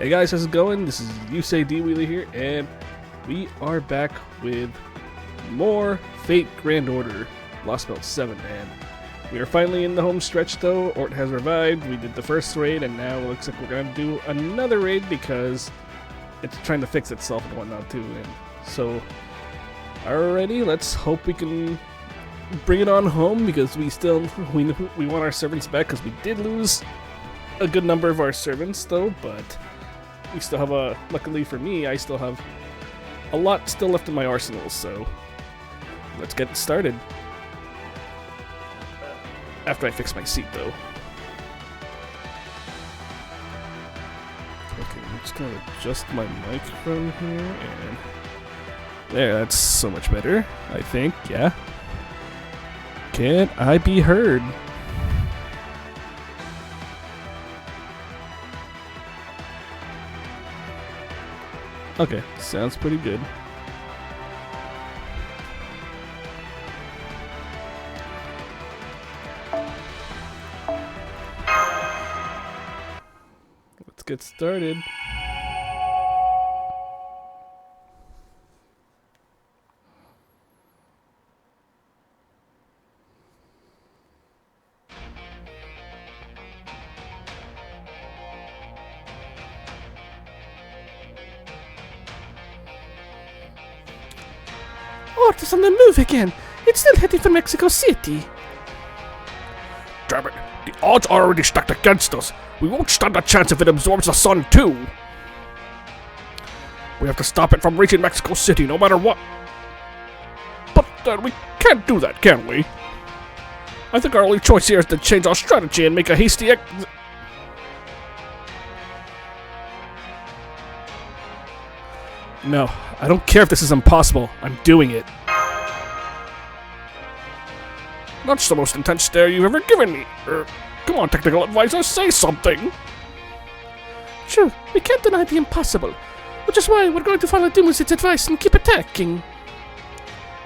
Hey guys, how's it going? This is Yusei D-Wheeler here, and we are back with more Fate Grand Order Lostbelt 7, and we are finally in the home stretch though. Ort has revived, we did the first raid, and now it looks like we're going to do another raid because it's trying to fix itself and whatnot too. And so, alrighty, let's hope we can bring it on home because we want our servants back because we did lose a good number of our servants though, but we still have luckily for me, I still have a lot still left in my arsenal, so let's get started. After I fix my seat though. Okay, I'm just gonna adjust my microphone here, and there, that's so much better, I think, yeah. Can I be heard? Okay, sounds pretty good. Let's get started. Ort is on the move again. It's still heading for Mexico City. Damn it, the odds are already stacked against us. We won't stand a chance if it absorbs the sun too. We have to stop it from reaching Mexico City no matter what. But we can't do that, can we? I think our only choice here is to change our strategy and make a hasty No, I don't care if this is impossible. I'm doing it. That's the most intense stare you've ever given me. Come on, technical advisor, say something. Sure, we can't deny the impossible, which is why we're going to follow Dumuzet's advice and keep attacking.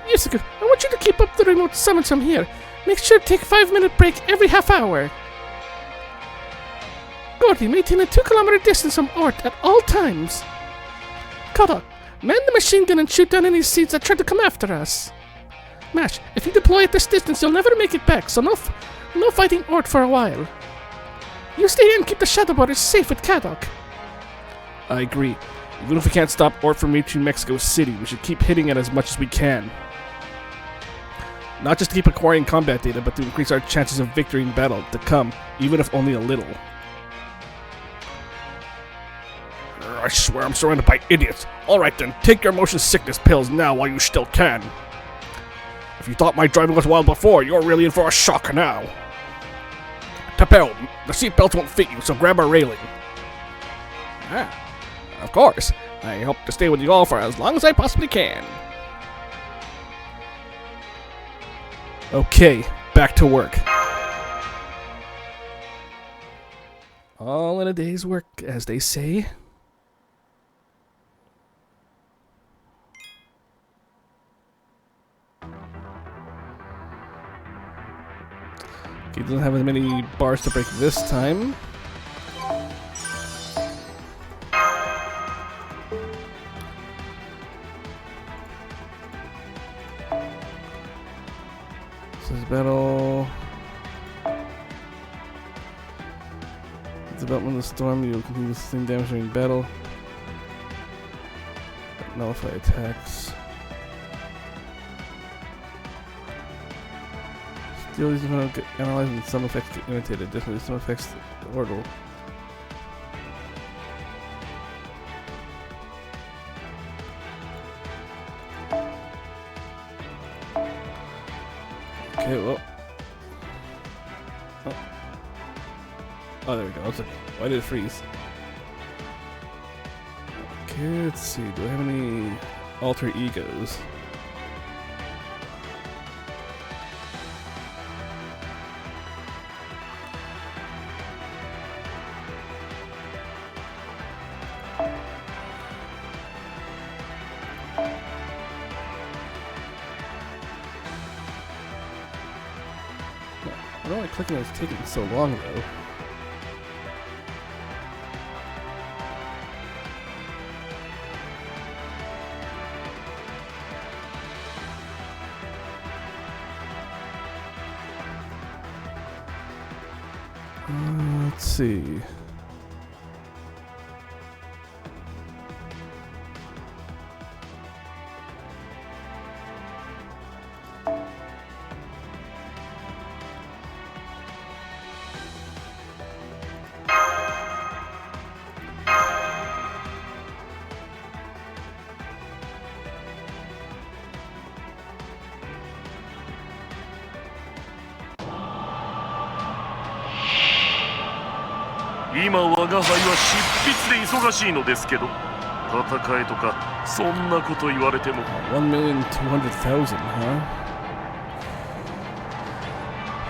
Yusei, I want you to keep up the remote summons from here. Make sure to take a 5-minute break every half hour. Gordy, maintain a 2-kilometer distance from Ort at all times. Kodok, man the machine gun and shoot down any seeds that try to come after us. Mash, if you deploy at this distance, you'll never make it back, so no fighting Ort for a while. You stay here and keep the Shadow Borders safe with Kodok. I agree. Even if we can't stop Ort from reaching Mexico City, we should keep hitting it as much as we can. Not just to keep acquiring combat data, but to increase our chances of victory in battle to come, even if only a little. I swear I'm surrounded by idiots. Alright then, take your motion sickness pills now while you still can. If you thought my driving was wild before, you're really in for a shock now. Tapel, the seatbelts won't fit you, so grab a railing. Ah, of course. I hope to stay with you all for as long as I possibly can. Okay, back to work. All in a day's work, as they say. He doesn't have as many bars to break this time. This is battle. It's about when the storm, you'll continue to sustain damage during battle. Nullify attacks. Steal these when get analyzed and some effects get imitated. Definitely some effects orbital. Okay, well. Oh, there we go. I was like, why did it freeze? Okay, let's see. Do I have any alter egos? I don't like clicking it's taking so long though. Let's see.「今我が輩は執筆で忙しいのですけど、戦えとかそんなこと言われても。 1,200,000, huh?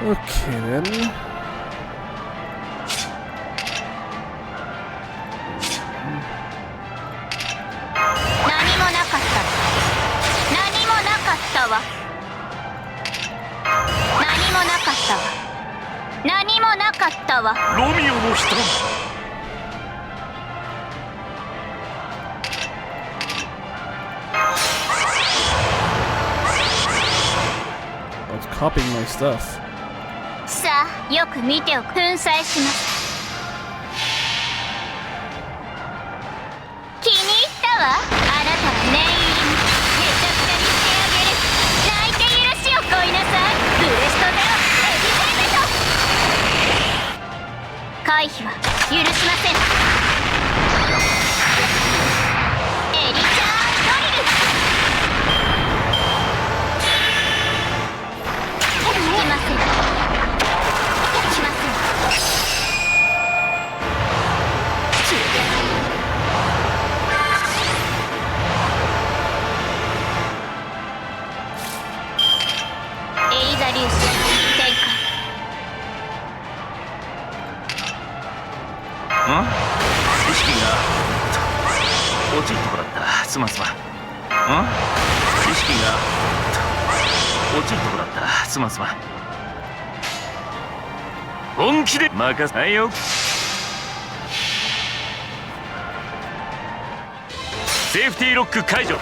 Okay then.「ロミオの悲嘆」。Oh, it's copying my stuff. さあ、よく見ておく。粉砕します。気に入ったわ。あなたは念入りにめちゃくちゃにしてあげる。泣いて許しをこいなさい。ブレストゼロエビセイメント。回避は許しません。エリチャードリル。いきません。いきません。エリザ粒子展開。意識が落ちるとこだった。すまんすまん。意識が落ちるとこだった。すまんすまん。本気で任せないよ。セーフティーロック解除。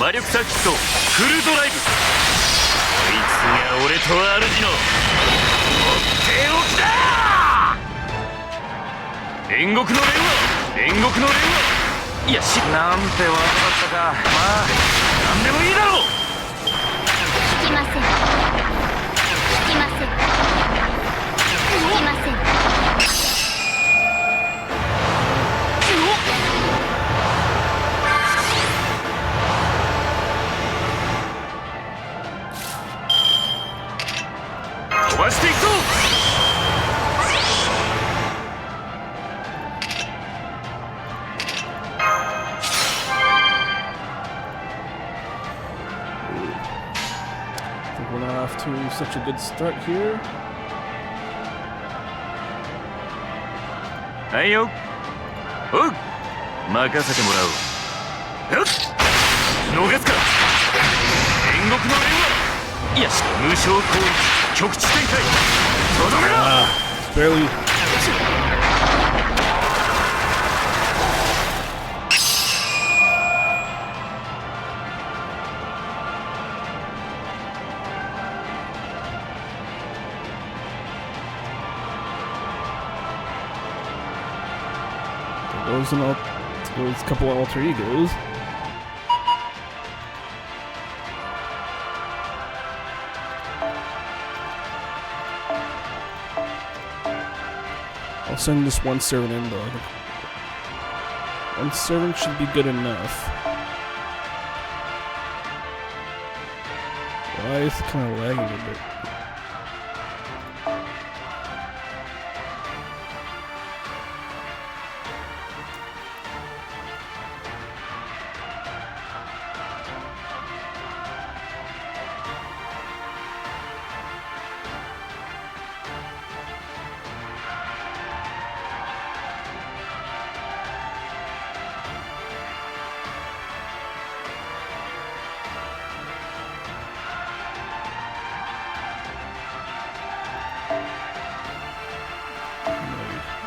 魔力サーキットフルドライブ。こいつが俺と主のとっておきだ。煉獄の連は煉獄の連はいやなんて技だったか。まあ何でもいいだろう。引きません。引きません。引きません。飛ばしていくぞ。We're not off to such a good start here. はいよ。おう任せてもらおう。よっ逃すか。煉獄の連はいや無償攻撃局地展開とどめろ。Barely. Goes a couple alter egos. I'll send this one servant in though. One servant should be good enough. Why is it kind of lagging a bit?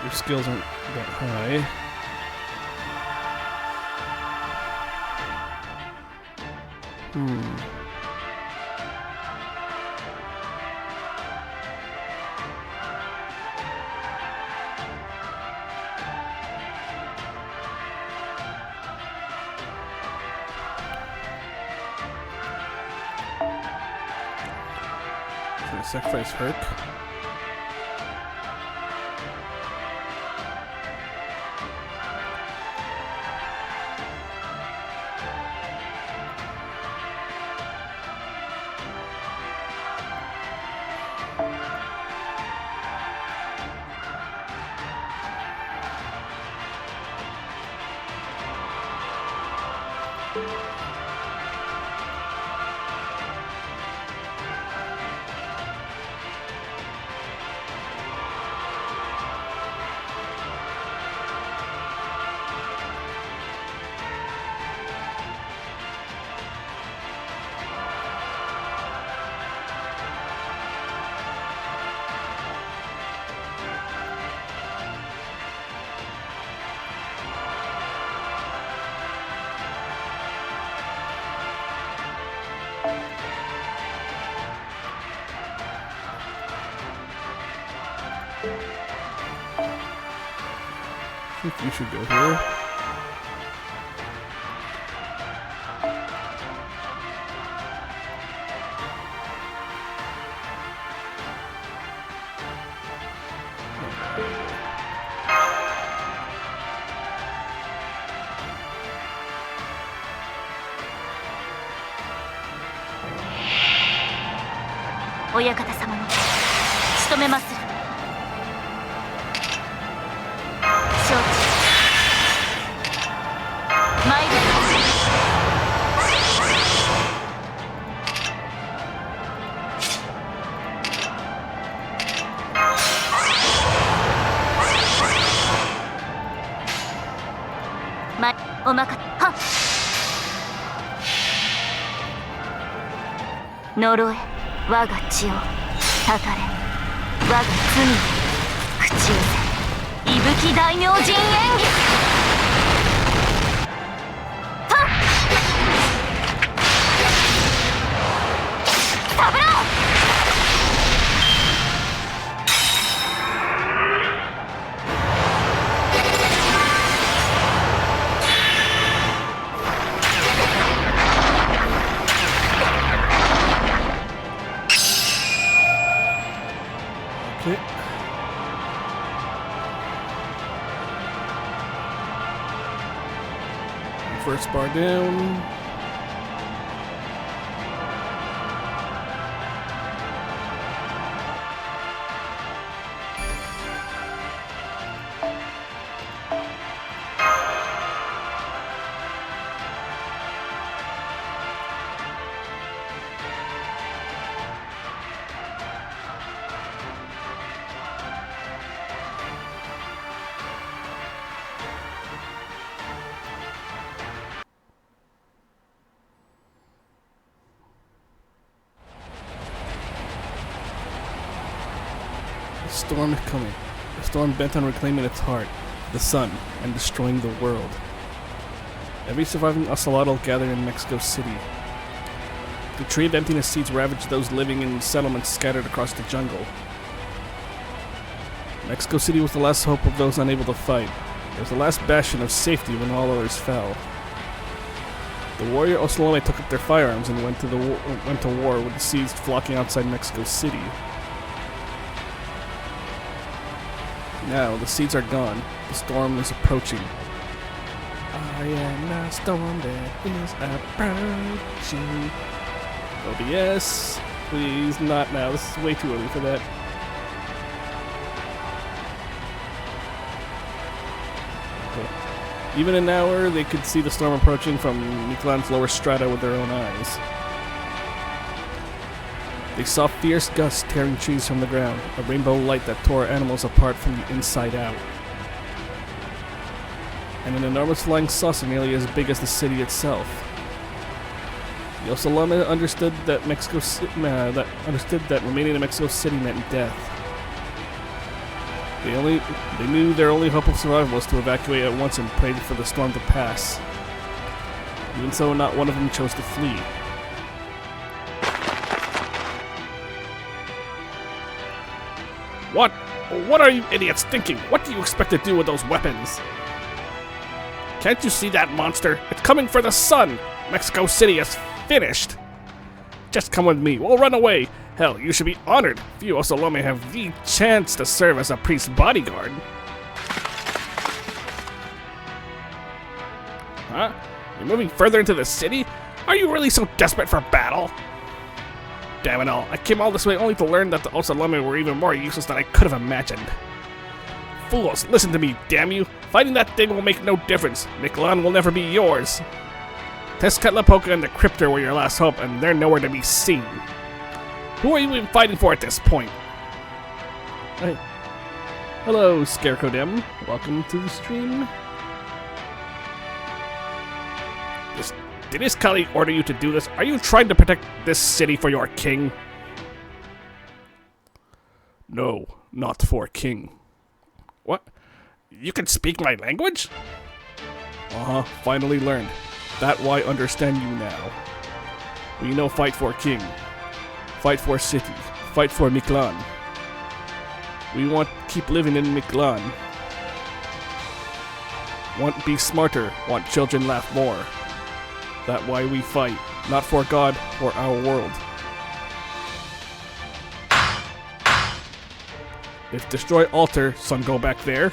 Your skills aren't that high. Sacrifice Herc. I think you should go here. Oyakata様の仕留めまする。承知。参る。おまかはっ。呪え我が血をたたれ我が罪を口寄せ伊吹大明神演技はっサブローFirst bar down. The storm is coming. A storm bent on reclaiming its heart, the sun, and destroying the world. Every surviving ocelotl gathered in Mexico City. The tree of emptiness seeds ravaged those living in settlements scattered across the jungle. Mexico City was the last hope of those unable to fight. It was the last bastion of safety when all others fell. The warrior Ocelome took up their firearms and went to war with the seeds flocking outside Mexico City. Now, the seeds are gone. The storm is approaching. I am the storm that is approaching. OBS, please not now. This is way too early for that. Okay. Even in an hour, they could see the storm approaching from Mictlan's lower strata with their own eyes. They saw fierce gusts tearing trees from the ground, a rainbow light that tore animals apart from the inside out. And an enormous flying saucer nearly as big as the city itself. The Ocelome understood that remaining in Mexico City meant death. They knew their only hope of survival was to evacuate at once and pray for the storm to pass. Even so, not one of them chose to flee. What are you idiots thinking? What do you expect to do with those weapons? Can't you see that monster? It's coming for the sun! Mexico City is finished! Just come with me. We'll run away. Hell, you should be honored. Few Osalome have the chance to serve as a priest's bodyguard. Huh? You're moving further into the city? Are you really so desperate for battle? Damn it all, I came all this way only to learn that the Osalome were even more useless than I could have imagined. Fools, listen to me, damn you. Fighting that thing will make no difference. Mictlan will never be yours. Tezcatlipoca and the Cryptor were your last hope, and they're nowhere to be seen. Who are you even fighting for at this point? Hey. Hello, Scarecrow Dem. Welcome to the stream. Did his colleague order you to do this? Are you trying to protect this city for your king? No, not for king. What? You can speak my language? Uh-huh, finally learned. That why understand you now. We know fight for king. Fight for city. Fight for Mictlan. We want keep living in Mictlan. Want be smarter. Want children laugh more. That why we fight. Not for God, for our world. If destroy altar, sun go back there.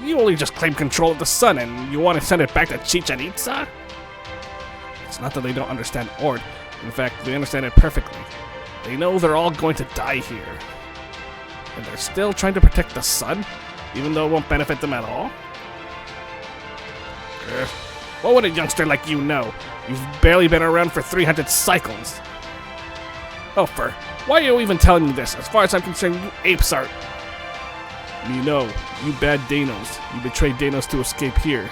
You only just claim control of the sun and you want to send it back to Chichen Itza? It's not that they don't understand Ord. In fact, they understand it perfectly. They know they're all going to die here. And they're still trying to protect the sun, even though it won't benefit them at all? What would a youngster like you know? You've barely been around for 300 cycles. Oh, why are you even telling me this? As far as I'm concerned, you apes are... Me know, you bad Danos. You betrayed Danos to escape here.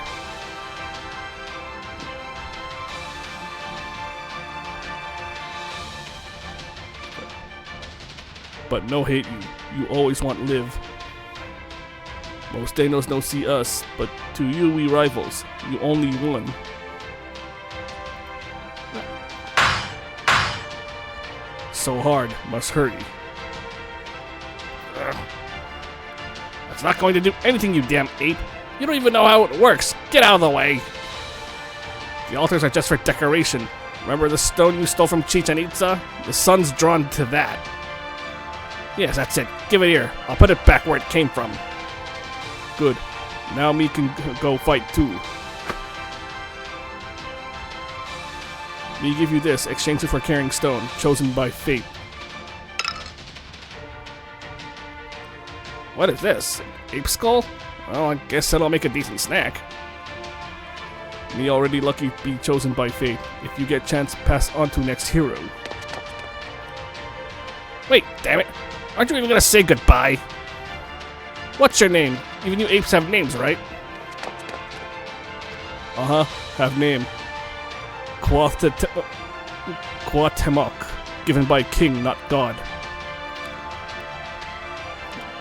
But no hate you. You always want live. Most Danos no see us, but to you we rivals. You only one. So hard, must hurry. That's not going to do anything, you damn ape. You don't even know how it works. Get out of the way. The altars are just for decoration. Remember the stone you stole from Chichen Itza? The sun's drawn to that. Yes, that's it. Give it here. I'll put it back where it came from. Good. Now me can go fight too. Me give you this, exchange it for carrying stone, chosen by fate. What is this? Ape skull? Well, I guess that'll make a decent snack. Me already lucky be chosen by fate. If you get chance, pass on to next hero. Wait, damn it. Aren't you even gonna say goodbye? What's your name? Even you apes have names, right? Uh-huh, have name. Quatemok, given by king, not god.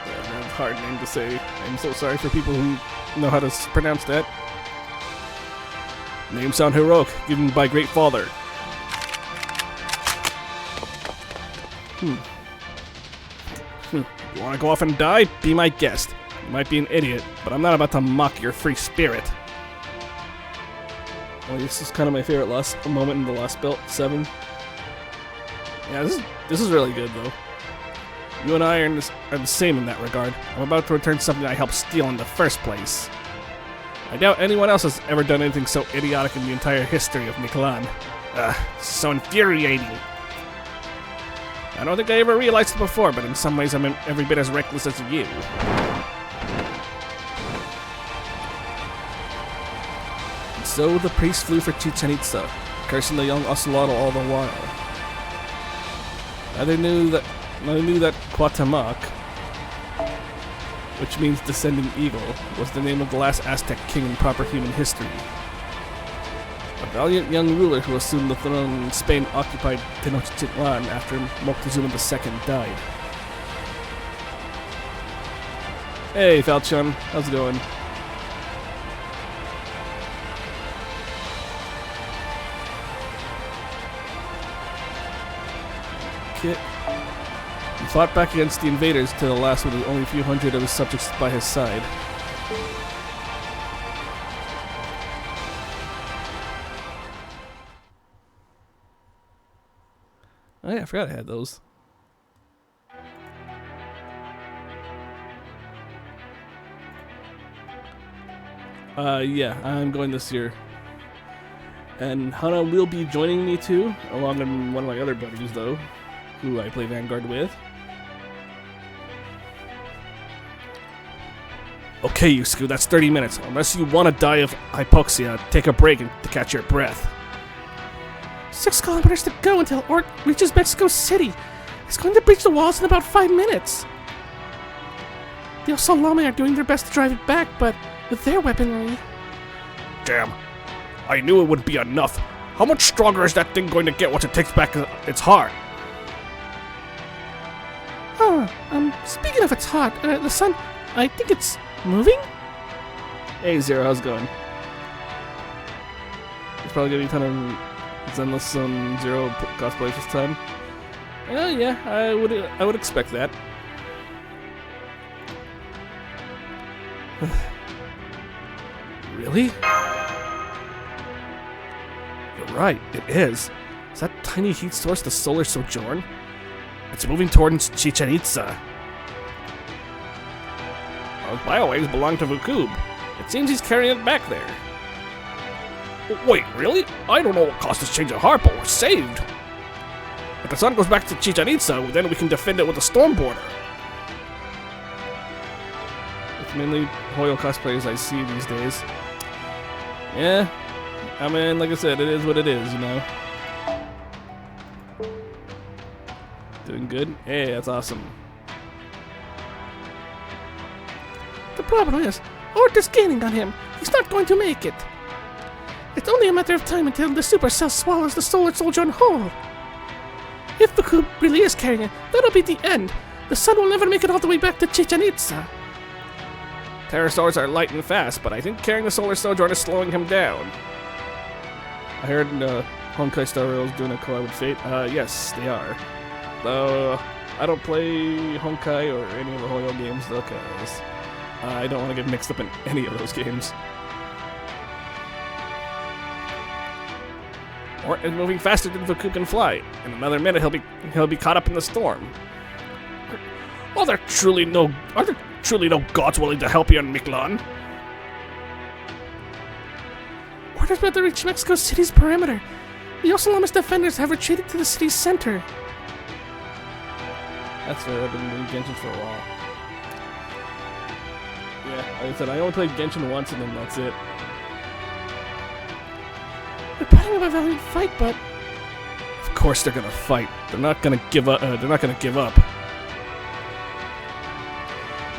That's a hard name to say. I'm so sorry for people who know how to pronounce that. Name sound heroic, given by great father. You wanna go off and die? Be my guest. You might be an idiot, but I'm not about to mock your free spirit. Well, this is kind of my favorite moment in the Lostbelt 7. Yeah, this is really good, though. You and I are the same in that regard. I'm about to return something I helped steal in the first place. I doubt anyone else has ever done anything so idiotic in the entire history of Mictlan. So infuriating. I don't think I ever realized it before, but in some ways I'm every bit as reckless as you. So the priest flew for Chichen Itza, cursing the young Ocelotl all the while. Neither knew that Quatemok, which means descending eagle, was the name of the last Aztec king in proper human history. A valiant young ruler who assumed the throne in Spain occupied Tenochtitlan after Moctezuma II died. Hey, Falchion, how's it going? Kit. He fought back against the invaders to the last with only a few hundred of his subjects by his side. Oh yeah, I forgot I had those. Yeah, I'm going this year. And Hana will be joining me too, along with one of my other buddies though, who I play Vanguard with. Okay, Yusuke, that's 30 minutes. Unless you want to die of hypoxia, take a break and to catch your breath. 6 kilometers to go until Ort reaches Mexico City. It's going to breach the walls in about 5 minutes. The Osalame are doing their best to drive it back, but with their weaponry... Damn. I knew it wouldn't be enough. How much stronger is that thing going to get once it takes back its heart? Speaking of its heart, the sun, I think it's moving? Hey Zero, how's it going? It's probably gonna be a ton of Zenless Zero cosplays this time. Yeah, I would expect that. Really? You're right, it is. Is that tiny heat source the Solar Sojourn? It's moving towards Chichen Itza. Those biowaves belong to Vukub. It seems he's carrying it back there. Wait, really? I don't know what caused this change of heart, but we're saved. If the sun goes back to Chichen Itza, then we can defend it with a storm border. It's mainly Hoyo cosplayers I see these days. Yeah, I mean, like I said, it is what it is, you know. Doing good? Hey, that's awesome. The problem is, Ort is gaining on him. He's not going to make it. It's only a matter of time until the supercell swallows the Solar Sojourn whole. If Vukub really is carrying it, that'll be the end. The sun will never make it all the way back to Chichen Itza. Pterosaurs are light and fast, but I think carrying the Solar Sojourn is slowing him down. I heard Honkai Star Rail's doing a collab with Fate. Yes, they are. Though, I don't play Honkai or any of the Hoyo games, though, because I don't want to get mixed up in any of those games. Ort is moving faster than Vukub can fly. In another minute, he'll be caught up in the storm. Are there truly no gods willing to help you in Mictlan? Ort is about to reach Mexico City's perimeter. The Osalamis defenders have retreated to the city's center. That's fair, I've been doing Genshin for a while. Yeah, like I said, I only played Genshin once and then that's it. They're putting up a valiant fight, but... Of course they're gonna fight. They're not gonna give up. It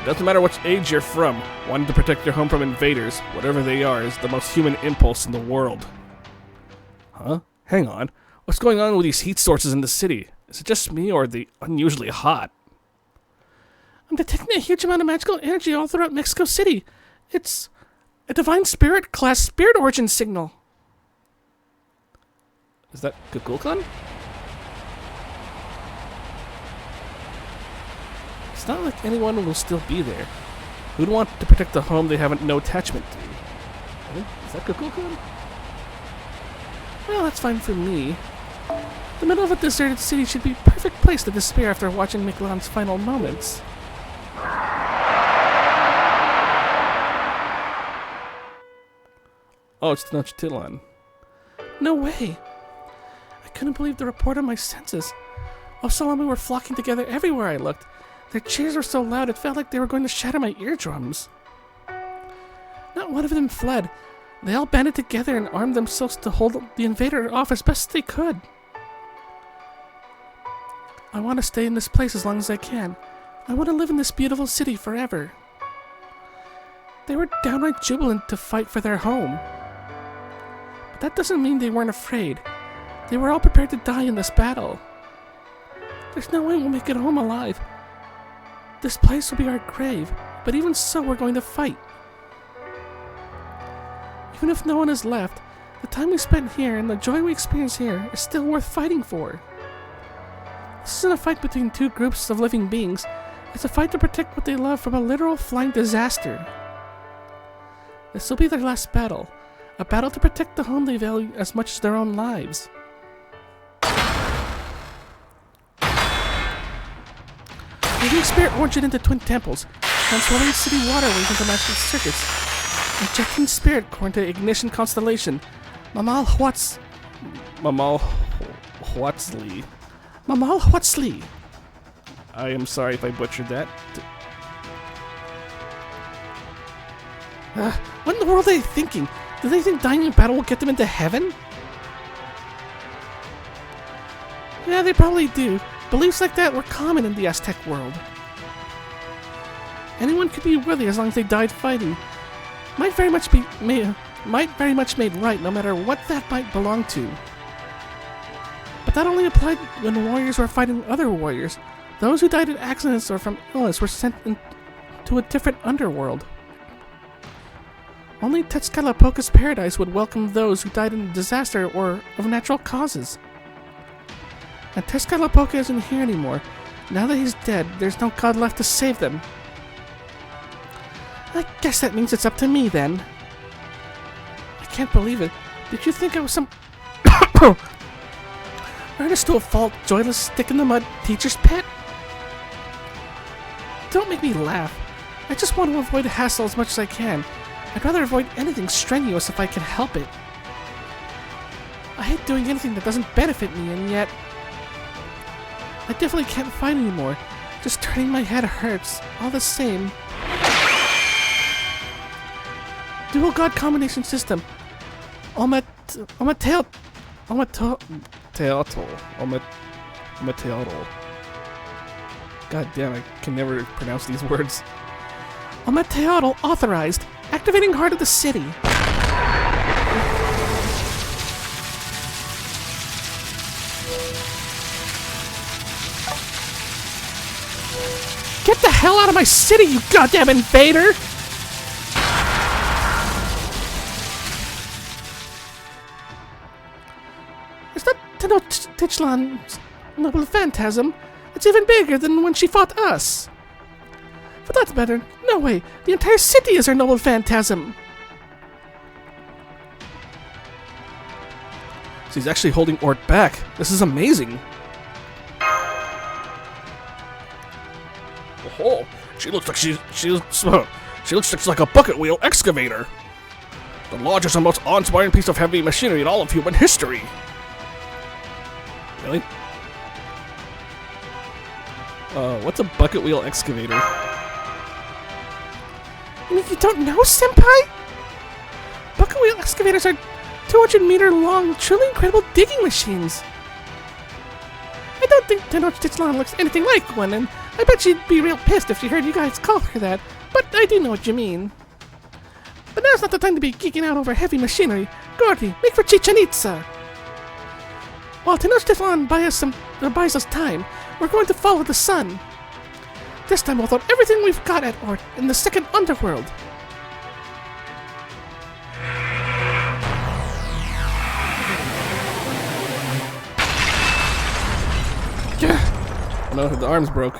doesn't matter which age you're from. Wanting to protect your home from invaders, whatever they are, is the most human impulse in the world. Huh? Hang on. What's going on with these heat sources in the city? Is it just me, or are they unusually hot? I'm detecting a huge amount of magical energy all throughout Mexico City. It's a Divine Spirit class spirit origin signal. Is that Kukulkan? It's not like anyone will still be there. Who'd want to protect the home they haven't no attachment to? Is that Kukulkan? Well, that's fine for me. The middle of a deserted city should be a perfect place to despair after watching Mictlan's final moments. Oh, it's Tenochtitlan. No way! I couldn't believe the report of my senses. Osalami were flocking together everywhere I looked. Their cheers were so loud it felt like they were going to shatter my eardrums. Not one of them fled. They all banded together and armed themselves to hold the invader off as best they could. I want to stay in this place as long as I can. I want to live in this beautiful city forever. They were downright jubilant to fight for their home. But that doesn't mean they weren't afraid. They were all prepared to die in this battle. There's no way we'll make it home alive. This place will be our grave, but even so, we're going to fight. Even if no one is left, the time we spent here and the joy we experience here is still worth fighting for. This isn't a fight between two groups of living beings. It's a fight to protect what they love from a literal flying disaster. This will be their last battle. A battle to protect the home they value as much as their own lives. Moving spirit orange into twin temples, transforming city waterways into magical circuits, injecting spirit core into ignition constellation. Mamal Huatzli. I am sorry if I butchered that. What in the world are they thinking? Do they think dying in battle will get them into heaven? Yeah, they probably do. Beliefs like that were common in the Aztec world. Anyone could be worthy as long as they died fighting. Might very much made right, no matter what that might belong to. But that only applied when warriors were fighting other warriors. Those who died in accidents or from illness were sent to a different underworld. Only Tezcatlipoca's paradise would welcome those who died in disaster or of natural causes. And Tezcatlipoca isn't here anymore. Now that he's dead, there's no god left to save them. I guess that means it's up to me then. I can't believe it. Did you think I was some artist to a fault, joyless stick in the mud teacher's pet? Don't make me laugh. I just want to avoid hassle as much as I can. I'd rather avoid anything strenuous if I can help it. I hate doing anything that doesn't benefit me, and yet I definitely can't fight anymore. Just turning my head hurts. All the same. Dual god combination system. Ometeotl. God damn, I can never pronounce these words. Ometeotl authorized. Activating Heart of the City. Get the hell out of my city, you goddamn invader! It's not Tenochtitlan's noble phantasm. It's even bigger than when she fought us. For that matter, no way. The entire city is her noble phantasm. So he's actually holding Ort back. This is amazing. Oh, she looks like she looks like a bucket wheel excavator. The largest and most awe-inspiring piece of heavy machinery in all of human history. Really? What's a bucket wheel excavator? You mean you don't know, Senpai? Bucket wheel excavators are 200-meter long, truly incredible digging machines. I don't think Tenochtitlan looks anything like one, and I bet she'd be real pissed if she heard you guys call her that, but I do know what you mean. But now's not the time to be geeking out over heavy machinery. Gordy, make for Chichen Itza! While Tenochtitlan buys us time, we're going to follow the sun. This time we'll throw everything we've got at Ort in the second underworld. No, the arms broke.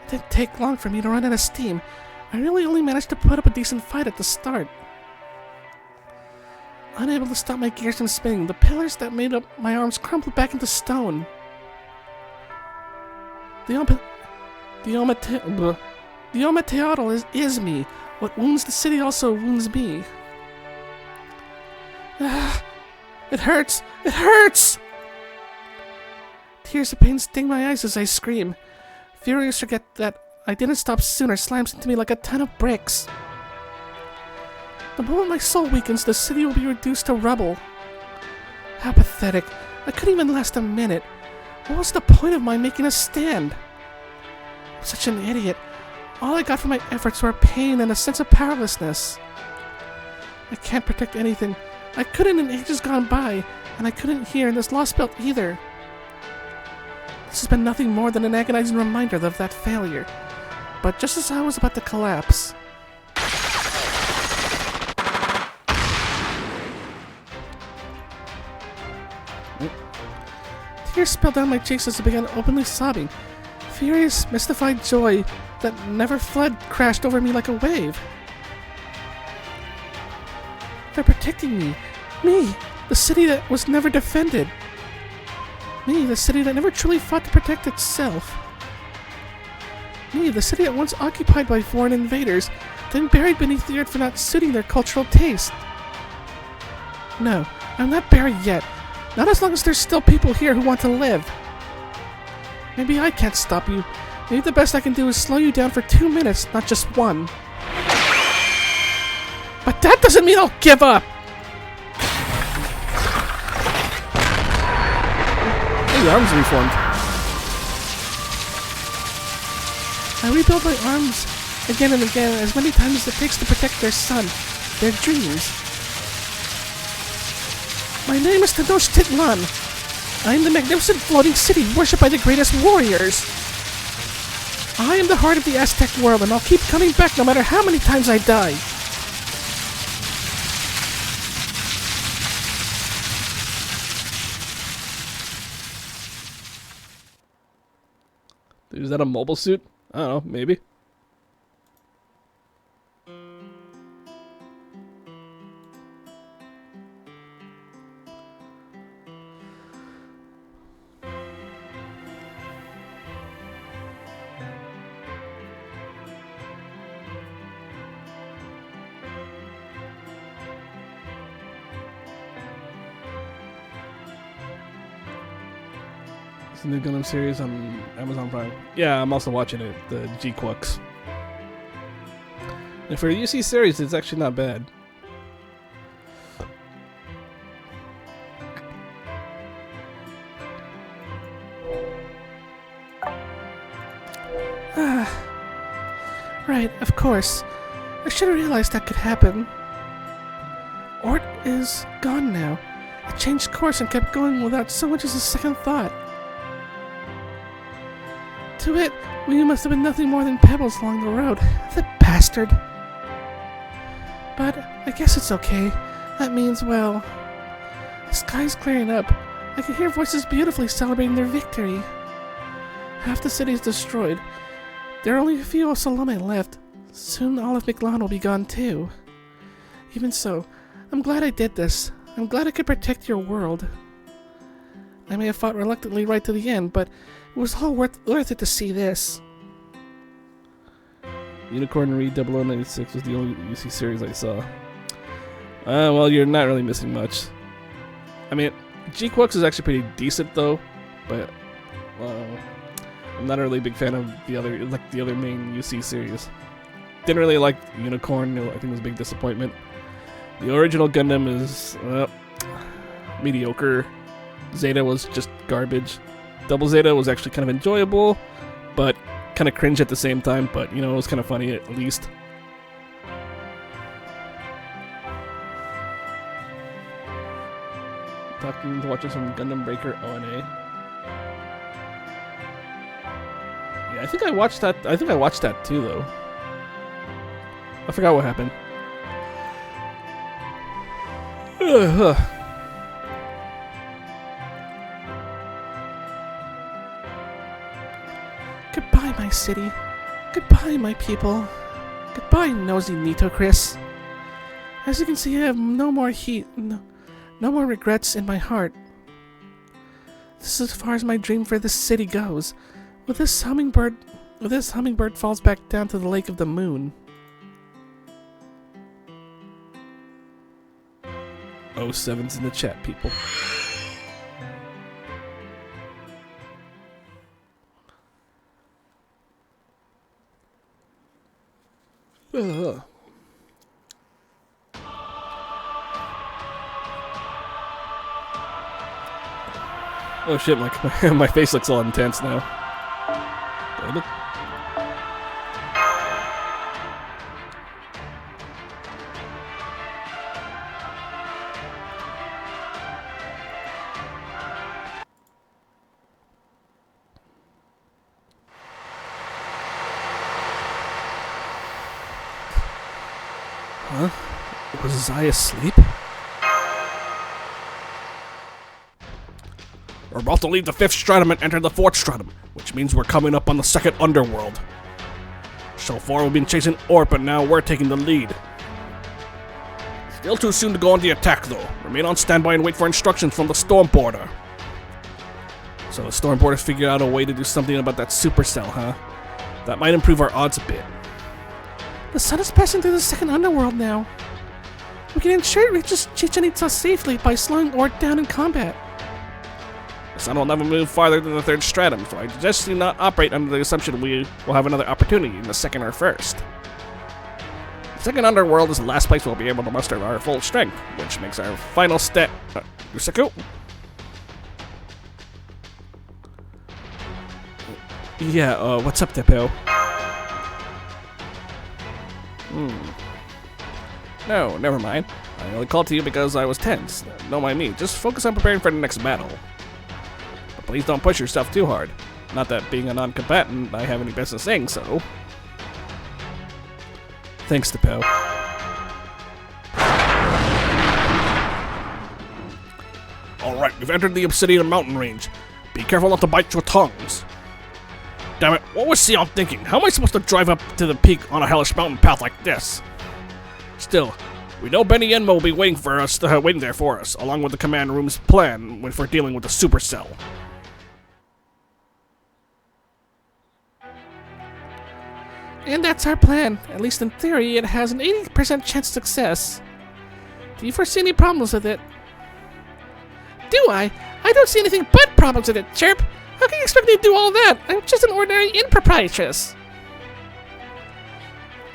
It didn't take long for me to run out of steam. I really only managed to put up a decent fight at the start. Unable to stop my gears from spinning, the pillars that made up my arms crumbled back into stone. The Ometeotl is me. What wounds the city also wounds me. It hurts! It hurts! Tears of pain sting my eyes as I scream. Furious forget that I didn't stop sooner slams into me like a ton of bricks. The moment my soul weakens, the city will be reduced to rubble. How pathetic. I couldn't even last a minute. What was the point of my making a stand? I'm such an idiot. All I got from my efforts were pain and a sense of powerlessness. I can't protect anything. I couldn't in ages gone by, and I couldn't here in this Lostbelt either. This has been nothing more than an agonizing reminder of that failure. But just as I was about to collapse... Tears spilled down my cheeks as I began openly sobbing. Furious, mystified joy that never fled crashed over me like a wave. They're protecting me. Me, the city that was never defended. Me, the city that never truly fought to protect itself. Me, the city that once occupied by foreign invaders, then buried beneath the earth for not suiting their cultural taste. No, I'm not buried yet. Not as long as there's still people here who want to live. Maybe I can't stop you. Maybe the best I can do is slow you down for 2 minutes, not just 1. But that doesn't mean I'll give up! The arms reformed. I rebuild my arms again and again as many times as it takes to protect their son, their dreams. My name is Tenochtitlan. I am the magnificent floating city worshipped by the greatest warriors. I am the heart of the Aztec world, and I'll keep coming back no matter how many times I die. Is that a mobile suit? I don't know, maybe. The new Gundam series on Amazon Prime. Yeah, I'm also watching it, the G-Quux. And for a UC series, it's actually not bad. Right, of course. I should have realized that could happen. Ort is gone now. It changed course and kept going without so much as a second thought. To it, we must have been nothing more than pebbles along the road. The bastard. But I guess it's okay. That means, well, the sky's clearing up. I can hear voices beautifully celebrating their victory. Half the city's destroyed. There are only a few of Salome left. Soon all of Mictlan will be gone too. Even so, I'm glad I did this. I'm glad I could protect your world. I may have fought reluctantly right to the end, but it was all worth it to see this. Unicorn Read 0096 was the only UC series I saw. Well, you're not really missing much. I mean, G-Quux is actually pretty decent though, but I'm not a really big fan of the other main UC series. Didn't really like Unicorn. I think it was a big disappointment. The original Gundam is mediocre. Zeta was just garbage. Double Zeta was actually kind of enjoyable, but kind of cringe at the same time, but you know, it was kind of funny at least. Watching some Gundam Breaker ONA. Yeah, I think I watched that too though. I forgot what happened. Goodbye, my city. Goodbye, my people. Goodbye, nosy Nito Chris. As you can see, I have no more heat, no more regrets in my heart. This is as far as my dream for this city goes. With this hummingbird falls back down to the Lake of the Moon. Oh, 7's in the chat, people. Oh shit, my face looks all intense now. Damn it. Huh? Was Zai asleep? We're about to leave the 5th stratum and enter the 4th stratum, which means we're coming up on the 2nd underworld. So far we've been chasing Ort, but now we're taking the lead. Still too soon to go on the attack though. Remain on standby and wait for instructions from the Storm Border. So the Stormboarders figured out a way to do something about that supercell, huh? That might improve our odds a bit. The sun is passing through the second underworld now. We can ensure it reaches Chichen Itza safely by slowing Ort down in combat. The sun will never move farther than the third stratum, so I suggest you not operate under the assumption we will have another opportunity in the second or first. The second underworld is the last place we'll be able to muster our full strength, which makes our final step. Yusaku? Yeah, what's up, Depot? No, never mind. I only called to you because I was tense. Don't mind me. Just focus on preparing for the next battle. But please don't push yourself too hard. Not that being a non-combatant, I have any business saying so. Thanks, Depot. Alright, we've entered the Obsidian Mountain Range. Be careful not to bite your tongues. Damn it, what was Sion thinking? How am I supposed to drive up to the peak on a hellish mountain path like this? Still, we know Benny Yenma will be waiting there for us, along with the command room's plan for dealing with the supercell. And that's our plan. At least in theory, it has an 80% chance of success. Do you foresee any problems with it? Do I? I don't see anything but problems with it, Chirp. How can you expect me to do all that? I'm just an ordinary improprietress.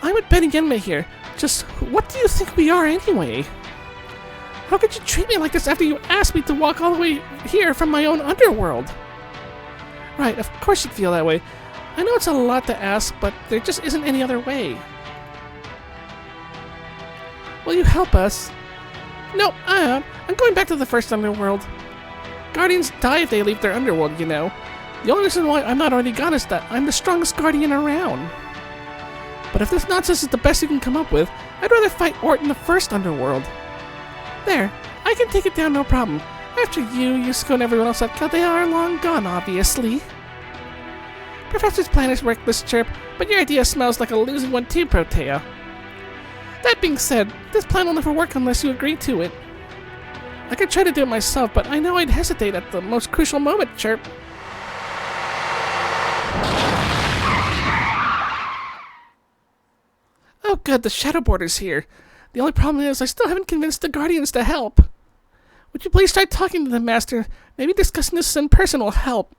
I'm with Benny Yenma here. Just what do you think we are anyway? How could you treat me like this after you asked me to walk all the way here from my own underworld? Right, of course you'd feel that way. I know it's a lot to ask, but there just isn't any other way. Will you help us? No, I'm going back to the first underworld. Guardians die if they leave their underworld, you know. The only reason why I'm not already gone is that I'm the strongest guardian around. But if this nonsense is the best you can come up with, I'd rather fight Ort in the first underworld. There, I can take it down no problem. After you, Yusuko, and everyone else at Chaldeas are long gone, obviously. Professor's plan is worthless, Chirp, but your idea smells like a losing one too, Protea. That being said, this plan will never work unless you agree to it. I could try to do it myself, but I know I'd hesitate at the most crucial moment, Chirp. Oh good, the Shadowboarder's here. The only problem is I still haven't convinced the Guardians to help. Would you please try talking to the Master? Maybe discussing this in person will help.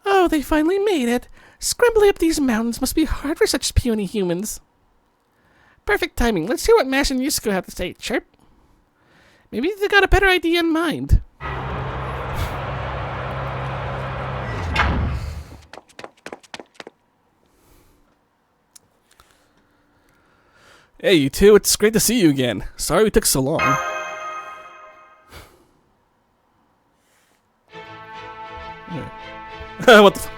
Oh, they finally made it. Scrambling up these mountains must be hard for such puny humans. Perfect timing. Let's hear what Mash and Yusuko have to say, Chirp. Maybe they got a better idea in mind. Hey, you two. It's great to see you again. Sorry we took so long. What the f-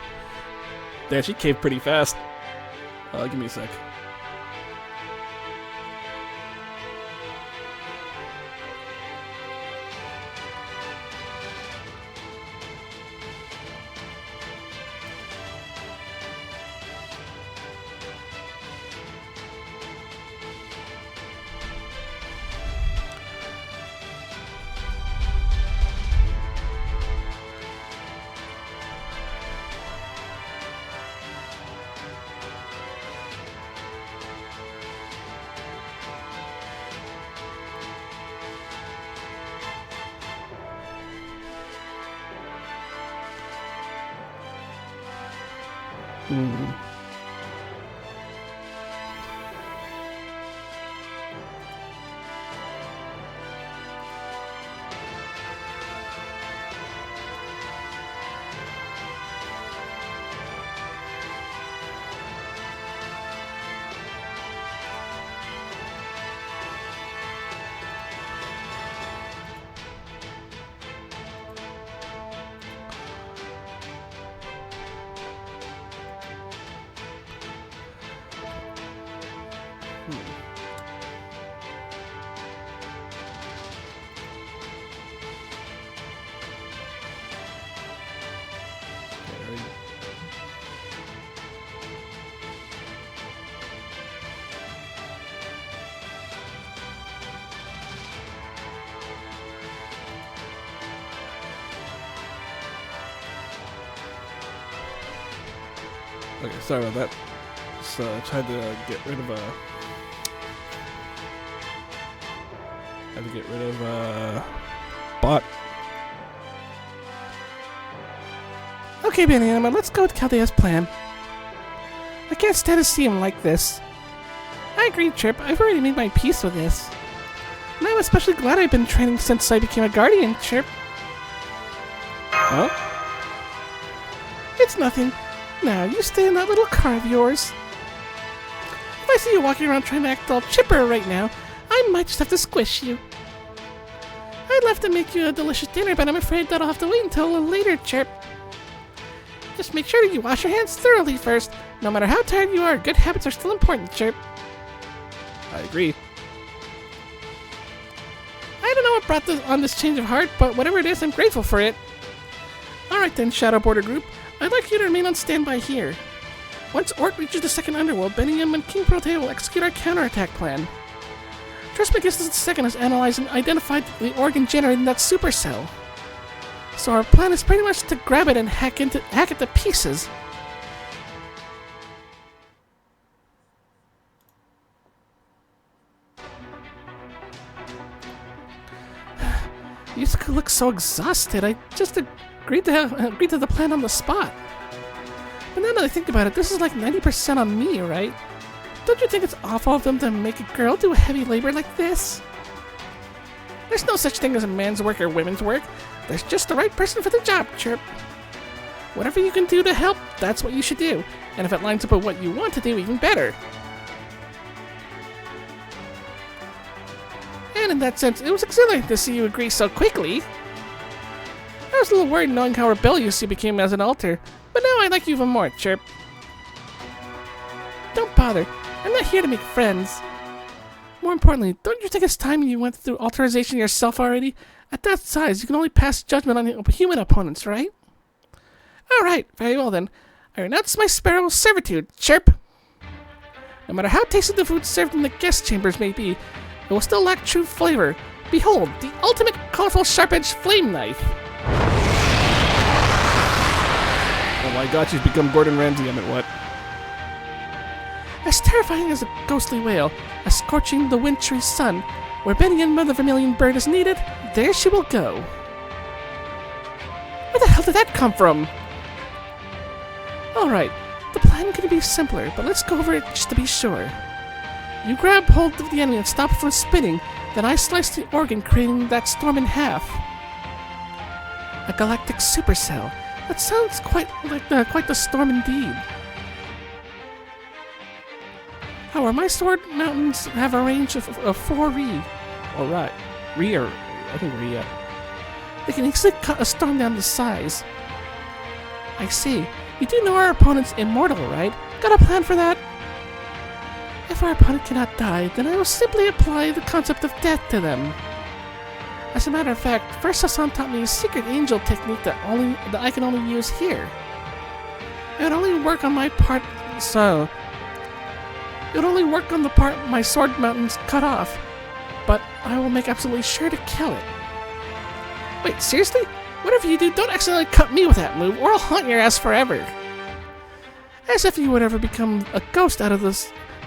Damn, she caved pretty fast. Give me a sec. Okay, sorry about that. Just tried to get rid of bot. Okay, Benjamin, let's go with Chaldeas' plan. I can't stand to see him like this. I agree, Chirp. I've already made my peace with this. And I'm especially glad I've been training since I became a guardian, Chirp. Huh? It's nothing. Now, you stay in that little car of yours. If I see you walking around trying to act all chipper right now, I might just have to squish you. I'd love to make you a delicious dinner, but I'm afraid that'll have to wait until a little later, Chirp. Just make sure that you wash your hands thoroughly first. No matter how tired you are, good habits are still important, Chirp. I agree. I don't know what brought on this change of heart, but whatever it is, I'm grateful for it. Alright then, Shadow Border Group. I'd like you to remain on standby here. Once Ort reaches the second underworld, Benningham and King Protea will execute our counterattack plan. Trismegistus II has analyzed and identified the organ generating that supercell. So our plan is pretty much to grab it and hack it to pieces. Yusuke looks so exhausted. I just agreed to the plan on the spot. But now that I think about it, this is like 90% on me, right? Don't you think it's awful of them to make a girl do heavy labor like this? There's no such thing as a man's work or women's work. There's just the right person for the job, Chirp. Whatever you can do to help, that's what you should do. And if it lines up with what you want to do, even better. And in that sense, it was exhilarating to see you agree so quickly. I was a little worried knowing how rebellious you became as an alter, but now I like you even more, Chirp. Don't bother. I'm not here to make friends. More importantly, don't you think it's time you went through authorization yourself already? At that size, you can only pass judgment on your human opponents, right? Alright, very well then. I renounce my sparrow servitude, Chirp. No matter how tasty the food served in the guest chambers may be, it will still lack true flavor. Behold, the ultimate colorful sharp-edged flame knife. Oh my god, she's become Gordon Ramsay, I meant what? As terrifying as a ghostly whale, as scorching the wintry sun, where Benny and Mother Vermilion Bird is needed, there she will go. Where the hell did that come from? Alright, the plan could be simpler, but let's go over it just to be sure. You grab hold of the enemy and stop it from spinning, then I slice the organ, creating that storm in half. A galactic supercell. That sounds quite the storm indeed. However, my sword mountains have a range of 4 Ri. Alright. I think Ri, yeah. They can easily cut a storm down to size. I see. You do know our opponent's immortal, right? Got a plan for that? If our opponent cannot die, then I will simply apply the concept of death to them. As a matter of fact, First Hassan taught me a secret angel technique that I can only use here. It would only work on my part, so... It would only work on the part my sword mountains cut off, but I will make absolutely sure to kill it. Wait, seriously? Whatever you do, don't accidentally cut me with that move, or I'll haunt your ass forever. As if you would ever become a ghost out of the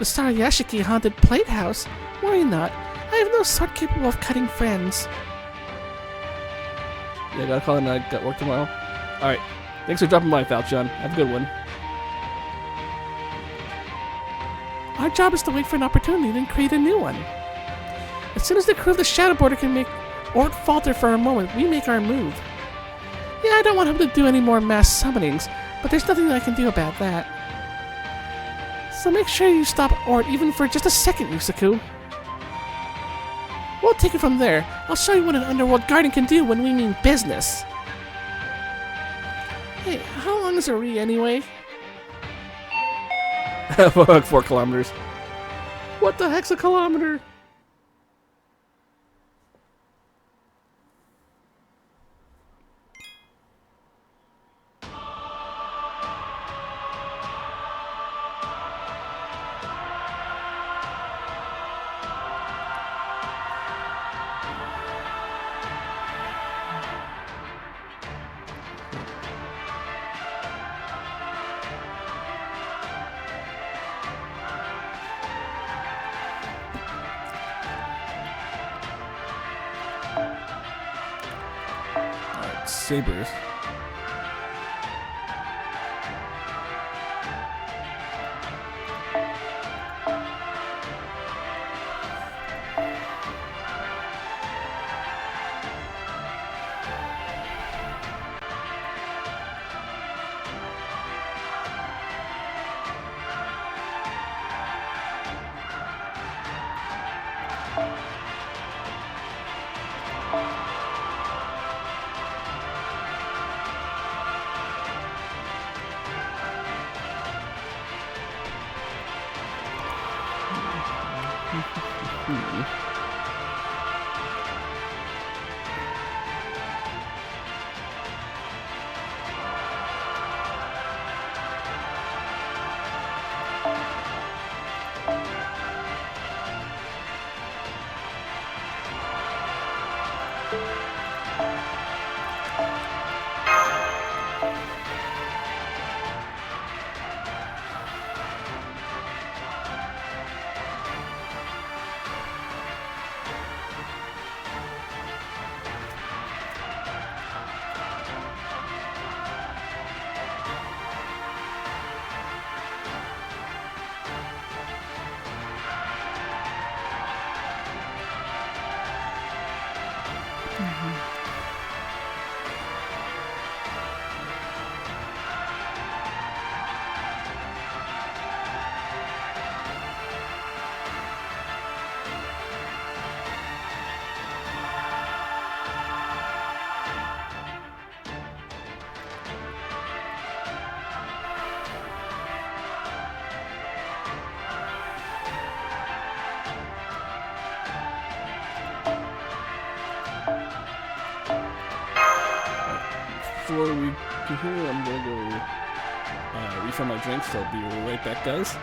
Sarayashiki haunted plate house. Worry not, I have no sword capable of cutting friends. Yeah, gotta call it night. Got work tomorrow. Alright. Thanks for dropping by, Falchion. Have a good one. Our job is to wait for an opportunity and create a new one. As soon as the crew of the Shadow Border can make Ort falter for a moment, we make our move. Yeah, I don't want him to do any more mass summonings, but there's nothing I can do about that. So make sure you stop Ort even for just a second, Yusaku. We'll take it from there. I'll show you what an underworld guardian can do when we mean business. Hey, how long is a Ri anyway? 4 kilometers. What the heck's a kilometer? sabers. Before we continue, I'm gonna go refill my drink, so I'll be right back, guys.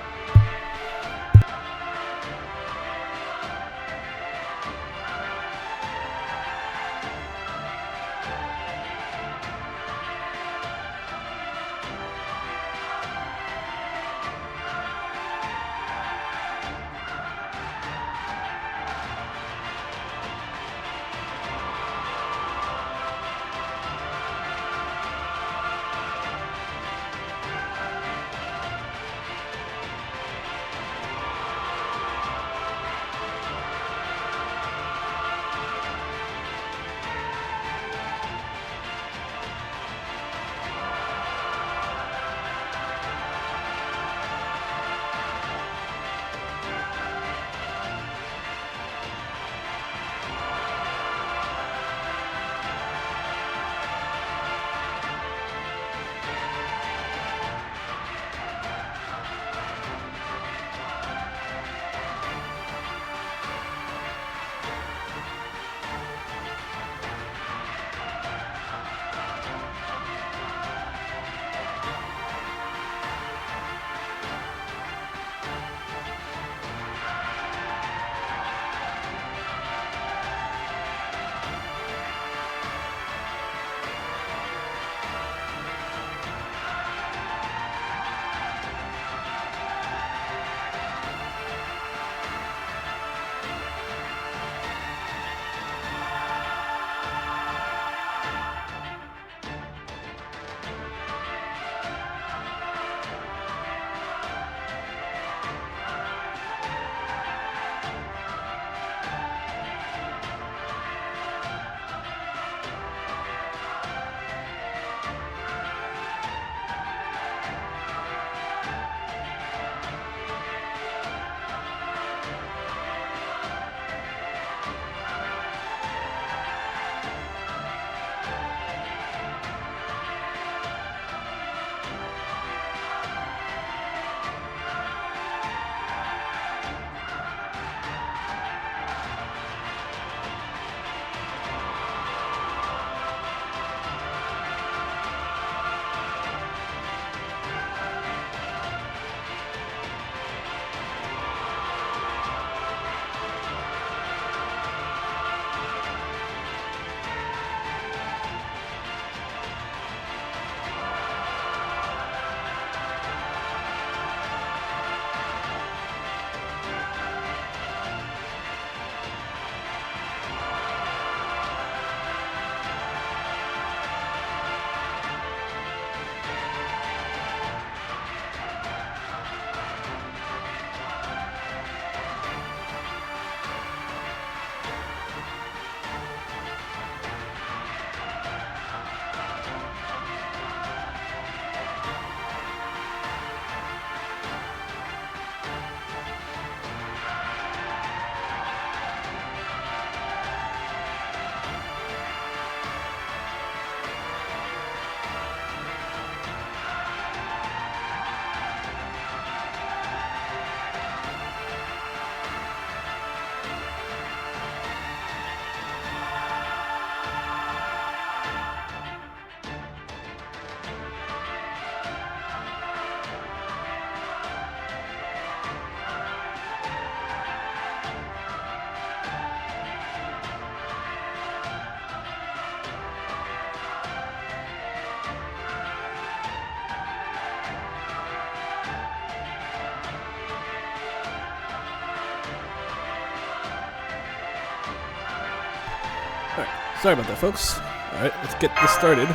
Sorry about that, folks. Alright, let's get this started.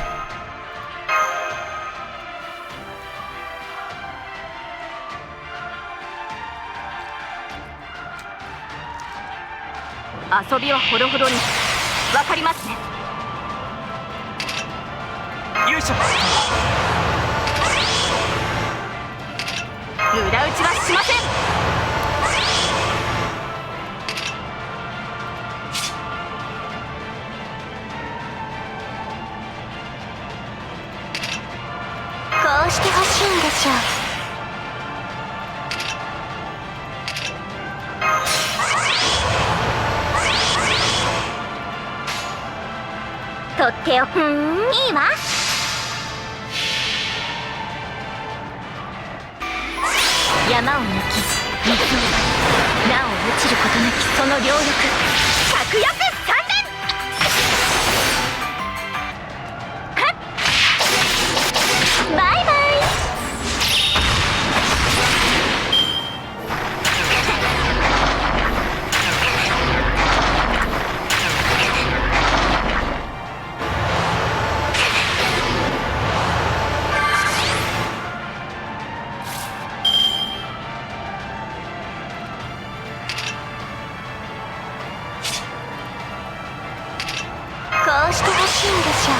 遊びはほどほどに。わかりますね。よいしょ。無駄打ちはしません。こうしてほしいんでしょう。とっておき。いいわ。山を抜き水を割り、なお落ちることなきその両翼、格安三連。はっ、バイバイ。こうしてほしいんでしょう。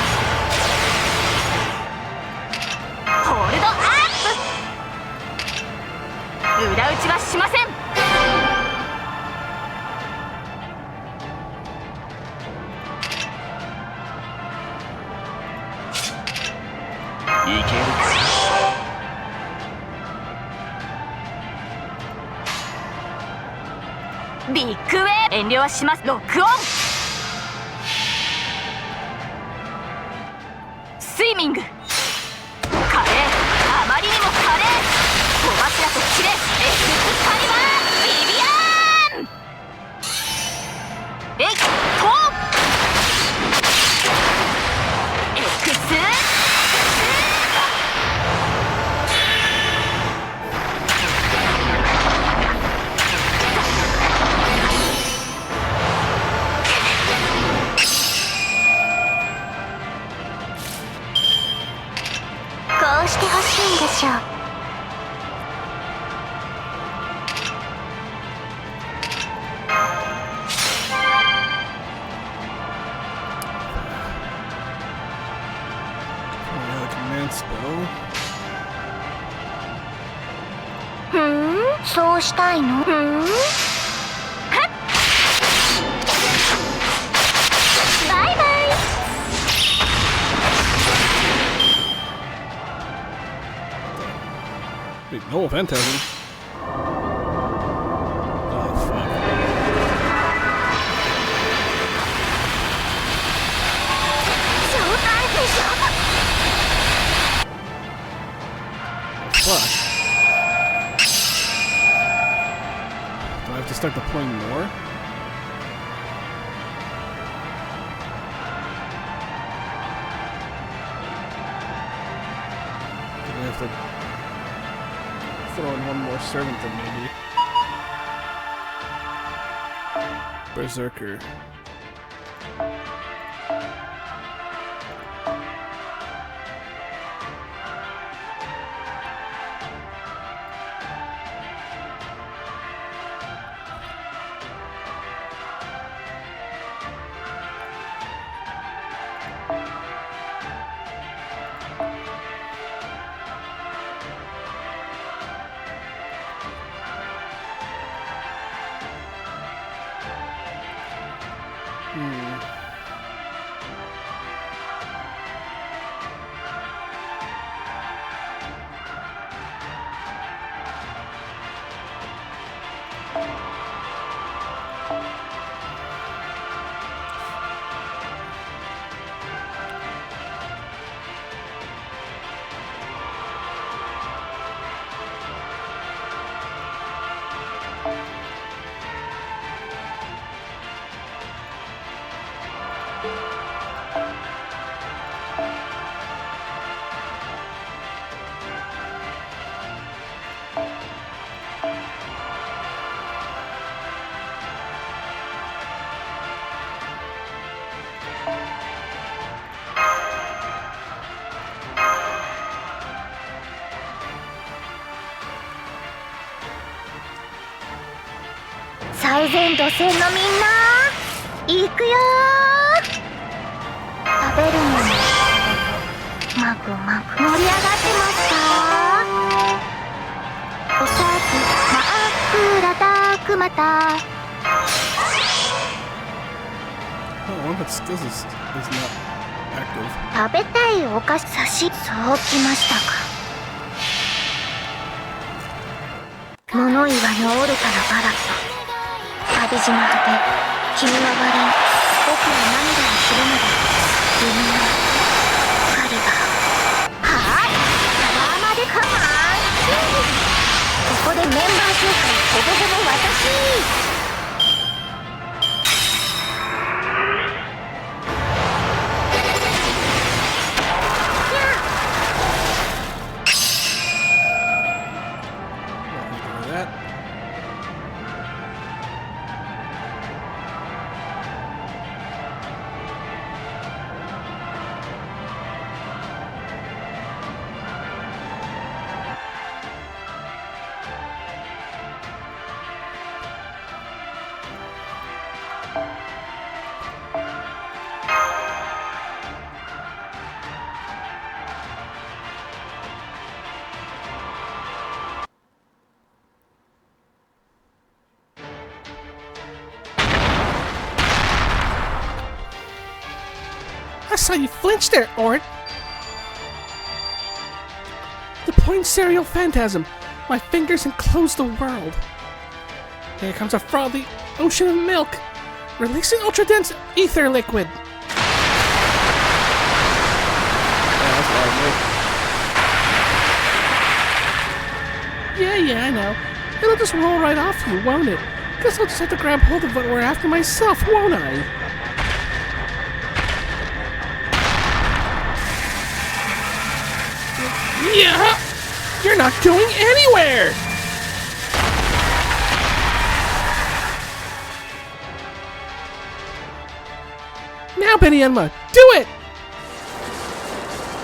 ホールドアップ。無駄打ちはしません。いけるか。ビッグウェーブ。遠慮はします。ロックオン。スイミング。華麗、あまりにも華麗。小柱とキレ、エクスカリバー、ビビアーン。えい、トーエクスこうしてほしいんでしょう。Command spell. そうしたいの？はっ。バイバイ。Wait, no Phantasm. Oh, fuck. Fuck. Do I have to start deploying more? Do I have to throw in one more servant then maybe? Berserker. 最前路線のみんな行くよー。食べるものマグマグ盛り上がってますか？おさくまっくらだくまた。 Oh, one of its skills is not active. 食べたいお菓子差しそうきましたか。物言わぬ愚かなバラット旅路の果て君は割れ僕は涙をするのだ。夢の光がはーいパワーまでかまーん。ここでメンバー紹介ほぼほぼ私。 I saw you flinch there, Ort. Deploying serial phantasm. My fingers enclose the world. Here comes a frothy ocean of milk, releasing ultra-dense ether liquid. Yeah, I know. It'll just roll right off you, won't it? Guess I'll just have to grab hold of what we're after myself, won't I? Yeah! You're not going anywhere! Now, Benny-Enma, do it!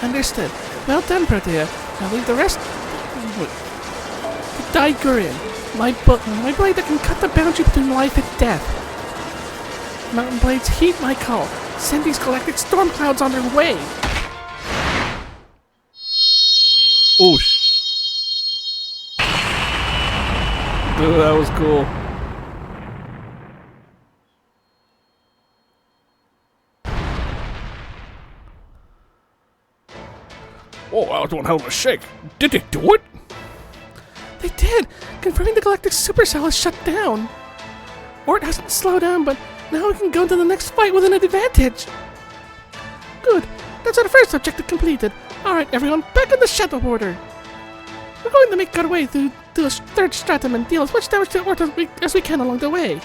Understood. Well done, Protea. Now leave the rest... Wait. The Daigurin. My blade that can cut the boundary between life and death. Mountain blades heed my call. Send these galactic storm clouds on their way. Oh, oh, that was cool. Oh, I was one hell of a shake. Did they do it? They did! Confirming the galactic supercell is shut down. Ort hasn't slowed down, but now we can go to the next fight with an advantage. Good. That's our first objective completed. Alright, everyone, back on the shuttle border. We're going to make our way through the third stratum and deal as much damage to Ort as we can along the way.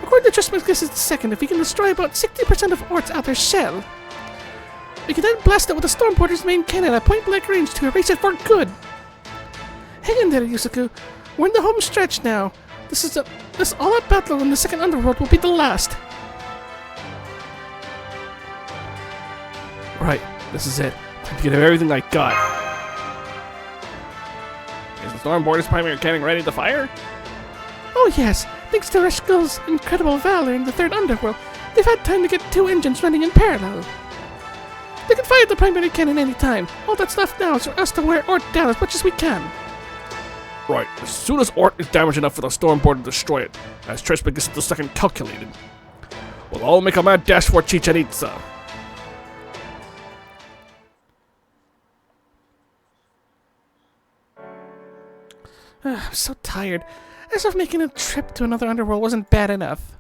According to Trismegistus II, if we can destroy about 60% of Ort's outer shell, we can then blast it with the Storm Porter's main cannon at point-blank range to erase it for good. Hang in there, Yusaku. We're in the home stretch now. This all-out battle in the second underworld will be the last. Right, this is it. Time to get everything I got. Is the Storm Border's primary cannon ready to fire? Oh yes, thanks to Reshkel's incredible valor in the third underworld, they've had time to get 2 engines running in parallel. They can fire the primary cannon anytime. All that's left now is for us to wear Ort down as much as we can. Right, as soon as Ort is damaged enough for the Storm Border to destroy it, as Trismegistus II calculated, we'll all make a mad dash for Chichen Itza. I'm so tired. As if making a trip to another underworld wasn't bad enough.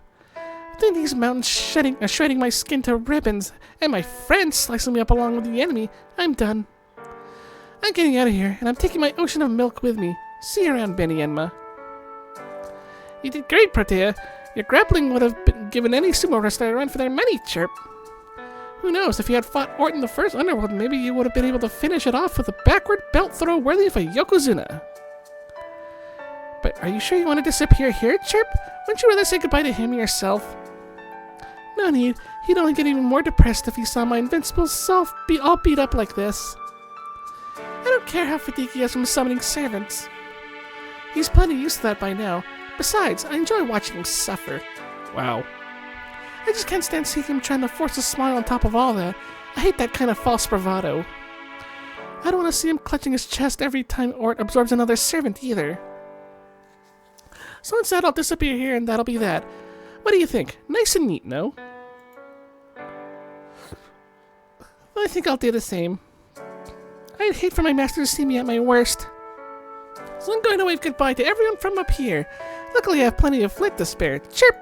Between these mountains shredding my skin to ribbons, and my friends slicing me up along with the enemy, I'm done. I'm getting out of here, and I'm taking my ocean of milk with me. See you around, Benny-Enma. You did great, Protea. Your grappling would have given any sumo wrestler a run for their money, Chirp. Who knows, if you had fought Ort in the first underworld, maybe you would have been able to finish it off with a backward belt throw worthy of a Yokozuna. But are you sure you want to disappear here, Chirp? Wouldn't you rather say goodbye to him yourself? No need. He'd only get even more depressed if he saw my invincible self all beat up like this. I don't care how fatigued he is from summoning servants. He's plenty used to that by now, Besides, I enjoy watching him suffer. Wow. I just can't stand seeing him trying to force a smile on top of all that. I hate that kind of false bravado. I don't want to see him clutching his chest every time Ort absorbs another servant either. So instead, I'll disappear here and that'll be that. What do you think? Nice and neat, no? I think I'll do the same. I'd hate for my master to see me at my worst. So I'm going to wave goodbye to everyone from up here. Luckily, I have plenty of flit to spare. Chirp!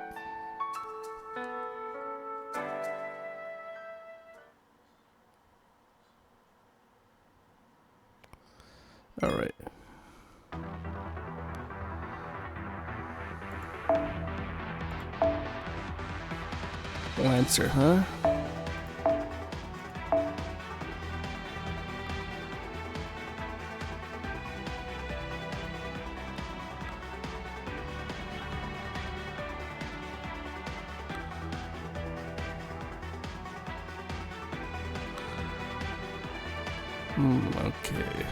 Alright. Lancer, huh? Okay.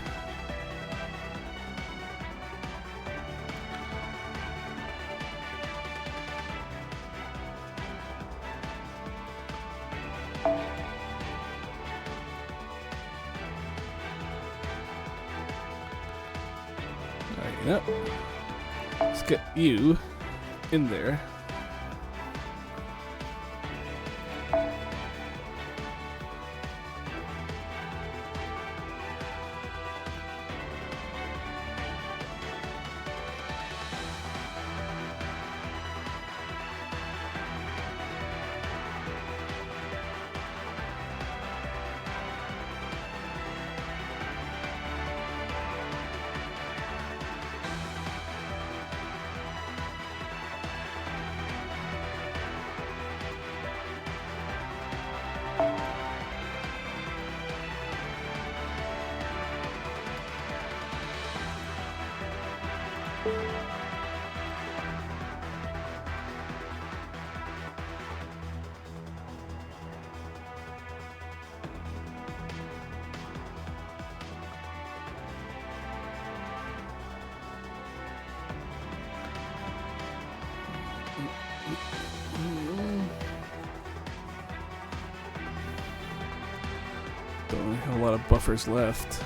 Yep. Let's get you in there. Don't have a lot of buffers left.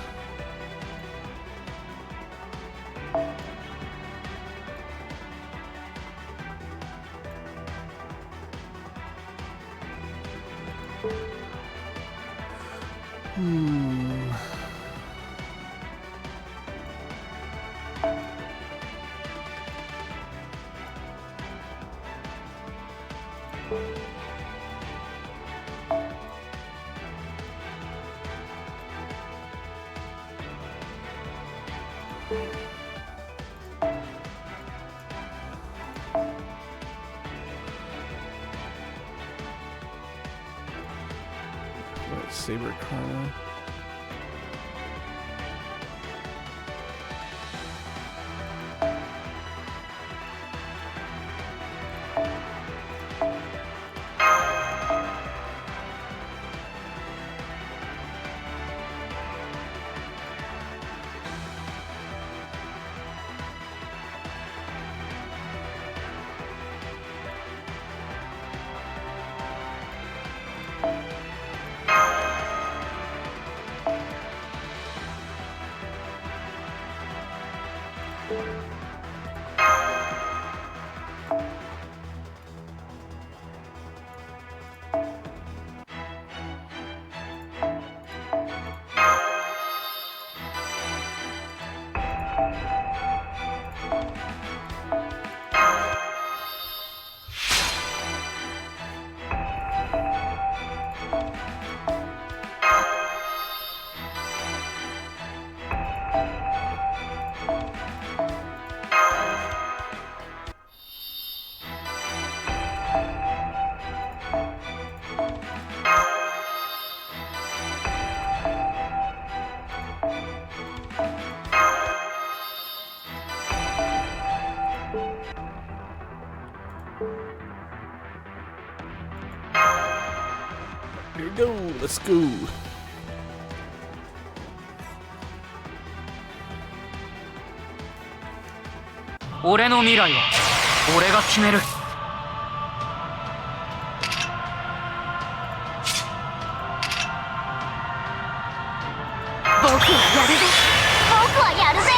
Saber Karna. Here we go, let's go. 俺の未来は俺が決める。僕はやるぜ、僕はやるぜ。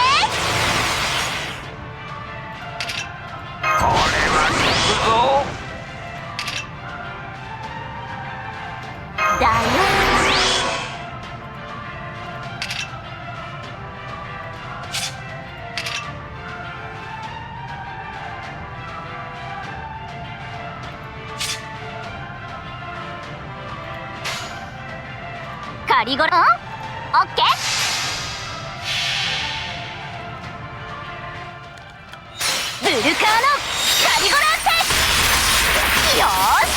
これは効くぞ。だよ。カリゴロン、オッケー。ブルカーノカリゴランテ。よーし、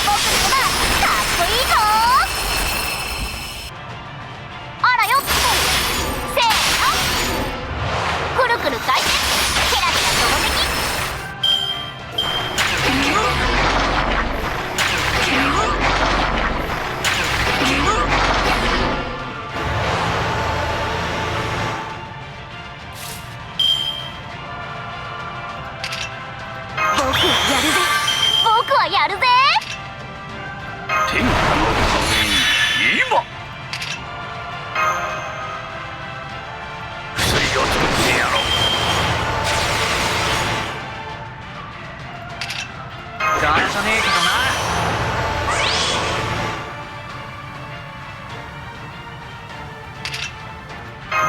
僕のがかっこいいぞ。あらよっと、せーの、くるくる回転、ケラケラ投擲。僕はやるぜ。天下のために今薬を作ってやろう。柄じゃねえけどな。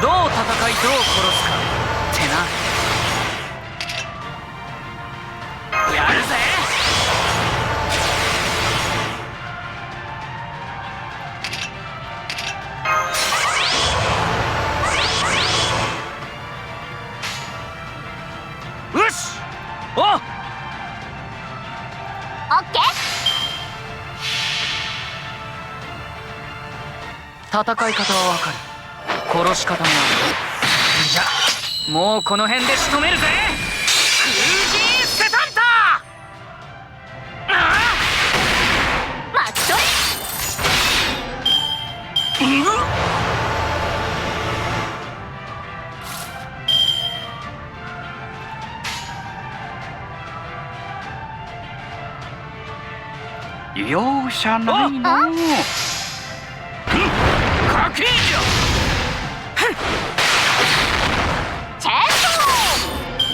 どう戦いどう殺すかってな。やるぜ。よし、おっ、オッケー。戦い方はわかる。殺し方もある。じゃあもうこの辺で仕留めるぜ。クルージーセタンタ。マッチョ容赦ないの。かけんじゃ。チェーンソー、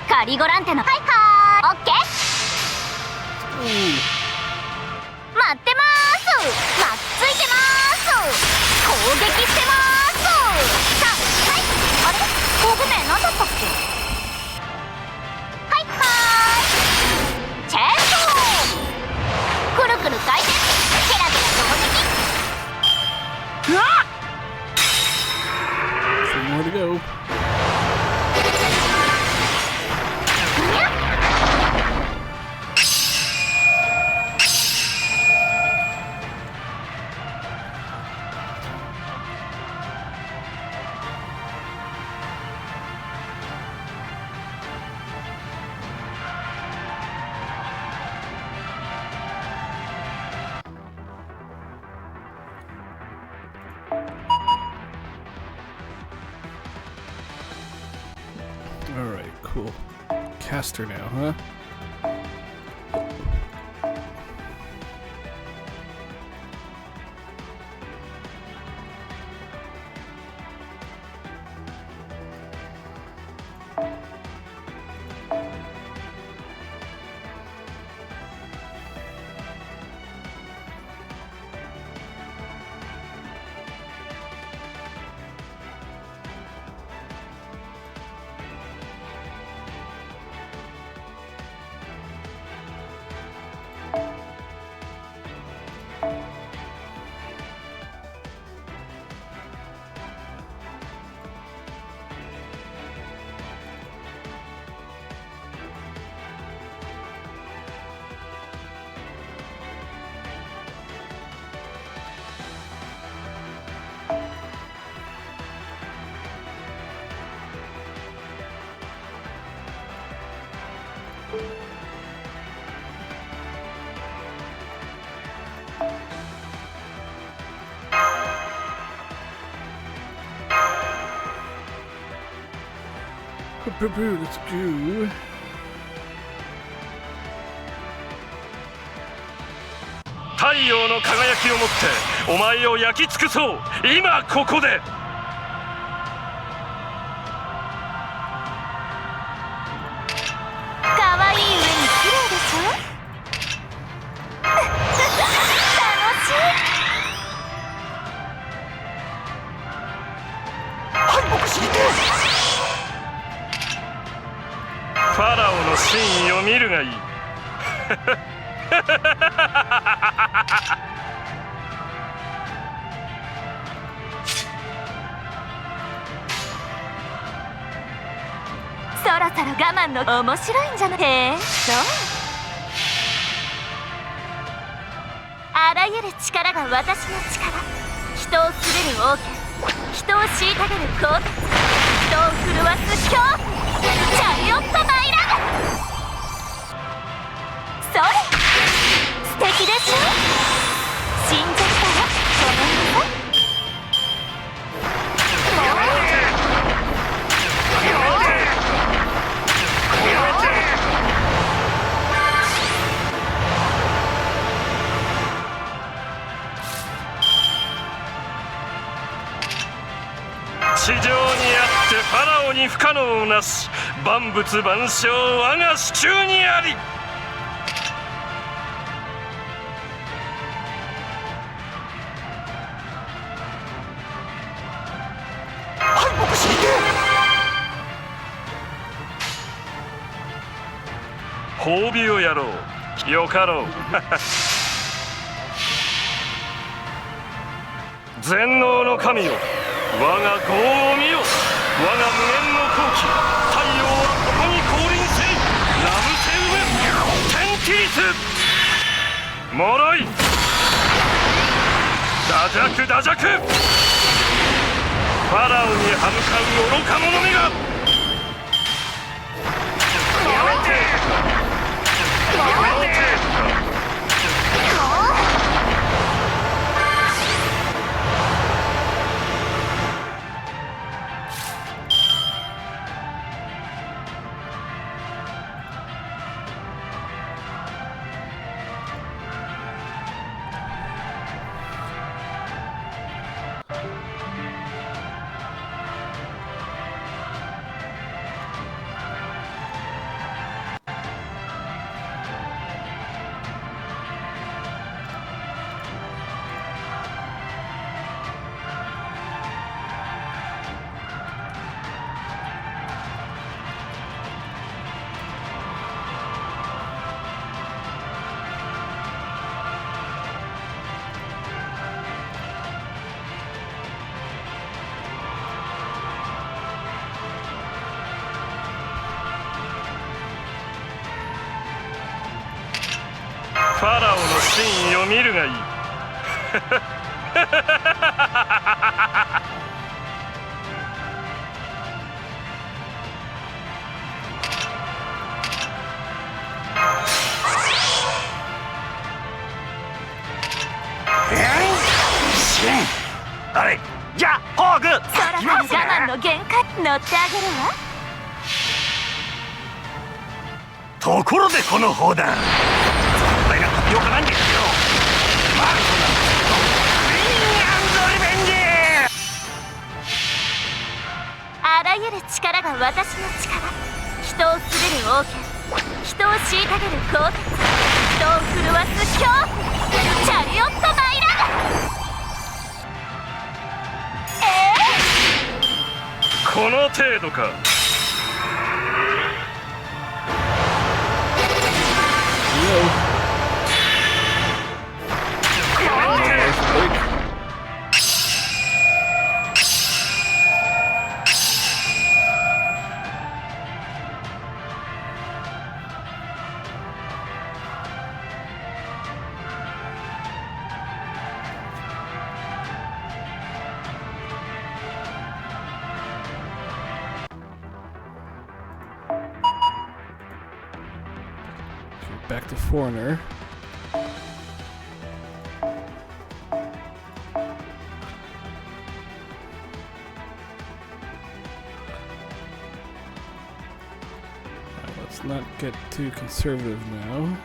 カリゴランテのはいはーい、オッケー。待ってまーす。巻きついてまーす。攻撃してまーす。さあ、はい。あれ、工具名何だったっけ。はいはーい、チェーンソー。くるくる回転、ケラケラ投擲。うわっ、 Three more to go. Alright, cool. Caster now, huh? Let's go. 太陽の輝きをもってお前を焼き尽くそう。今ここで。可愛い上に綺麗でしょ。楽しい。敗北してファラオの真意を見るがいい。そろそろ我慢の面白いんじゃない？へえ、そう。あらゆる力が私の力。人を滑る王権、人を虐げる鋼鉄、人を震わす恐怖、チャリオットマイラ。それ素敵でしょ。死んじゃったよ、ごめんなさい。地上にあってファラオに不可能なし。万物万象我が手中にあり。敗北して褒美をやろう。よかろう。全能の神よ、我が業を見よ。我が無限の好機、太陽はここに降臨せい。ラブセウム、天キリス。もろい。ダジャクダジャク。ファラオに歯向かう愚か者めが。やめて。やめて。ファラオの真意を見るがいい。あれじゃあホーグ。そろそろ我慢の限界。乗ってあげるわ。ところでこの砲弾、それがタピオカなんですよ。マルコなんですけど、リベンジ。あらゆる力が私の力。人を滑る王権、人を虐げる鋼鉄、人を震わす恐怖、チャリオットマイラ。この程度か。Back to Foreigner. Let's not get too conservative now.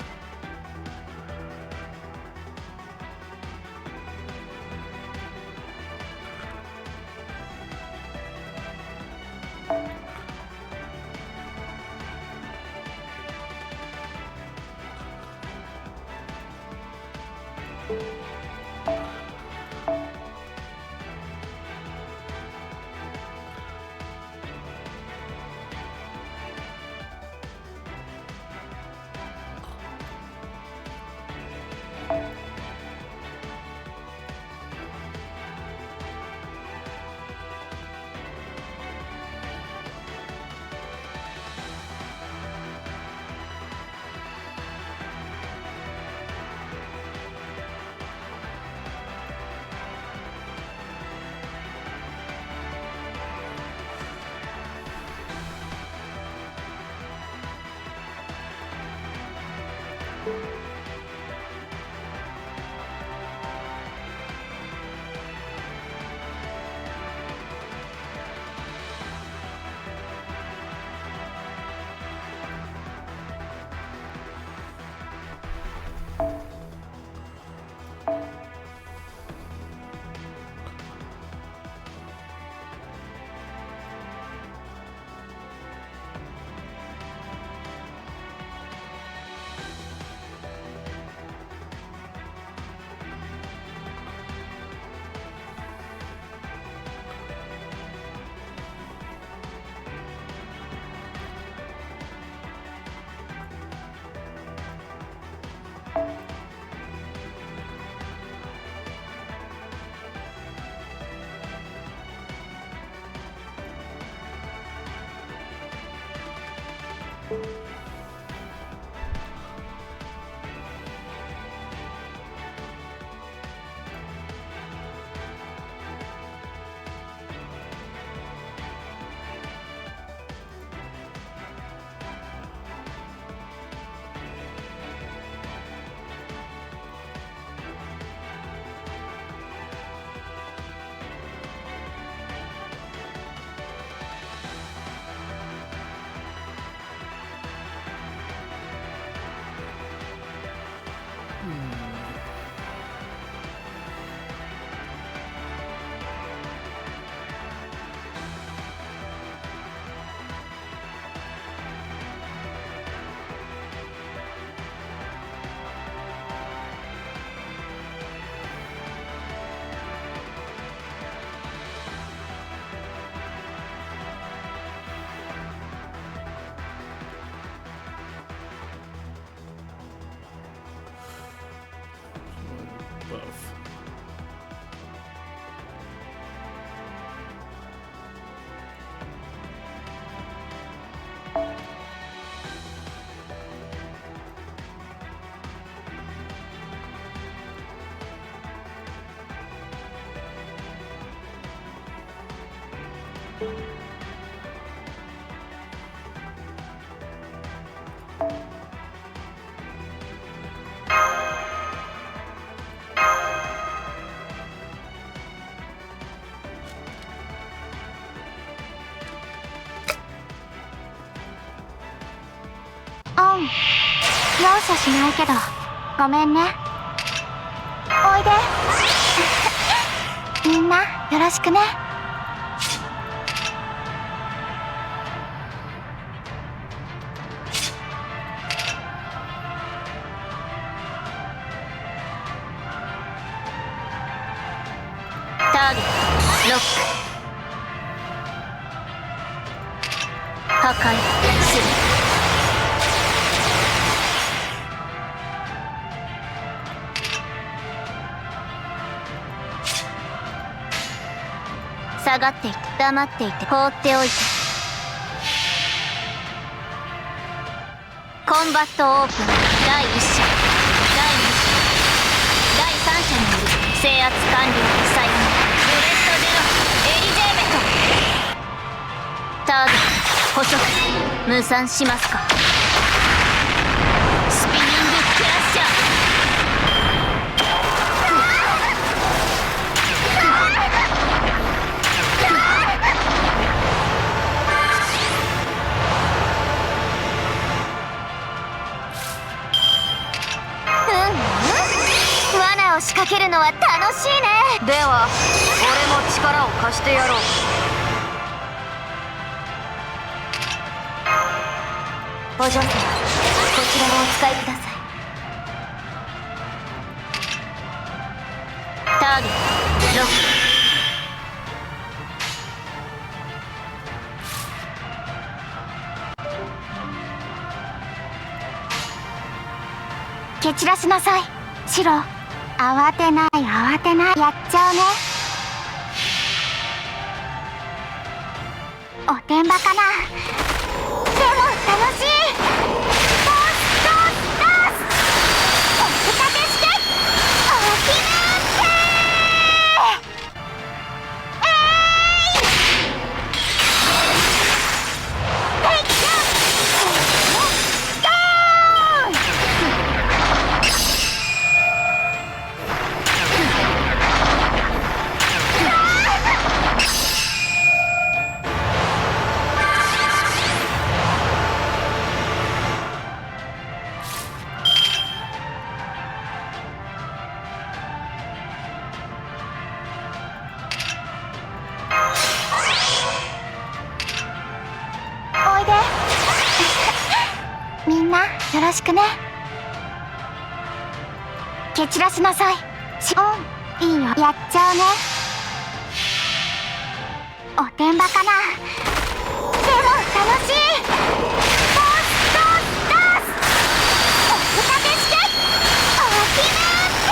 Buff.容赦しないけどごめんね。おいでみんなよろしくね。ターゲットロック。破壊する。下がっていて黙っていて放っておいて。コンバットオープン。第1射第2射第3射による制圧完了。さよなら。ブレストデュアエリゼーベト。ターゲット捕捉。無産しますか。スピニングクラッシャー。かけるのは楽しいね。では俺も力を貸してやろう。お嬢様、こちらをお使いください。ターゲットロック。蹴散らしなさい、シロ。慌てない慌てない、やっちゃうね。おてんばかな。でも楽しい。ドスドスドス、おふたてしておきめってテイクダウンダウン。おいでみんな、よろしくね。蹴散らしなさい。いいよ、やっちゃうね。おてんばかな。でも楽しい。ドスドスドス、おふたてしておきめって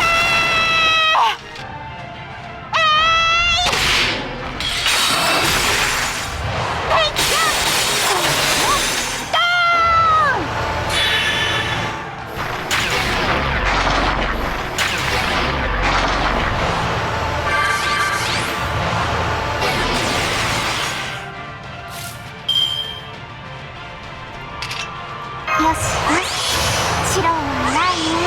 テイクダウンダウン。よしよし、白はないね。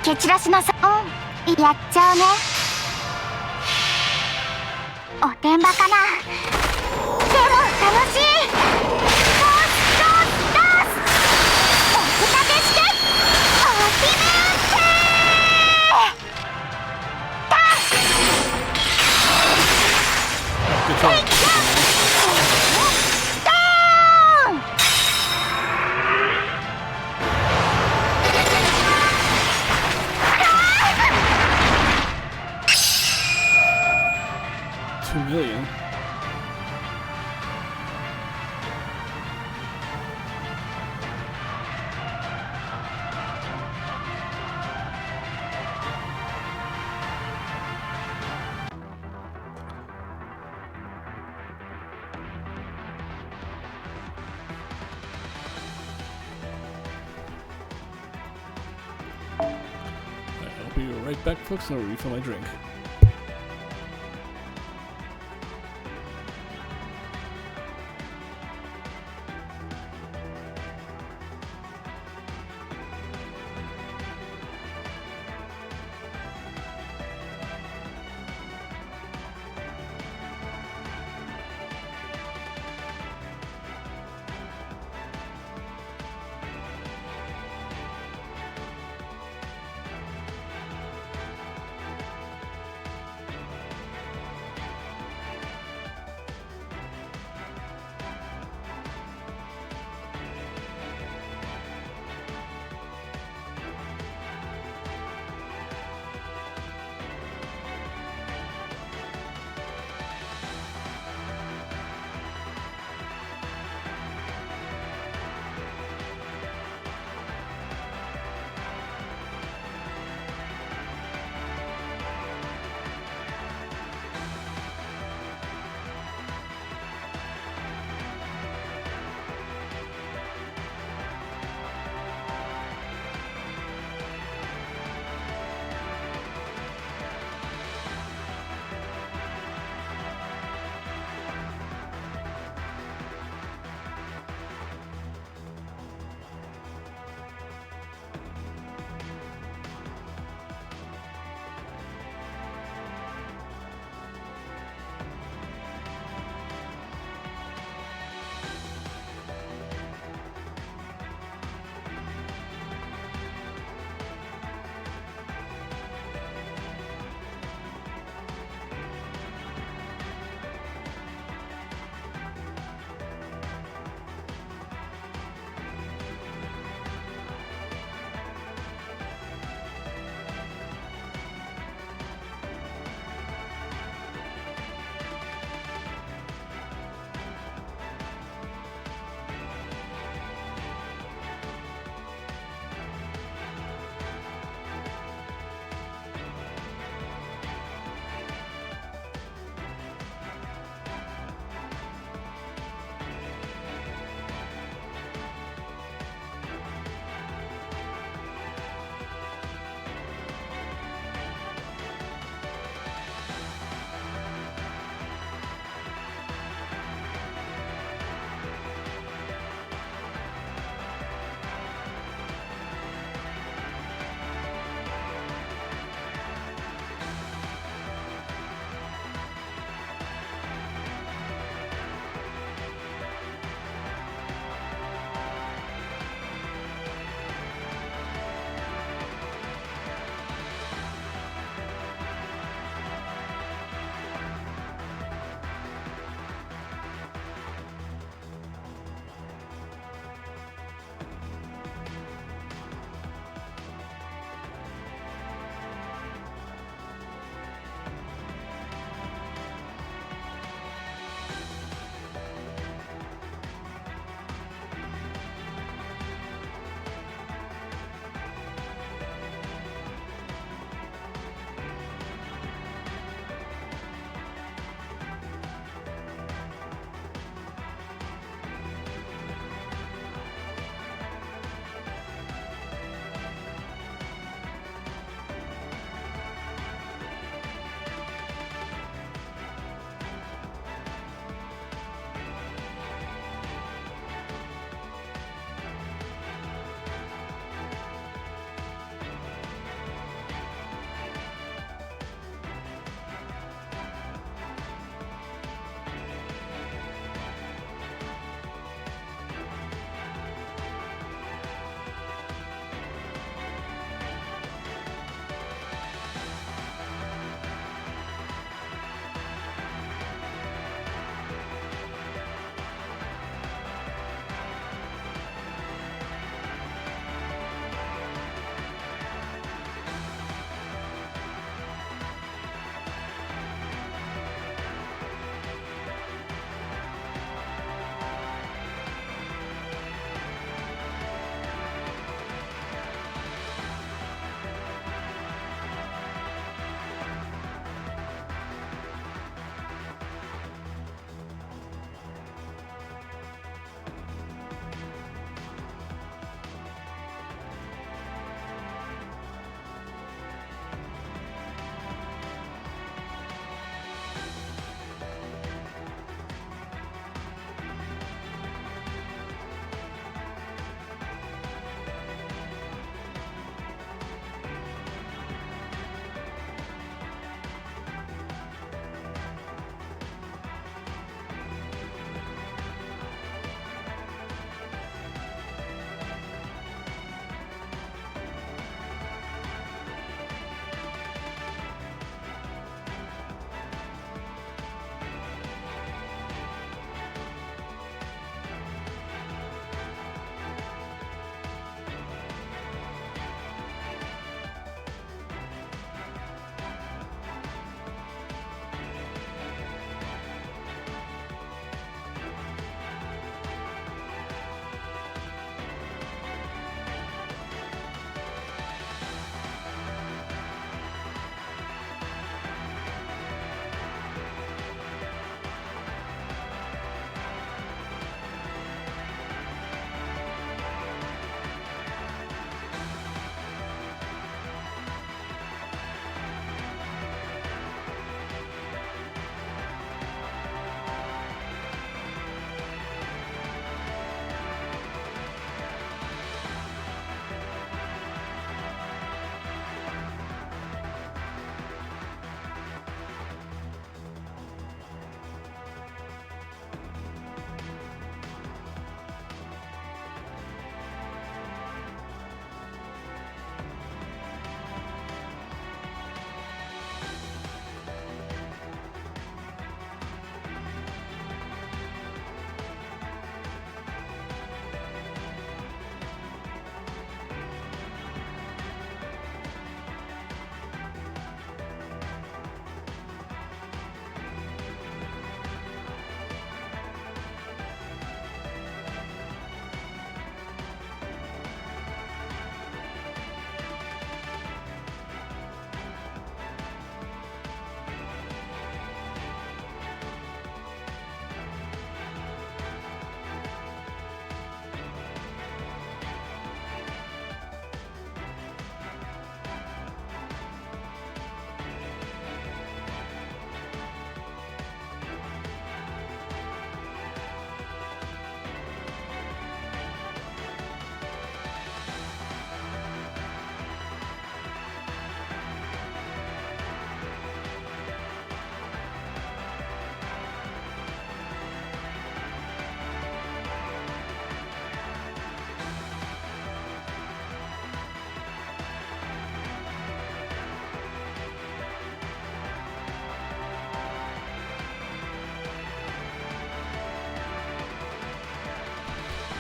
蹴散らしなさい。やっちゃうね。おてんばかな。でも楽しい。ドスドスドス、おふたてしておきめってダGood job. ダウン。 2 million. I'll be right back, folks, and I'll refill my drink.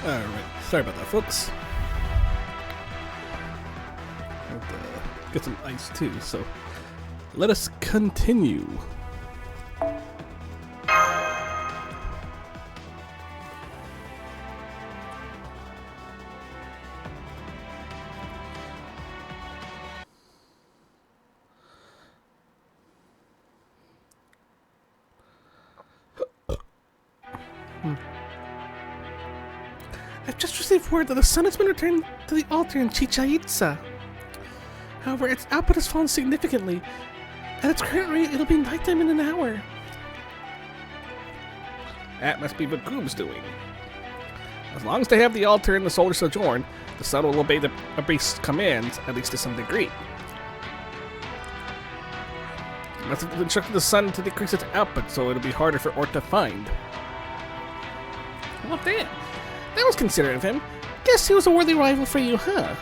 Alright, sorry about that, folks. And, get some ice too, so let us continue. I've just received word that the sun has been returned to the altar in Chichen Itza. However, its output has fallen significantly. At its current rate, it'll be nighttime in an hour. That must be what Goob's doing. As long as they have the altar in the solar sojourn, the sun will obey the base commands, at least to some degree. They must have instructed the sun to decrease its output, so it'll be harder for Ort to find. Well, damn. That was considerate of him. Guess he was a worthy rival for you, huh?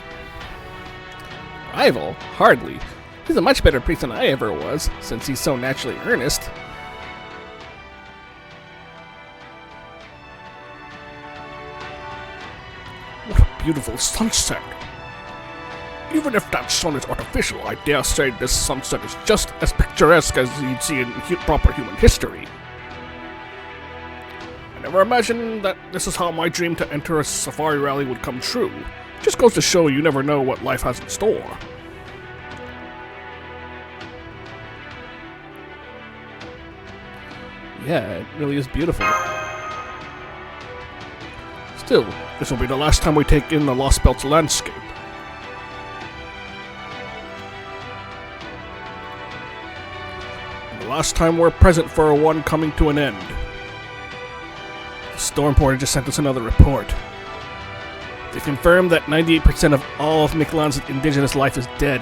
Rival? Hardly. He's a much better priest than I ever was, since he's so naturally earnest. What a beautiful sunset. Even if that sun is artificial, I dare say this sunset is just as picturesque as you'd see in proper human history. I never imagined that this is how my dream to enter a safari rally would come true. Just goes to show you never know what life has in store. Yeah, it really is beautiful. Still, this will be the last time we take in the Lostbelts landscape. And the last time we're present for one coming to an end. The Storm Porter just sent us another report. They confirmed that 98% of all of Mictlan's indigenous life is dead.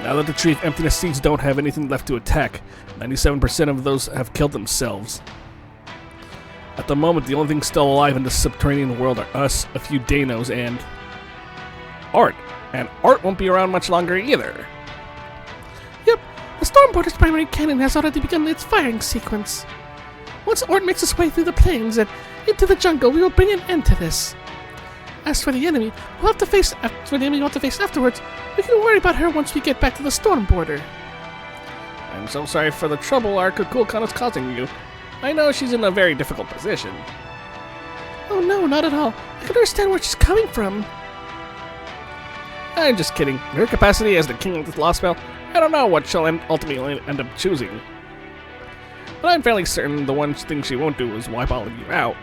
Now that the Tree of Emptiness seeds don't have anything left to attack, 97% of those have killed themselves. At the moment, the only things still alive in the subterranean world are us, a few Danos, and Art. And Art won't be around much longer either. Yep, the Stormporter's primary cannon has already begun its firing sequence. Once Ort makes its way through the plains and into the jungle, we will bring an end to this. As for the enemy, we'll have to face afterwards, we can worry about her once we get back to the Storm Border. I'm so sorry for the trouble our Kukulkan is causing you. I know she's in a very difficult position. Oh no, not at all. I can understand where she's coming from. I'm just kidding. In her capacity as the king of this Lostbelt, I don't know what she'll ultimately end up choosing. But I'm fairly certain the one thing she won't do is wipe all of you out.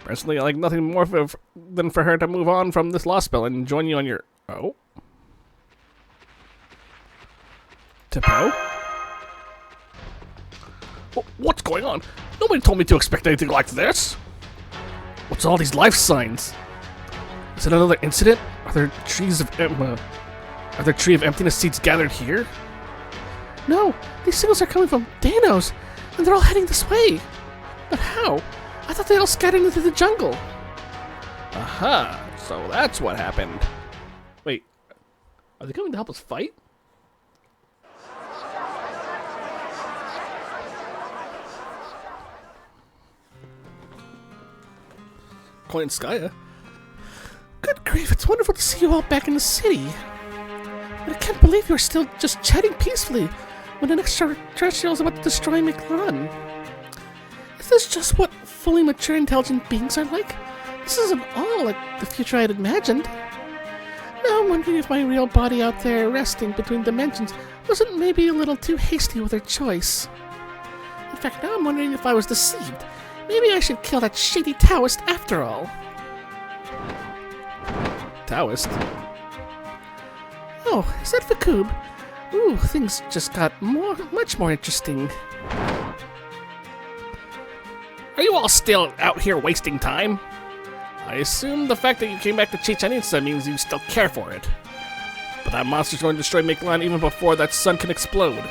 Personally, I like nothing more than for her to move on from this Lostbelt and join you on your... Oh? Tipo? What's going on? Nobody told me to expect anything like this. What's all these life signs? Is it another incident? Are there trees of Are there Tree of Emptiness seeds gathered here? No, these signals are coming from Danos, and they're all heading this way. But how? I thought they all scattered into the jungle. Aha, so that's what happened. Wait, are they coming to help us fight? Skya. Good grief, it's wonderful to see you all back in the city. But I can't believe you're still just chatting peacefully when an extraterrestrial is about to destroy Mictlan. Is this just what fully mature, intelligent beings are like? This isn't all like the future I had imagined. Now I'm wondering if my real body out there resting between dimensions wasn't maybe a little too hasty with her choice. In fact, now I'm wondering if I was deceived. Maybe I should kill that shady Taoist after all. Taoist? Oh, is that Vakub? Ooh, things just got much more interesting. Are you all still out here wasting time? I assume the fact that you came back to Chichen Itza means you still care for it. But that monster's going to destroy Mictlan even before that sun can explode.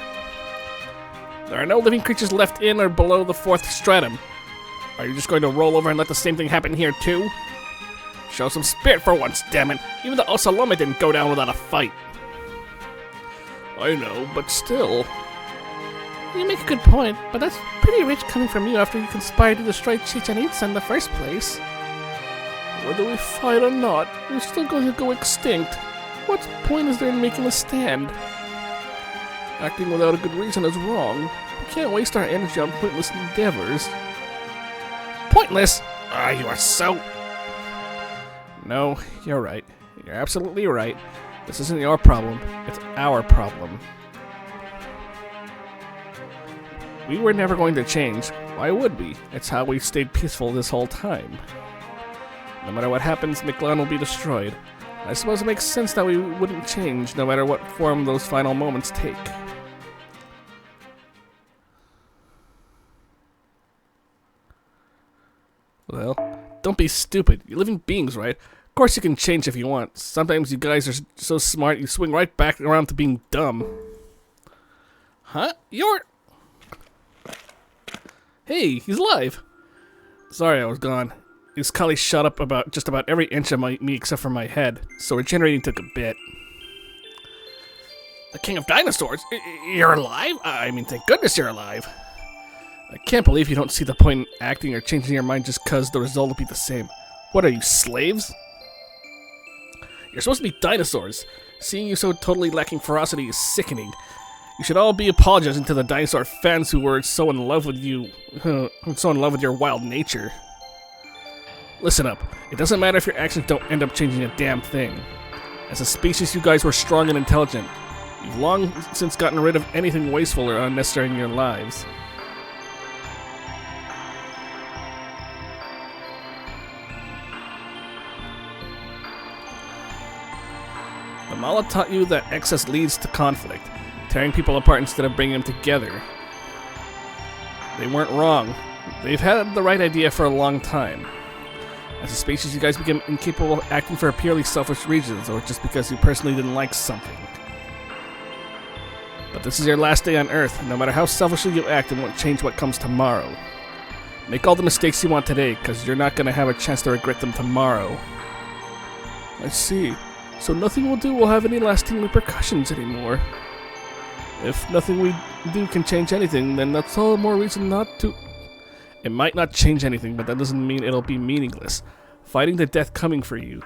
There are no living creatures left in or below the 4th stratum. Are you just going to roll over and let the same thing happen here too? Show some spirit for once, damn it! Even the Osalome didn't go down without a fight. I know, but still. You make a good point, but that's pretty rich coming from you after you conspired to destroy Chichen Itza in the first place. Whether we fight or not, we're still going to go extinct. What point is there in making a stand? Acting without a good reason is wrong. We can't waste our energy on pointless endeavors. Pointless? Ah, you are so... No, you're right. You're absolutely right. This isn't your problem. It's our problem. We were never going to change. Why would we? It's how we stayed peaceful this whole time. No matter what happens, Mictlan will be destroyed. I suppose it makes sense that we wouldn't change, no matter what form those final moments take. Well, don't be stupid. You're living beings, right? Of course you can change if you want. Sometimes you guys are so smart, you swing right back around to being dumb. Huh? You're... Hey, he's alive! Sorry I was gone. His Kali shot up about just about every inch of me except for my head, so regenerating took a bit. The king of dinosaurs? You're alive? I mean, thank goodness you're alive. I can't believe you don't see the point in acting or changing your mind just cause the result will be the same. What are you, slaves? You're supposed to be dinosaurs. Seeing you so totally lacking ferocity is sickening. You should all be apologizing to the dinosaur fans who were so in love with you, so in love with your wild nature. Listen up. It doesn't matter if your actions don't end up changing a damn thing. As a species, you guys were strong and intelligent. You've long since gotten rid of anything wasteful or unnecessary in your lives. The Mala taught you that excess leads to conflict, tearing people apart instead of bringing them together. They weren't wrong. They've had the right idea for a long time. As a species, you guys became incapable of acting for purely selfish reasons, or just because you personally didn't like something. But this is your last day on Earth. No matter how selfishly you act, it won't change what comes tomorrow. Make all the mistakes you want today, because you're not going to have a chance to regret them tomorrow. I see. So nothing we'll do will have any lasting repercussions anymore. If nothing we do can change anything, then that's all the more reason not to... It might not change anything, but that doesn't mean it'll be meaningless. Fighting the death coming for you,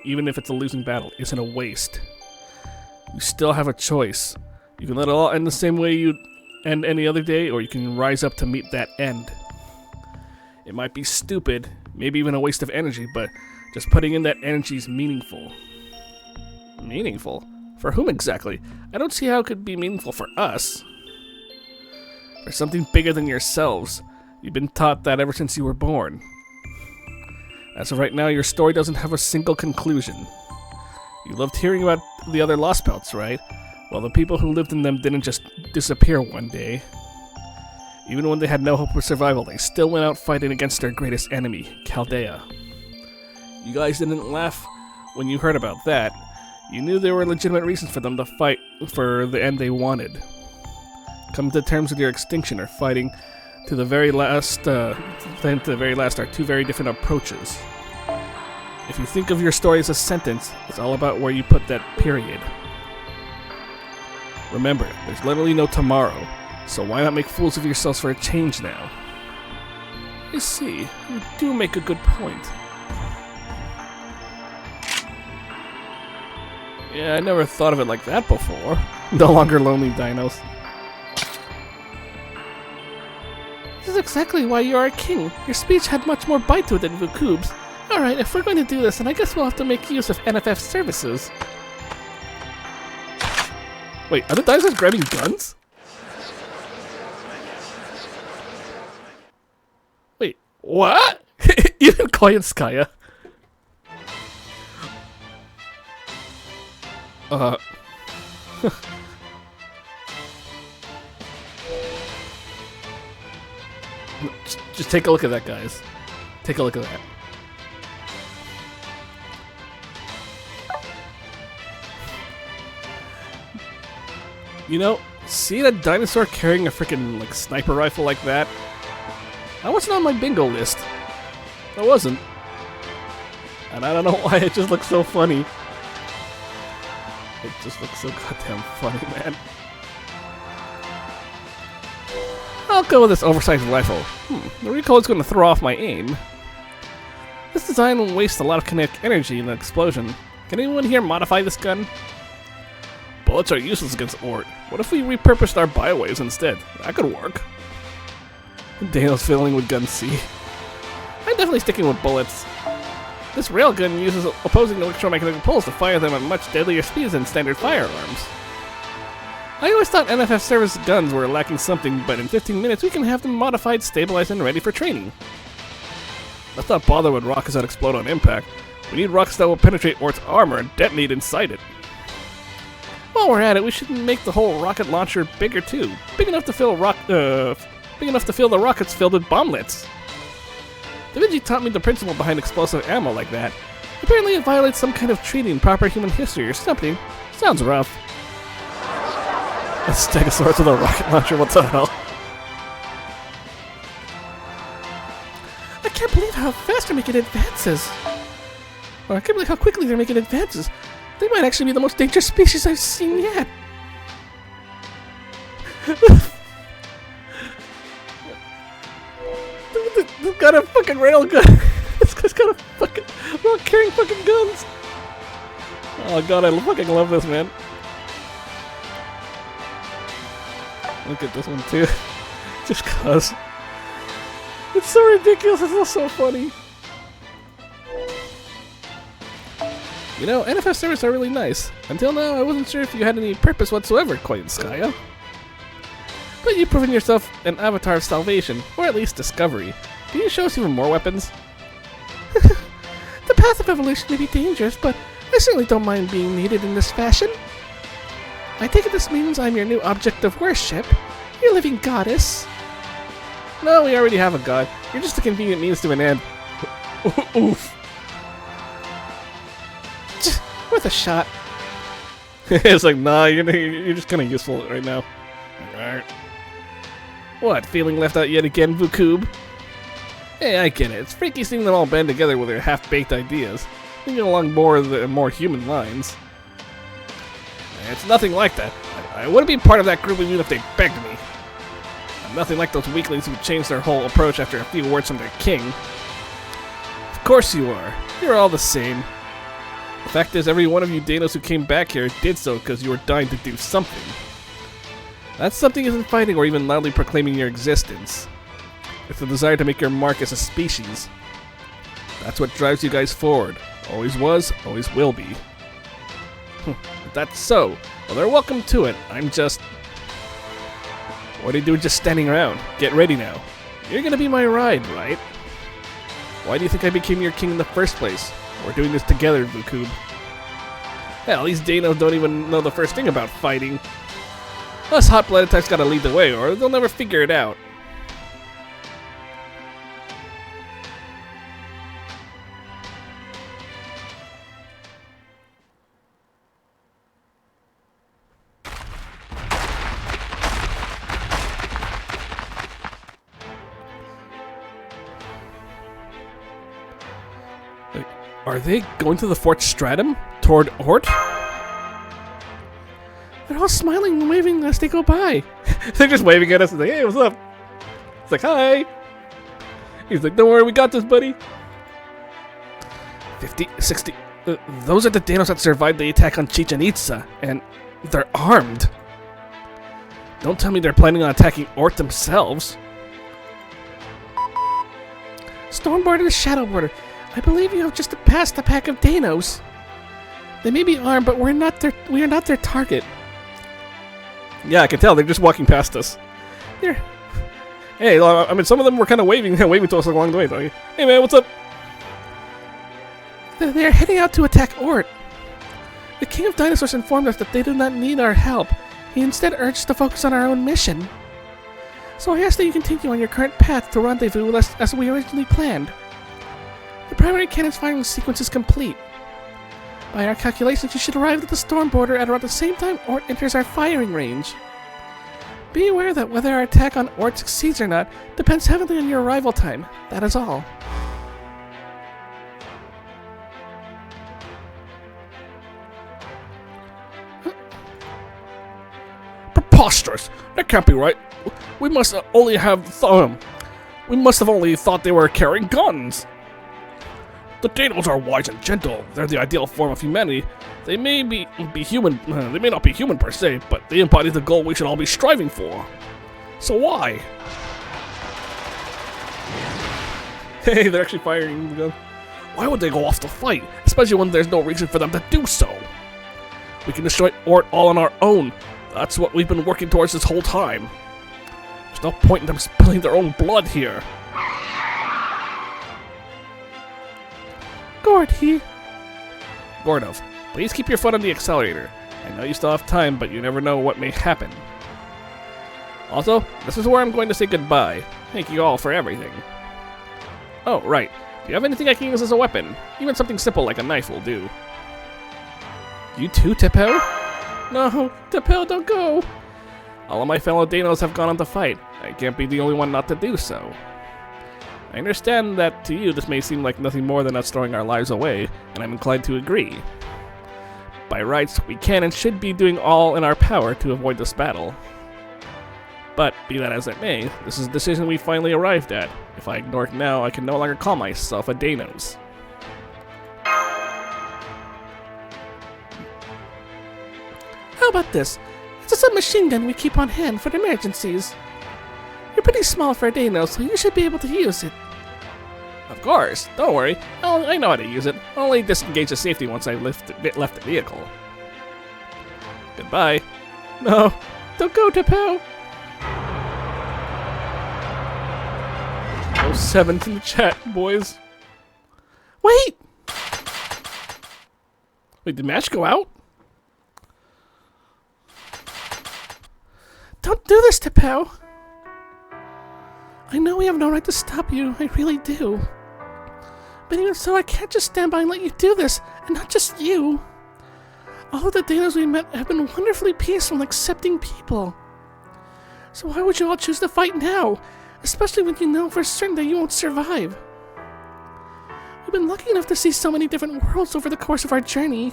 even if it's a losing battle, isn't a waste. You still have a choice. You can let it all end the same way you'd end any other day, or you can rise up to meet that end. It might be stupid, maybe even a waste of energy, but just putting in that energy is meaningful. Meaningful? For whom exactly? I don't see how it could be meaningful for us. For something bigger than yourselves. You've been taught that ever since you were born. As of right now, your story doesn't have a single conclusion. You loved hearing about the other Lostbelts, right? Well, the people who lived in them didn't just disappear one day. Even when they had no hope of survival, they still went out fighting against their greatest enemy, Chaldea. You guys didn't laugh when you heard about that. You knew there were legitimate reasons for them to fight for the end they wanted. Coming to terms with your extinction or fighting to the very last, are two very different approaches. If you think of your story as a sentence, it's all about where you put that period. Remember, there's literally no tomorrow, so why not make fools of yourselves for a change now? I see, you do make a good point. Yeah, I never thought of it like that before. No longer lonely dinos. This is exactly why you are a king. Your speech had much more bite to it than Vukoob's. Alright, if we're going to do this, then I guess we'll have to make use of NFF services. Wait, are the dinosaurs grabbing guns? Wait, what? Even Koyanskaya. Just take a look at that, guys. Take a look at that. You know, seeing a dinosaur carrying a freaking like sniper rifle like that, that wasn't on my bingo list. That wasn't. And I don't know why, it just looks so funny. It just looks so goddamn funny, man. I'll go with this oversized rifle. The recoil is going to throw off my aim. This design will waste a lot of kinetic energy in an explosion. Can anyone here modify this gun? Bullets are useless against Ort. What if we repurposed our biowaves instead? That could work. Daniel's fiddling with gun C. I'm definitely sticking with bullets. This railgun uses opposing electromagnetic pulse to fire them at much deadlier speeds than standard firearms. I always thought NFF service guns were lacking something, but in 15 minutes we can have them modified, stabilized, and ready for training. Let's not bother with rockets that explode on impact. We need rockets that will penetrate Ort's armor and detonate inside it. While we're at it, we should make the whole rocket launcher bigger too. Big enough to fill the rockets filled with bomblets. Da Vinci taught me the principle behind explosive ammo like that. Apparently it violates some kind of treaty in proper human history or something. Sounds rough. A stegosaurus with a rocket launcher, what the hell? I can't believe how fast they're making advances. Or I can't believe how quickly they're making advances. They might actually be the most dangerous species I've seen yet. This got a fucking railgun. This guy's got a fucking carrying fucking guns. Oh god, I fucking love this, man. Look at this one too. Just cause. It's so ridiculous, it's also so funny. You know, NFS servers are really nice. Until now, I wasn't sure if you had any purpose whatsoever, Koyanskaya. But you've proven yourself an avatar of salvation, or at least discovery. Can you show us even more weapons? The path of evolution may be dangerous, but I certainly don't mind being needed in this fashion. I take it this means I'm your new object of worship. Your living goddess. No, we already have a god. You're just a convenient means to an end. Oof. Worth a shot. It's like, nah, you're just kind of useful right now. Alright. What, feeling left out yet again, Vukub? Hey, I get it. It's freaky seeing them all band together with their half-baked ideas, thinking along more human lines. It's nothing like that. I wouldn't be part of that group even if they begged me. I'm nothing like those weaklings who changed their whole approach after a few words from their king. Of course you are. You're all the same. The fact is, every one of you Danos who came back here did so because you were dying to do something. That something isn't fighting or even loudly proclaiming your existence. It's the desire to make your mark as a species. That's what drives you guys forward. Always was, always will be. If that's so, well, they're welcome to it. I'm just... What are you doing just standing around? Get ready now. You're gonna be my ride, right? Why do you think I became your king in the first place? We're doing this together, Vukub. Hell, these Danos don't even know the first thing about fighting. Us hot-blooded types gotta lead the way, or they'll never figure it out. Are they going to the Fort Stratum? Toward Ort? They're all smiling and waving as they go by. They're just waving at us and like, hey, what's up? It's like, hi. He's like, don't worry, we got this, buddy. 50, 60... those are the Danos that survived the attack on Chichen Itza, and they're armed. Don't tell me they're planning on attacking Ort themselves. Stormborder to Shadowborder. I believe you have just passed a pack of Danos. They may be armed, but we are not their target. Yeah, I can tell. They're just walking past us. They're... Hey, I mean, some of them were kind of waving to us along the way, though. Hey, man, what's up? They're heading out to attack Ort. The King of Dinosaurs informed us that they do not need our help. He instead urged us to focus on our own mission. So I ask that you continue on your current path to rendezvous with us as we originally planned. The primary cannon's firing sequence is complete. By our calculations, you should arrive at the storm border at around the same time Ort enters our firing range. Be aware that whether our attack on Ort succeeds or not depends heavily on your arrival time. That is all. Preposterous! That can't be right. We must have only thought they were carrying guns. The Danos are wise and gentle. They're the ideal form of humanity. They may be human. They may not be human per se, but they embody the goal we should all be striving for. So why? Hey, they're actually firing the gun. Why would they go off to fight, especially when there's no reason for them to do so? We can destroy Ort all on our own. That's what we've been working towards this whole time. There's no point in them spilling their own blood here. Gordov, please keep your foot on the accelerator. I know you still have time, but you never know what may happen. Also, this is where I'm going to say goodbye. Thank you all for everything. Oh, right. Do you have anything I can use as a weapon? Even something simple like a knife will do. You too, Tepel? No, Tepel, don't go! All of my fellow Danos have gone on to fight. I can't be the only one not to do so. I understand that to you this may seem like nothing more than us throwing our lives away, and I'm inclined to agree. By rights, we can and should be doing all in our power to avoid this battle. But, be that as it may, this is the decision we finally arrived at. If I ignore it now, I can no longer call myself a Danos. How about this? It's a submachine gun we keep on hand for emergencies. You're pretty small for a Danos, so you should be able to use it. Of course, don't worry. I know how to use it. I'll only disengage the safety once I've left the vehicle. Goodbye. No, don't go, Tepel. 07's in the chat, boys. Wait! Wait, did Mash go out? Don't do this, Tepel. I know we have no right to stop you, I really do. But even so, I can't just stand by and let you do this, and not just you. All of the Danos we met have been wonderfully peaceful and accepting people. So why would you all choose to fight now? Especially when you know for certain that you won't survive. We've been lucky enough to see so many different worlds over the course of our journey.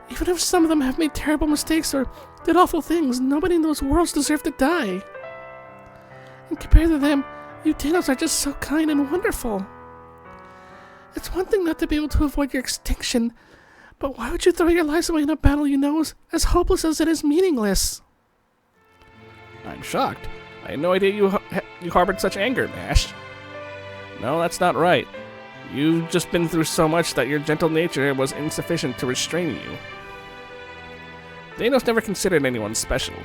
Even if some of them have made terrible mistakes or did awful things, nobody in those worlds deserved to die. And compared to them, you Danos are just so kind and wonderful. It's one thing not to be able to avoid your extinction, but why would you throw your lives away in a battle you know is as hopeless as it is meaningless? I'm shocked. I had no idea you harbored such anger, Mash. No, that's not right. You've just been through so much that your gentle nature was insufficient to restrain you. Danos never considered anyone special.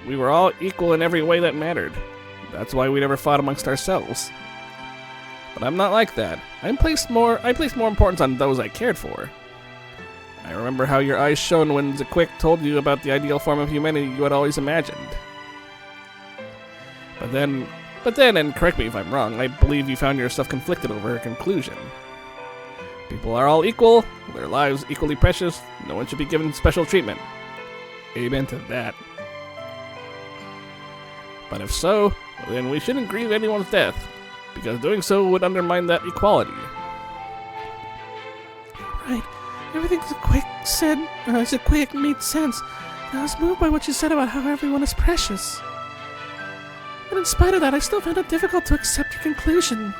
We were all equal in every way that mattered. That's why we never fought amongst ourselves. But I'm not like that. I placed more importance on those I cared for. I remember how your eyes shone when Zequick told you about the ideal form of humanity you had always imagined. But then, and correct me if I'm wrong, I believe you found yourself conflicted over her conclusion. People are all equal, their lives equally precious, no one should be given special treatment. Amen to that. But if so, then we shouldn't grieve anyone's death, because doing so would undermine that equality. Right. Everything Zequick made sense, and I was moved by what you said about how everyone is precious. But in spite of that, I still found it difficult to accept your conclusion.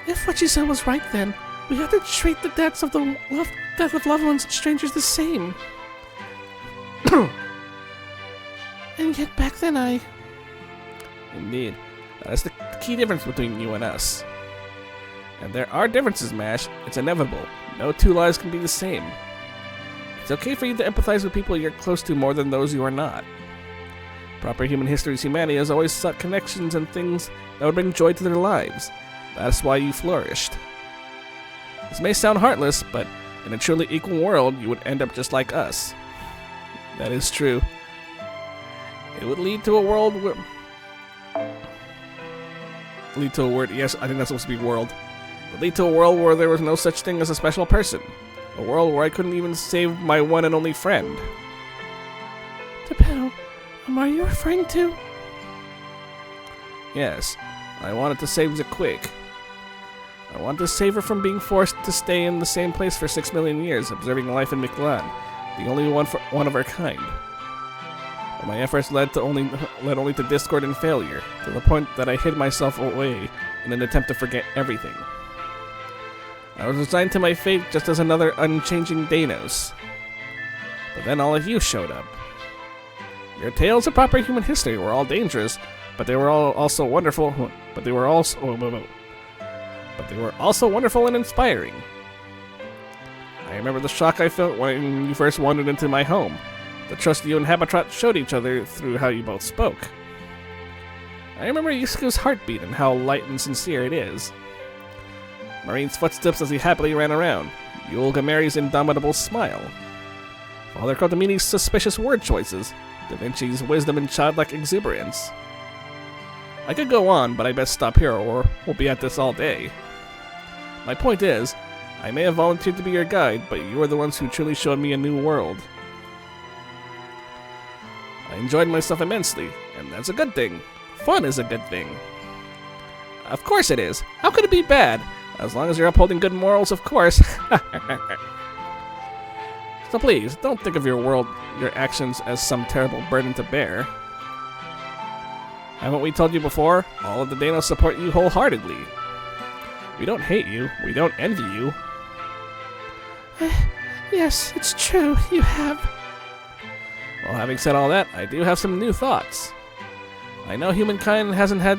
If what you said was right, then we have to treat the death of loved ones and strangers the same. And yet back then Indeed. That's the key difference between you and us. And there are differences, Mash. It's inevitable. No two lives can be the same. It's okay for you to empathize with people you're close to more than those you are not. Proper human history's humanity has always sought connections and things that would bring joy to their lives. That's why you flourished. This may sound heartless, but in a truly equal world, you would end up just like us. That is true. It would lead to a world where... Yes, I think that's supposed to be world. It would lead to a world where there was no such thing as a special person. A world where I couldn't even save my one and only friend. Tepel, are you referring to? Yes, I wanted to save Zequick. I wanted to save her from being forced to stay in the same place for 6 million years, observing life in Mictlan, the only one of her kind. But my efforts led only to discord and failure, to the point that I hid myself away in an attempt to forget everything. I was resigned to my fate just as another unchanging Danos. But then all of you showed up. Your tales of proper human history were all dangerous, but they were also wonderful. But they were also wonderful and inspiring. I remember the shock I felt when you first wandered into my home. The trust you and Habitat showed each other through how you both spoke. I remember Yusuke's heartbeat and how light and sincere it is. Marine's footsteps as he happily ran around. Yulga Mary's indomitable smile. Father Kotomini's suspicious word choices. Da Vinci's wisdom and childlike exuberance. I could go on, but I best stop here or we'll be at this all day. My point is, I may have volunteered to be your guide, but you are the ones who truly showed me a new world. I enjoyed myself immensely, and that's a good thing. Fun is a good thing. Of course it is. How could it be bad? As long as you're upholding good morals, of course. So please, don't think of your actions as some terrible burden to bear. Haven't we told you before? All of the Danos support you wholeheartedly. We don't hate you. We don't envy you. Yes, it's true. You have. Well, having said all that, I do have some new thoughts. I know humankind hasn't had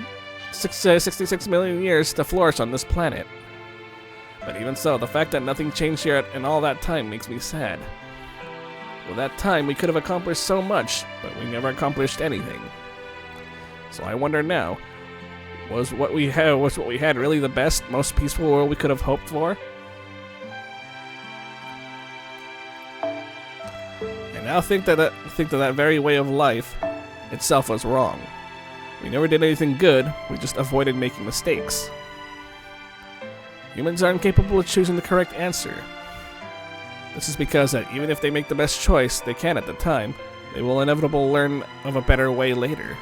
66 million years to flourish on this planet. But even so, the fact that nothing changed here in all that time makes me sad. With that time, we could have accomplished so much, but we never accomplished anything. So I wonder now, was what we had really the best, most peaceful world we could have hoped for? I now think that that very way of life itself was wrong. We never did anything good, we just avoided making mistakes. Humans are incapable of choosing the correct answer. This is because that even if they make the best choice they can at the time, they will inevitably learn of a better way later.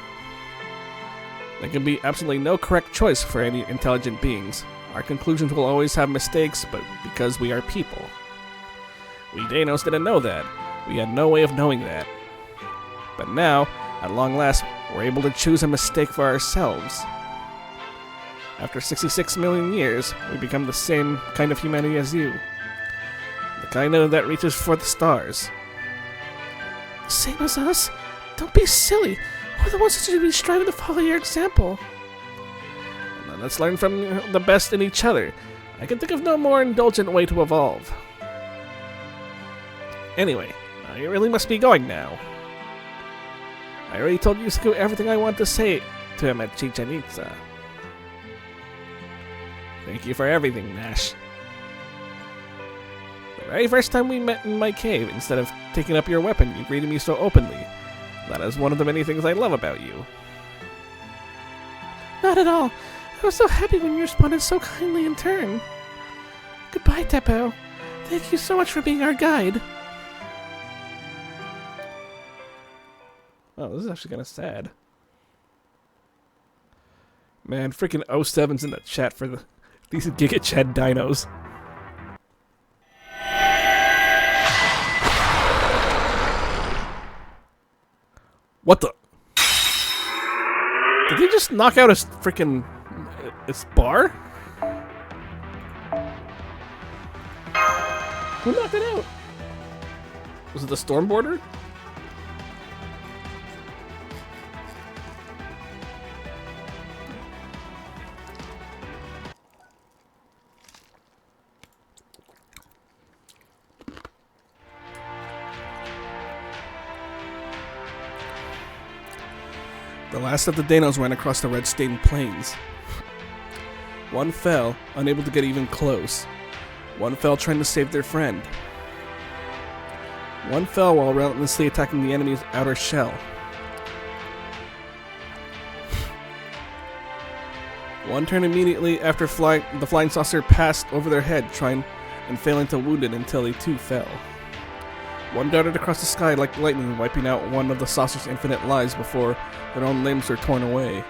There can be absolutely no correct choice for any intelligent beings. Our conclusions will always have mistakes, but because we are people. We Danos didn't know that. We had no way of knowing that. But now, at long last, we're able to choose a mistake for ourselves. After 66 million years, we become the same kind of humanity as you. The kind of that reaches for the stars. Same as us? Don't be silly. We're the ones that should be striving to follow your example. Now let's learn from the best in each other. I can think of no more indulgent way to evolve. Anyway, you really must be going now. I already told Yusuke everything I want to say to him at Chichen Itza. Thank you for everything, Nash. The very first time we met in my cave, instead of taking up your weapon, you greeted me so openly. That is one of the many things I love about you. Not at all. I was so happy when you responded so kindly in turn. Goodbye, Teppo. Thank you so much for being our guide. Oh, this is actually kind of sad. Man, freaking 07's in the chat for these Giga Chad dinos. What the? Did he just knock out his freaking his bar? Who knocked it out? Was it the Stormboarder? The last of the Danos ran across the red-stained plains. One fell, unable to get even close. One fell trying to save their friend. One fell while relentlessly attacking the enemy's outer shell. One turned immediately after the flying saucer passed over their head, trying and failing to wound it until they too fell. One darted across the sky like lightning, wiping out one of the saucer's infinite lives before their own limbs were torn away.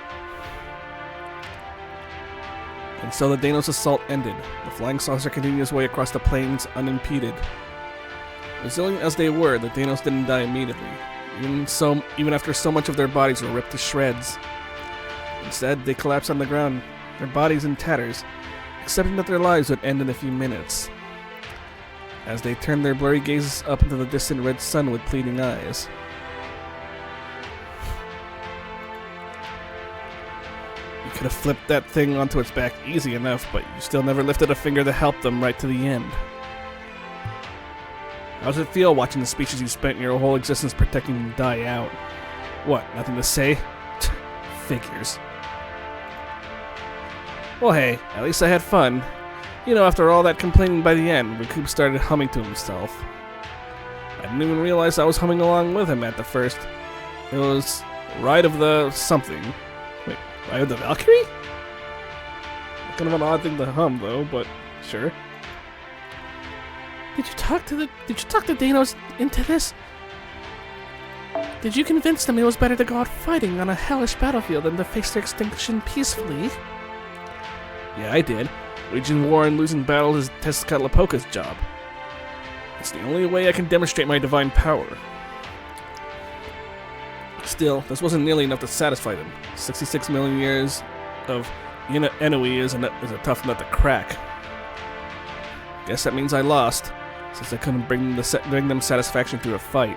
And so the Danos' assault ended. The flying saucer continued its way across the plains unimpeded. Resilient as they were, the Danos didn't die immediately. even after so much of their bodies were ripped to shreds. Instead, they collapsed on the ground, their bodies in tatters, accepting that their lives would end in a few minutes. As they turned their blurry gazes up into the distant red sun with pleading eyes. You could have flipped that thing onto its back easy enough, but you still never lifted a finger to help them right to the end. How does it feel watching the species you spent your whole existence protecting die out? What, nothing to say? Figures. Well hey, at least I had fun. You know, after all that complaining by the end, Recoup started humming to himself. I didn't even realize I was humming along with him at the first. It was Ride of the something. Wait, Ride of the Valkyrie? Kind of an odd thing to hum though, but sure. Did you talk to Danos into this? Did you convince them it was better to go out fighting on a hellish battlefield than to face their extinction peacefully? Yeah, I did. Waging war and losing battles is Tezcatlipoca's job. It's the only way I can demonstrate my divine power. Still, this wasn't nearly enough to satisfy them. 66 million years of Nahui is a tough nut to crack. Guess that means I lost, since I couldn't bring them satisfaction through a fight.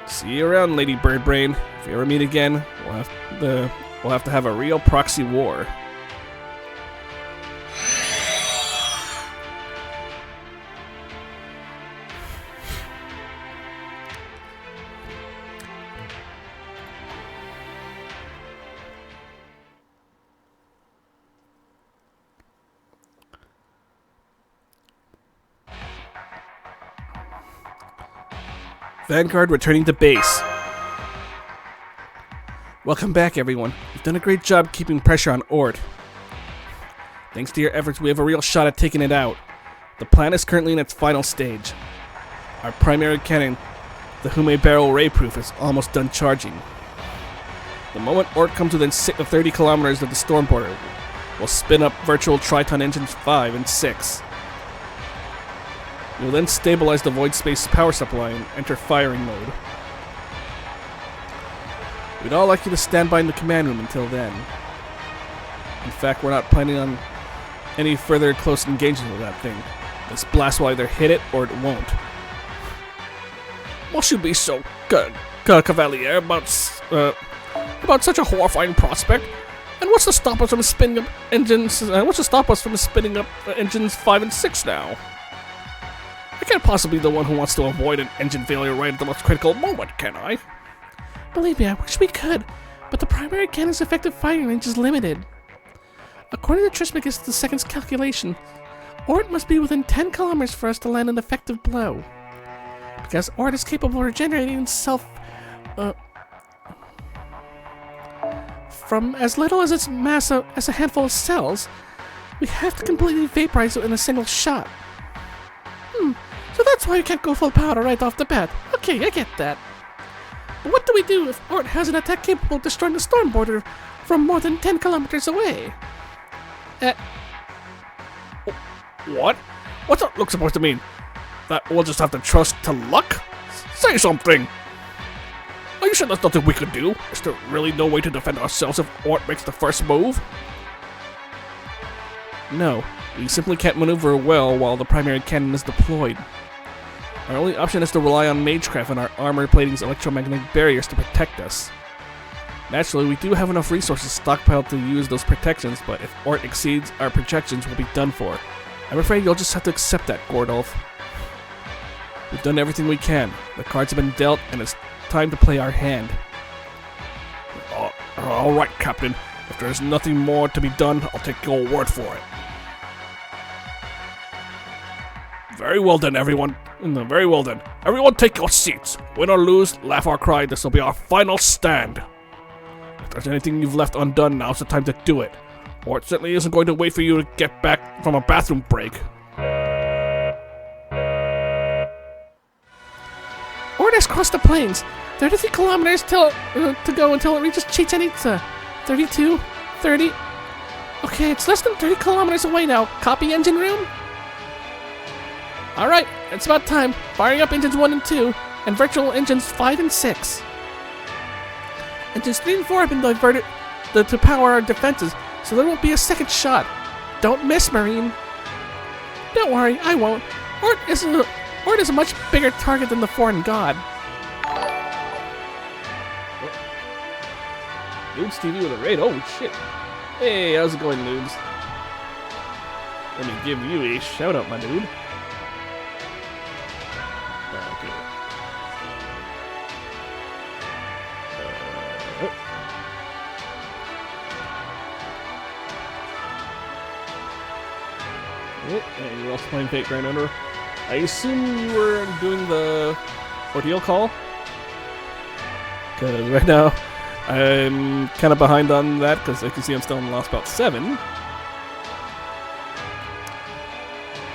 See you around, Lady Birdbrain. If we ever meet again, we'll have to have a real proxy war. Vanguard returning to base. Welcome back, everyone. You've done a great job keeping pressure on Ort. Thanks to your efforts, we have a real shot at taking it out. The plan is currently in its final stage. Our primary cannon, the Hume Barrel Ray-Proof, is almost done charging. The moment Ort comes within 30 kilometers of the storm border, we'll spin up virtual Triton engines 5 and 6. We'll then stabilize the void space power supply and enter firing mode. We'd all like you to stand by in the command room until then. In fact, we're not planning on any further close engagement with that thing. This blast will either hit it or it won't. Must you be so cavalier about such a horrifying prospect? And what's to stop us from spinning up engines? Engines 5 and 6 now? I can't possibly be the one who wants to avoid an engine failure right at the most critical moment, can I? Believe me, I wish we could, but the primary cannon's effective firing range is limited. According to Trismegistus II's calculation, Ort must be within 10 kilometers for us to land an effective blow. Because Ort is capable of regenerating itself from as little as its mass as a handful of cells, we have to completely vaporize it in a single shot. So that's why you can't go full power right off the bat. Okay, I get that. But what do we do if Ort has an attack capable of destroying the storm border from more than 10 kilometers away? What? What's that look supposed to mean? That we'll just have to trust to luck? Say something! Are you sure there's nothing we could do? Is there really no way to defend ourselves if Ort makes the first move? No, we simply can't maneuver well while the primary cannon is deployed. Our only option is to rely on Magecraft and our armor plating's electromagnetic barriers to protect us. Naturally, we do have enough resources stockpiled to use those protections, but if Ort exceeds our projections, we'll be done for. I'm afraid you'll just have to accept that, Gordolf. We've done everything we can. The cards have been dealt, and it's time to play our hand. All right, Captain. If there's nothing more to be done, I'll take your word for it. Very well then, everyone. Very well then. Everyone take your seats. Win or lose, laugh or cry, this will be our final stand. If there's anything you've left undone, now's the time to do it. Or it certainly isn't going to wait for you to get back from a bathroom break. Ort has crossed the plains. 33 kilometers to go until it reaches Chichen Itza. 32, 30. Okay, it's less than 30 kilometers away now. Copy, engine room? Alright, it's about time. Firing up engines 1 and 2, and virtual engines 5 and 6. Engines 3 and 4 have been diverted to power our defenses, so there won't be a second shot. Don't miss, Marine. Don't worry, I won't. Ort is a much bigger target than the foreign god. Nudes TV with a raid. Oh shit. Hey, how's it going, Nudes? Let me give you a shout out, my dude. Okay. And you're also playing Fate Grand Order. I assume you were doing the ordeal call? Because right now, I'm kind of behind on that, because I can see I'm still in Lostbelt 7.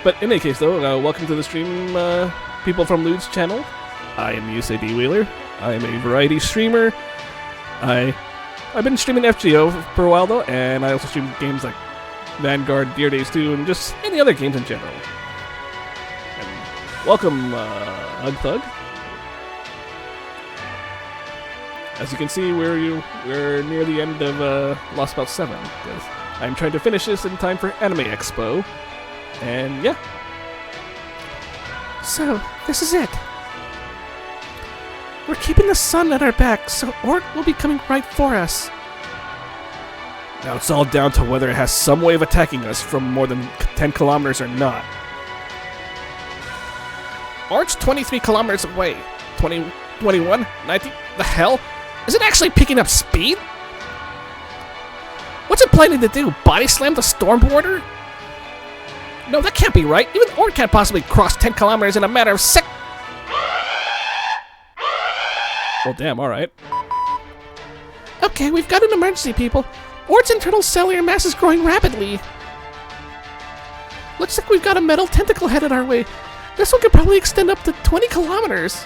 But in any case, though, welcome to the stream, people from Lude's channel. I am Yusei D. Wheeler. I am a variety streamer. I've been streaming FGO for a while, though, and I also stream games like Vanguard, Deer Days 2, and just any other games in general. And welcome, Hug Thug. As you can see, we're near the end of Lostbelt 7, because I'm trying to finish this in time for Anime Expo. And yeah. So, this is it. We're keeping the sun at our back, so Ort will be coming right for us. Now it's all down to whether it has some way of attacking us from more than 10 kilometers or not. Ort's 23 kilometers away. 20, 21, 19, the hell? Is it actually picking up speed? What's it planning to do? Body slam the storm border? No, that can't be right. Even Ort can't possibly cross 10 kilometers in a matter of sec. Well, damn, alright. Okay, we've got an emergency, people. Ort's internal cellular mass is growing rapidly. Looks like we've got a metal tentacle headed our way. This one could probably extend up to 20 kilometers.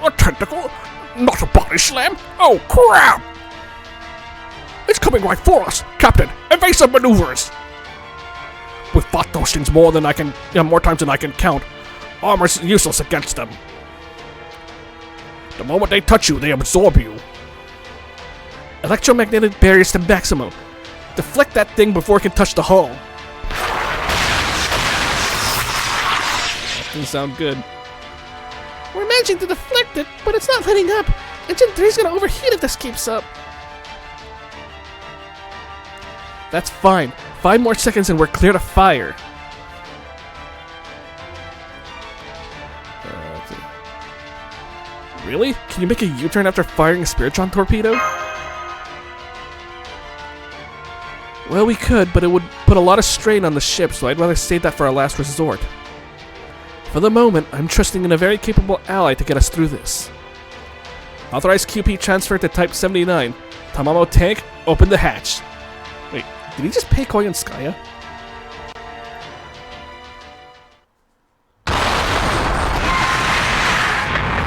A tentacle? Not a body slam? Oh, crap! It's coming right for us! Captain, evasive maneuvers! We've fought those things more times than I can count. Armor's useless against them. The moment they touch you, they absorb you. Electromagnetic barriers to maximum. Deflect that thing before it can touch the hull. That doesn't sound good. We're managing to deflect it, but it's not letting up. Engine 3's gonna overheat if this keeps up. That's fine. 5 more seconds and we're clear to fire. Really? Can you make a U-turn after firing a Spiritron torpedo? Well, we could, but it would put a lot of strain on the ship, so I'd rather save that for our last resort. For the moment, I'm trusting in a very capable ally to get us through this. Authorized QP transfer to Type 79. Tamamo tank, open the hatch. Wait, did he just pay Koyanskaya?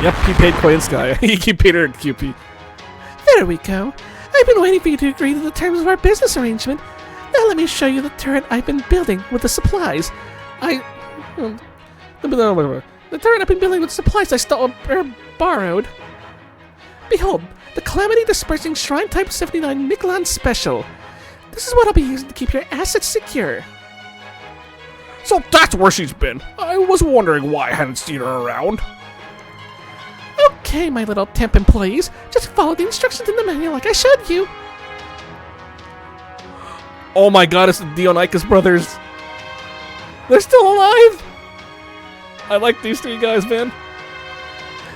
Yep, he paid Koyanskaya. He paid her QP. There we go. I've been waiting for you to agree to the terms of our business arrangement. Now let me show you the turret I've been building with the supplies. The turret I've been building with supplies I stole or borrowed. Behold, the Calamity Dispersing Shrine Type 79 Mictlan Special. This is what I'll be using to keep your assets secure. So that's where she's been. I was wondering why I hadn't seen her around. Okay, my little temp employees, just follow the instructions in the manual like I showed you. Oh my god, it's the Dionychus brothers. They're still alive. I like these 3 guys, man.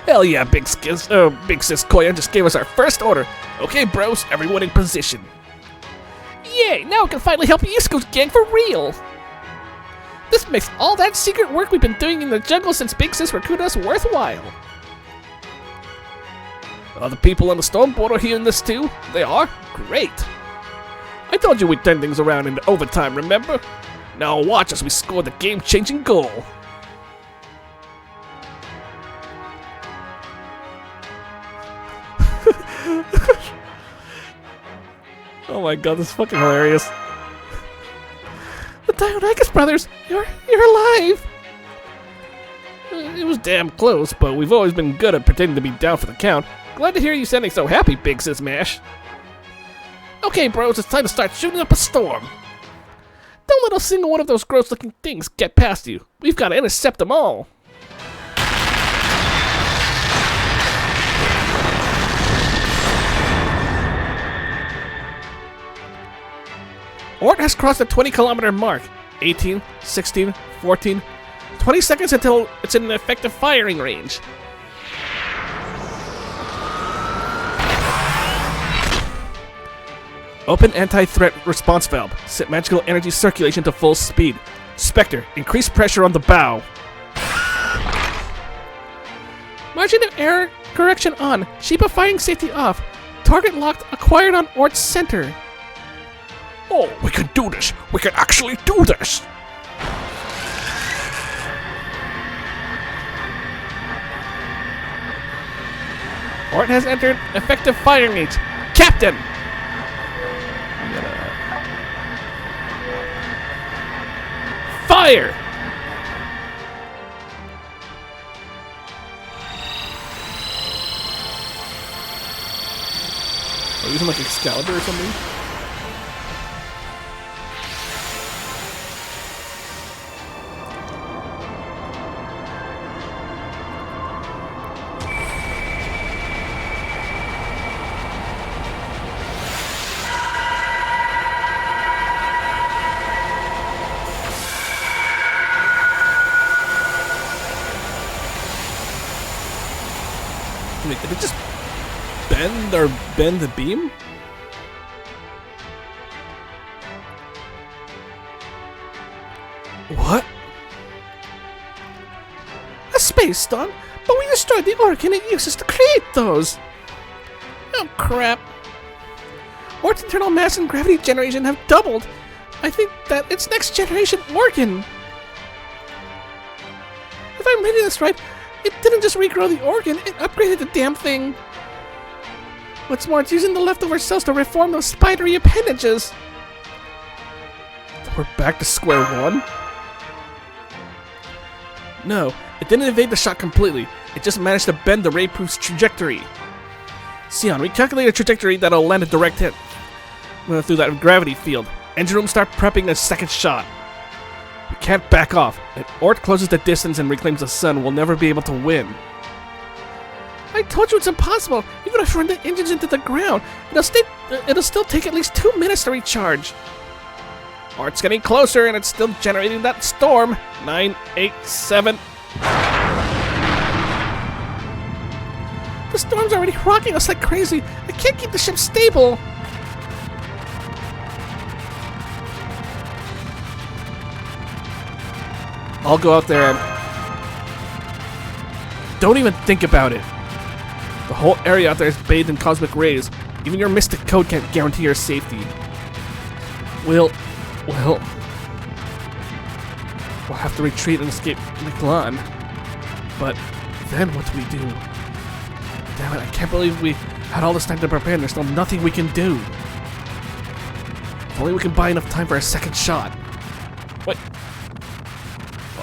Hell yeah, Big Sis Koyan just gave us our first order. Okay, bros, everyone in position. Yay, now we can finally help Yusuko's gang for real. This makes all that secret work we've been doing in the jungle since Big Sis recruited us worthwhile. Are the people on the storm border hearing this too? They are? Great. I told you we'd turn things around in overtime, remember? Now watch as we score the game-changing goal. Oh my god, this is fucking hilarious. The Dionychus brothers, you're alive. It was damn close, but we've always been good at pretending to be down for the count. Glad to hear you sounding so happy, Big Sis Mash. Okay, bros, it's time to start shooting up a storm. Don't let a single one of those gross-looking things get past you. We've got to intercept them all. Ort has crossed the 20-kilometer mark. 18, 16, 14, 20 seconds until it's in an effective firing range. Open anti-threat response valve. Set magical energy circulation to full speed. Spectre, increase pressure on the bow. Margin of error correction on. Shape of firing safety off. Target locked acquired on Ort's center. Oh, we can do this. We can actually do this. Ort has entered effective firing range. Captain! Fire! Are we using like Excalibur or something? Wait, did it just bend the beam? What? A space storm? But we destroyed the organ it uses to create those. Oh crap. Ort's internal mass and gravity generation have doubled. I think that it's next generation organ. If I'm reading this right, it didn't just regrow the organ, it upgraded the damn thing. What's more, it's using the leftover cells to reform those spidery appendages. We're back to square one? No, it didn't evade the shot completely. It just managed to bend the ray-proof's trajectory. Sion, recalculate a trajectory that'll land a direct hit through that gravity field. Engine room, start prepping a second shot. We can't back off. If Ort closes the distance and reclaims the sun, we'll never be able to win. I told you it's impossible. Even if I run the engines into the ground, it'll still take at least 2 minutes to recharge. Ort's getting closer and it's still generating that storm. 9, 8, 7. The storm's already rocking us like crazy. I can't keep the ship stable. I'll go out there and... Don't even think about it. The whole area out there is bathed in cosmic rays. Even your mystic code can't guarantee your safety. We'll have to retreat and escape Mictlan. But then what do we do? Damn it, I can't believe we had all this time to prepare and there's still nothing we can do. If only we can buy enough time for a second shot. What?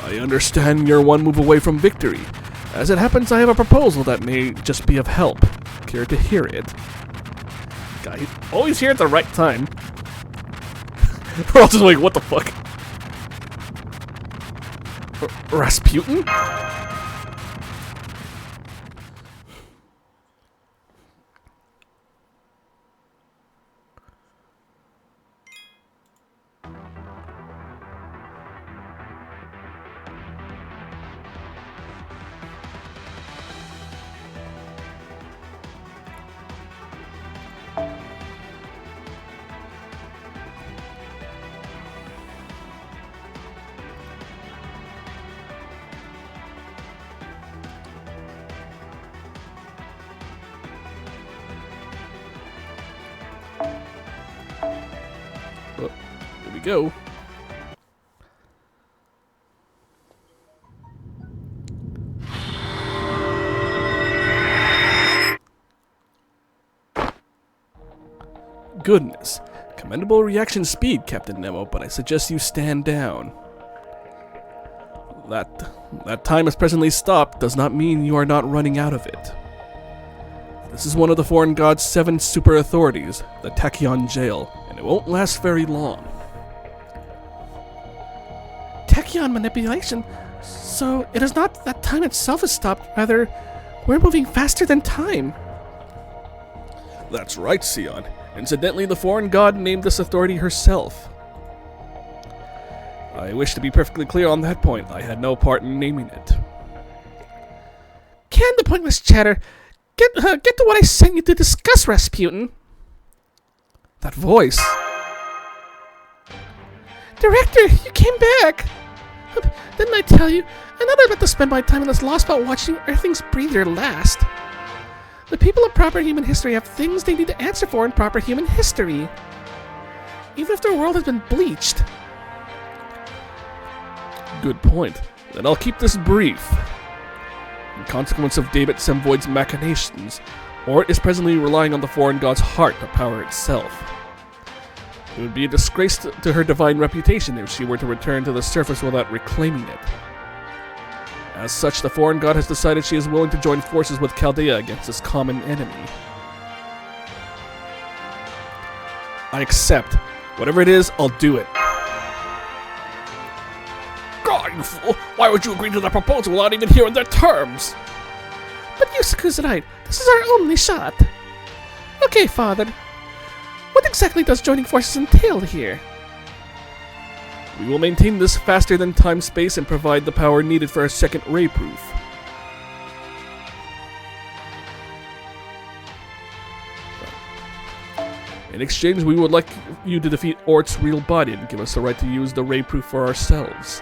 I understand you're one move away from victory. As it happens, I have a proposal that may just be of help. Care to hear it? God, he's always here at the right time. We're all just like, what the fuck? Rasputin? Oh, here we go. Goodness. Commendable reaction speed, Captain Nemo, but I suggest you stand down. That time is presently stopped does not mean you are not running out of it. This is one of the foreign god's 7 super authorities, the Tachyon Jail, and it won't last very long. Tachyon manipulation? So it is not that time itself is stopped, rather, we're moving faster than time. That's right, Sion. Incidentally, the foreign god named this authority herself. I wish to be perfectly clear on that point. I had no part in naming it. Can the pointless chatter. Get to what I sent you to discuss, Rasputin. That voice. Director, you came back. Didn't I tell you? I'm not about to spend my time in this Lostbelt watching Earthlings breathe their last. The people of proper human history have things they need to answer for in proper human history. Even if their world has been bleached. Good point. Then I'll keep this brief. In consequence of David Semvoid's machinations, Ort is presently relying on the foreign god's heart to power itself. It would be a disgrace to her divine reputation if she were to return to the surface without reclaiming it. As such, the foreign god has decided she is willing to join forces with Chaldea against this common enemy. I accept. Whatever it is, I'll do it. God, you fool! Why would you agree to that proposal without even hearing their terms? But Yusaku's right. This is our only shot. Okay, Father. What exactly does joining forces entail here? We will maintain this faster than time-space and provide the power needed for a second ray-proof. In exchange, we would like you to defeat Ort's real body and give us the right to use the ray-proof for ourselves.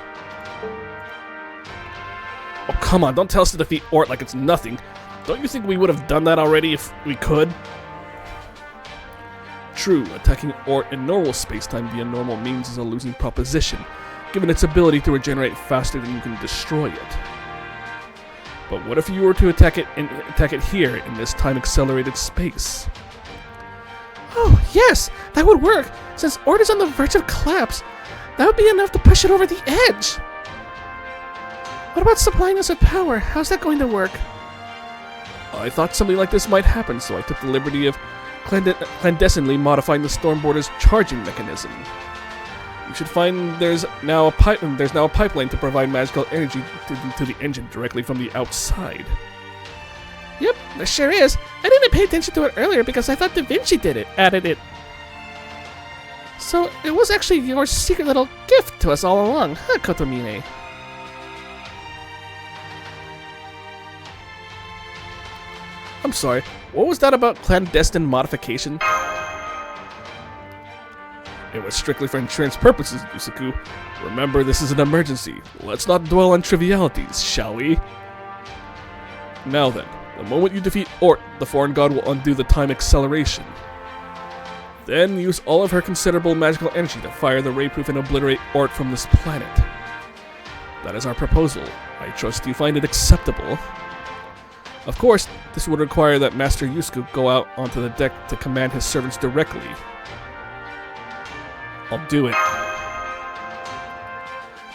Oh, come on, don't tell us to defeat Ort like it's nothing. Don't you think we would have done that already if we could? True, attacking Ort in normal space-time via normal means is a losing proposition, given its ability to regenerate faster than you can destroy it. But what if you were to attack it here in this time-accelerated space? Oh, yes, that would work. Since Ort is on the verge of collapse, that would be enough to push it over the edge. What about supplying us with power? How's that going to work? I thought something like this might happen, so I took the liberty of clandestinely modifying the Stormboarder's charging mechanism. You should find there's now a pipeline to provide magical energy to the engine directly from the outside. Yep, there sure is. I didn't pay attention to it earlier because I thought Da Vinci added it. So it was actually your secret little gift to us all along, huh, Kotomine? I'm sorry, what was that about clandestine modification? It was strictly for insurance purposes, Yusaku. Remember, this is an emergency. Let's not dwell on trivialities, shall we? Now then, the moment you defeat Ort, the foreign god will undo the time acceleration. Then use all of her considerable magical energy to fire the ray-proof and obliterate Ort from this planet. That is our proposal. I trust you find it acceptable. Of course, this would require that Master Yusuke go out onto the deck to command his servants directly. I'll do it.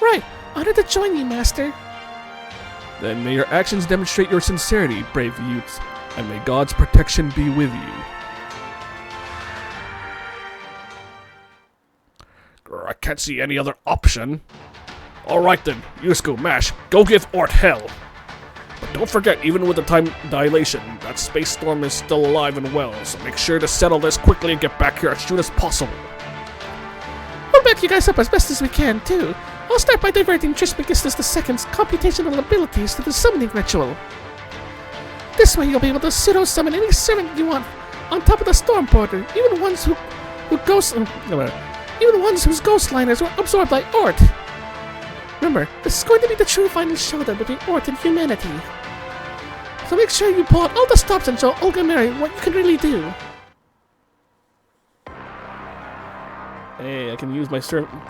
Right, honored to join you, Master. Then may your actions demonstrate your sincerity, brave youths, and may God's protection be with you. I can't see any other option. Alright then, Yusuke, Mash, go give Ort hell. But don't forget, even with the time dilation, that space storm is still alive and well, so make sure to settle this quickly and get back here as soon as possible. We'll back you guys up as best as we can, too. I'll start by diverting Trismegistus II's computational abilities to the summoning ritual. This way you'll be able to pseudo-summon any servant you want, on top of the Stormboarder, even ones whose ghost liners were absorbed by Ort. Remember, this is going to be the true final showdown between Ort and humanity. So make sure you pull out all the stops and show Olga Mary what you can really do. Hey, I can use my servant.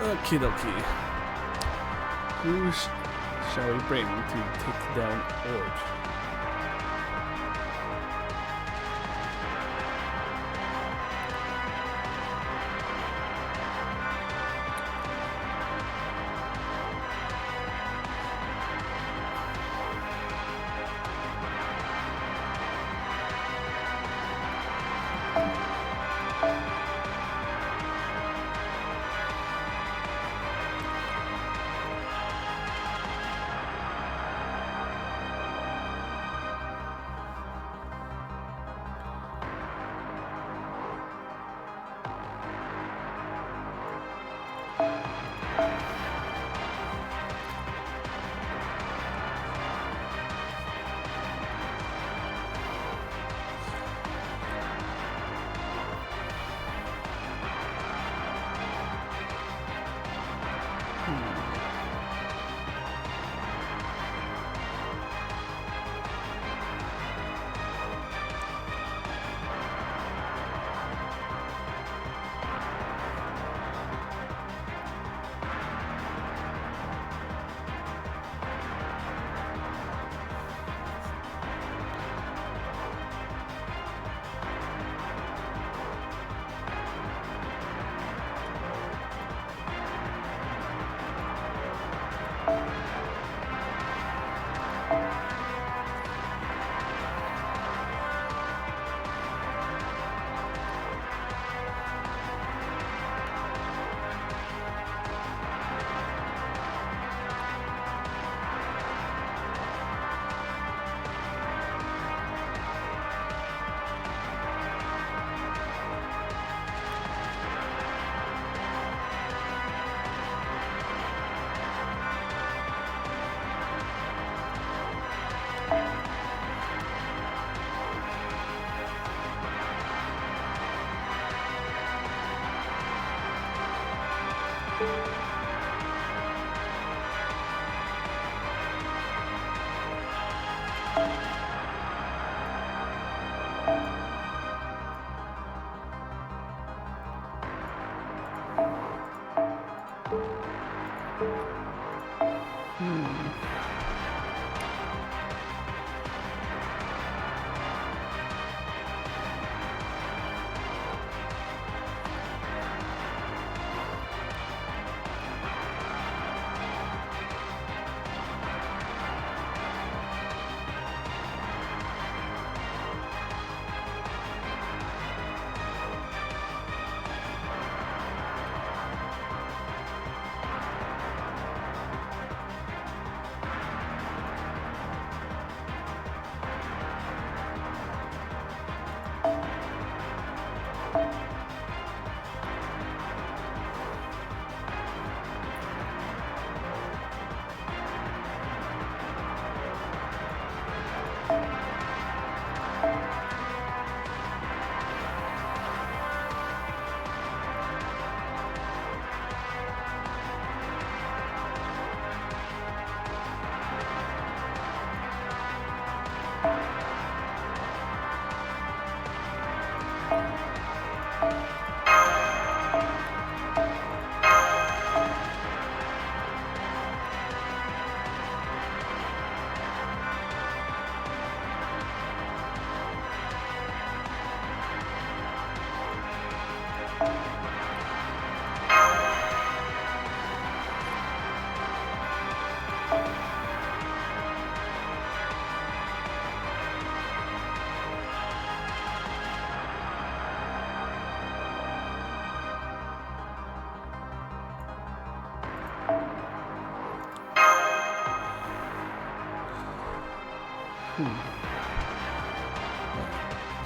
Okie dokie. Who shall we bring to take down Ord?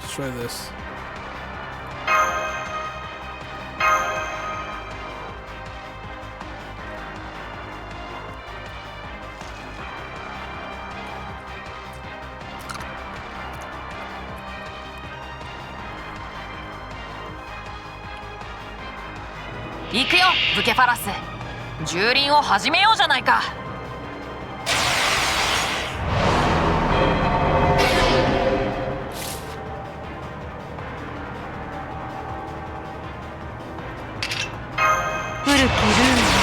Let's try this.行くよブケファラス。蹂躙を始めようじゃないか。古きルール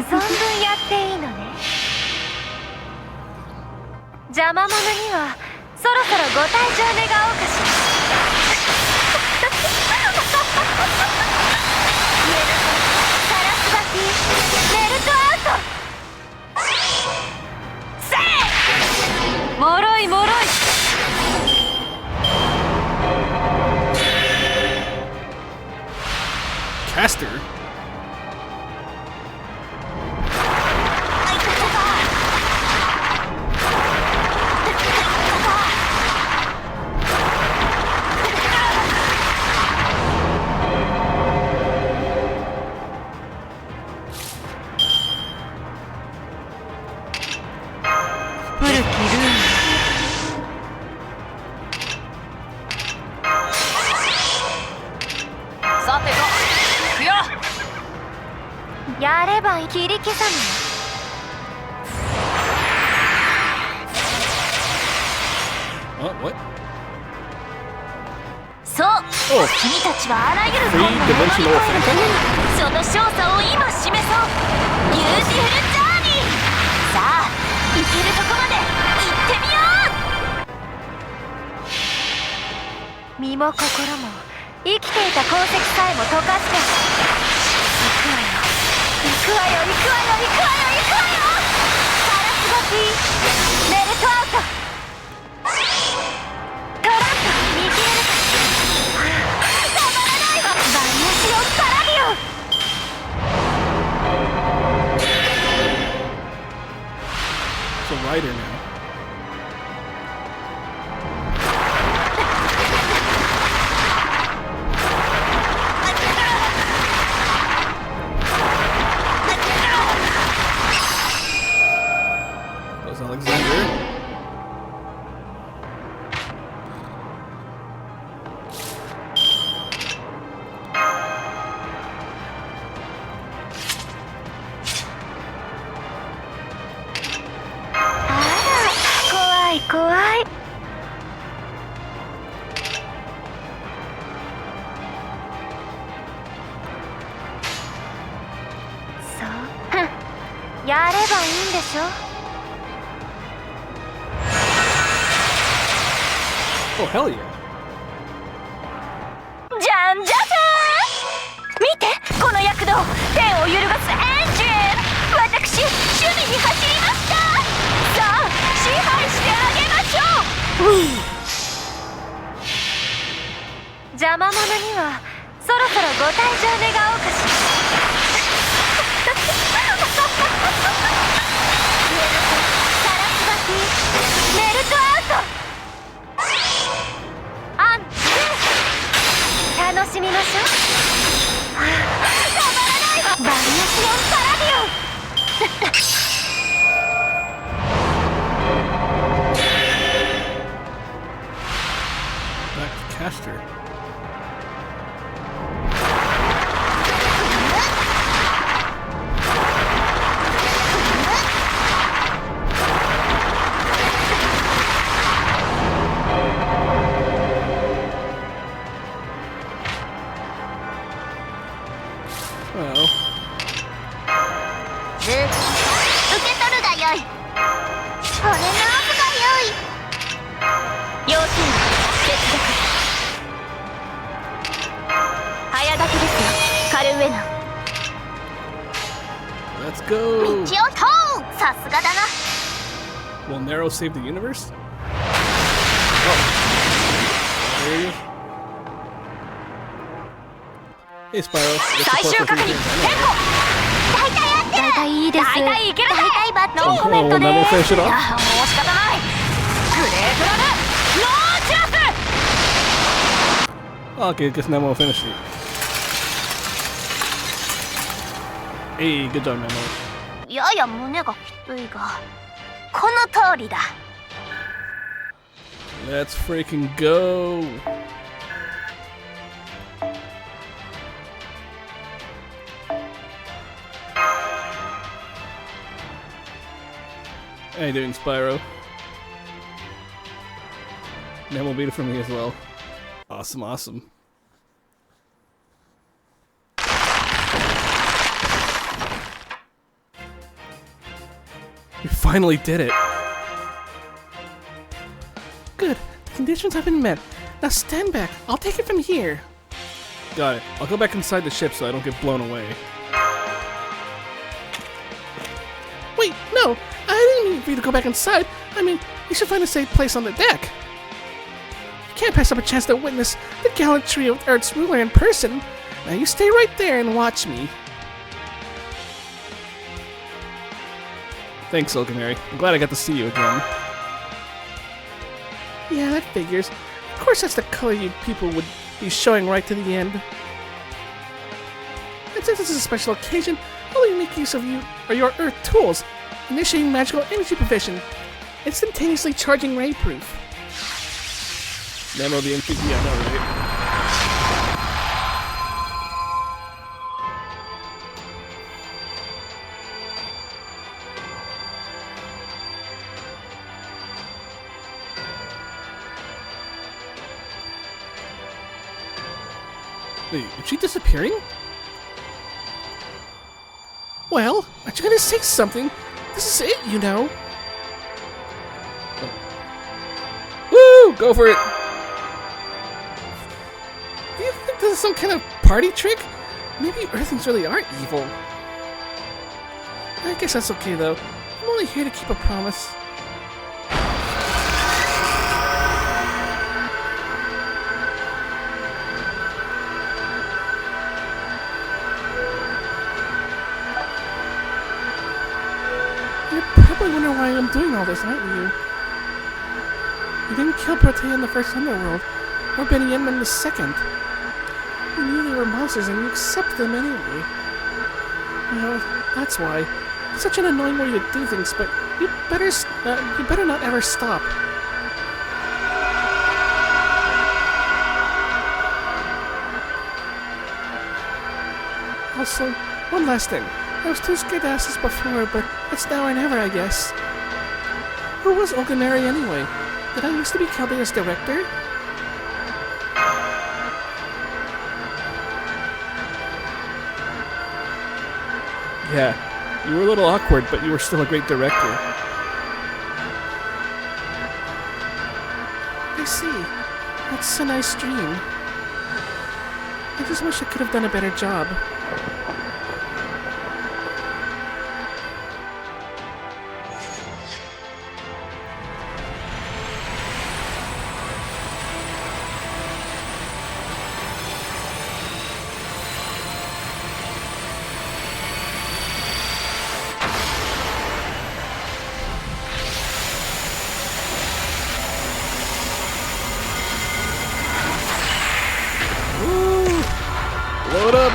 存分やっていいのね。邪魔者にはそろそろご退場願おうかしら。サラスバティメルトアウト。せいもろいもろい。Caster? What? そう、君たちはあらゆる困難を乗り越えるためにその勝者を今示そう。ビューティフルジャーニー。さあ、行けるとこまで行ってみよう。身も心も生きていた痕跡さえも溶かして行くわよ行くわよ行くわよ行くわよ行くわよ。サラスバティメルトアウト。トランプ見切れるか。たまらないわ。バリアシオンパラディオン。It's a rider now. Goes Alexander. Oh, hell yeah. じゃんじゃじゃーん。見てこの躍動、天を揺るがすエンジン。私守備に走りました。さあ支配してあげましょう。邪魔者にはそろそろご退場願おうかしら。サラスバティメルトアウト。楽しみましょう。たまらないわ。バリアシオンパラディオン。Back to Caster. Well. 受け取るがよい。これの奥がよい。要請決着。早書きですよ、カルウェナ。 Let's go. 道を通う。さすがだな。 Will Nero save the universe? Oh. There he is. Hey, Spyro. What's the 最 plus 終 for 確認 3 変更。大体合ってる。大体いいです。大体いけるぜ。大体バッチリコメントで Oh, that will finish it off. もう仕方ない。グレートラムノーチャンス。 Oh, okay, guess Nemo will finish it. Hey, good job, Nemo. やや胸がきついが、この通りだ。 Let's freaking go. How you doing, Spyro? Nemo beat it for me as well. Awesome, awesome. We finally did it. Good. The conditions have been met. Now stand back. I'll take it from here. Got it. I'll go back inside the ship so I don't get blown away. Wait, no. I didn't mean for you to go back inside. I mean, you should find a safe place on the deck. You can't pass up a chance to witness the gallantry of Earth's ruler in person. Now you stay right there and watch me. Thanks, Olgameri. I'm glad I got to see you again. Yeah, that figures. Of course that's the color you people would be showing right to the end. And since this is a special occasion, I'll let you make use of your Earth tools. Initiating magical energy provision. Instantaneously charging ray proof. Nano the NPC, I know, right? Wait, is she disappearing? Well, aren't you gonna say something? This is it, you know. Woo! Go for it! Do you think this is some kind of party trick? Maybe Earthlings really are evil. I guess that's okay, though. I'm only here to keep a promise. You're probably wondering why I'm doing all this, aren't you? You didn't kill Protea in the first Underworld, or Benny Yenman the second. You knew they were monsters and you accepted them anyway. Well, that's why. It's such an annoying way to do things, but you better not ever stop. Also, one last thing. I was too scared to ask this before, but it's now or never, I guess. Who was Olgameri anyway? Did I used to be Chaldeas' director? Yeah, you were a little awkward, but you were still a great director. I see. That's a nice dream. I just wish I could have done a better job. Load up!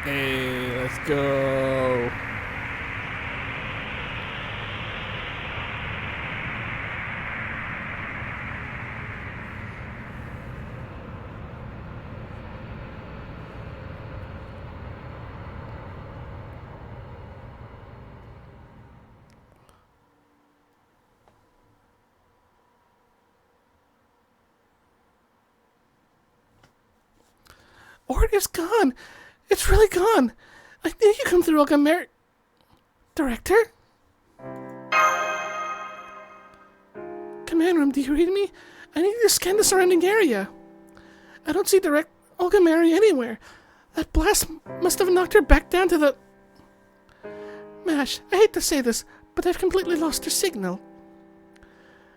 Hey, let's go. Ort is gone. It's really gone. I knew you come through Olgameri. Director? Command room, do you read me? I need you to scan the surrounding area. I don't see Olgameri anywhere. That blast must have knocked her back down to the... Mash, I hate to say this, but I've completely lost her signal.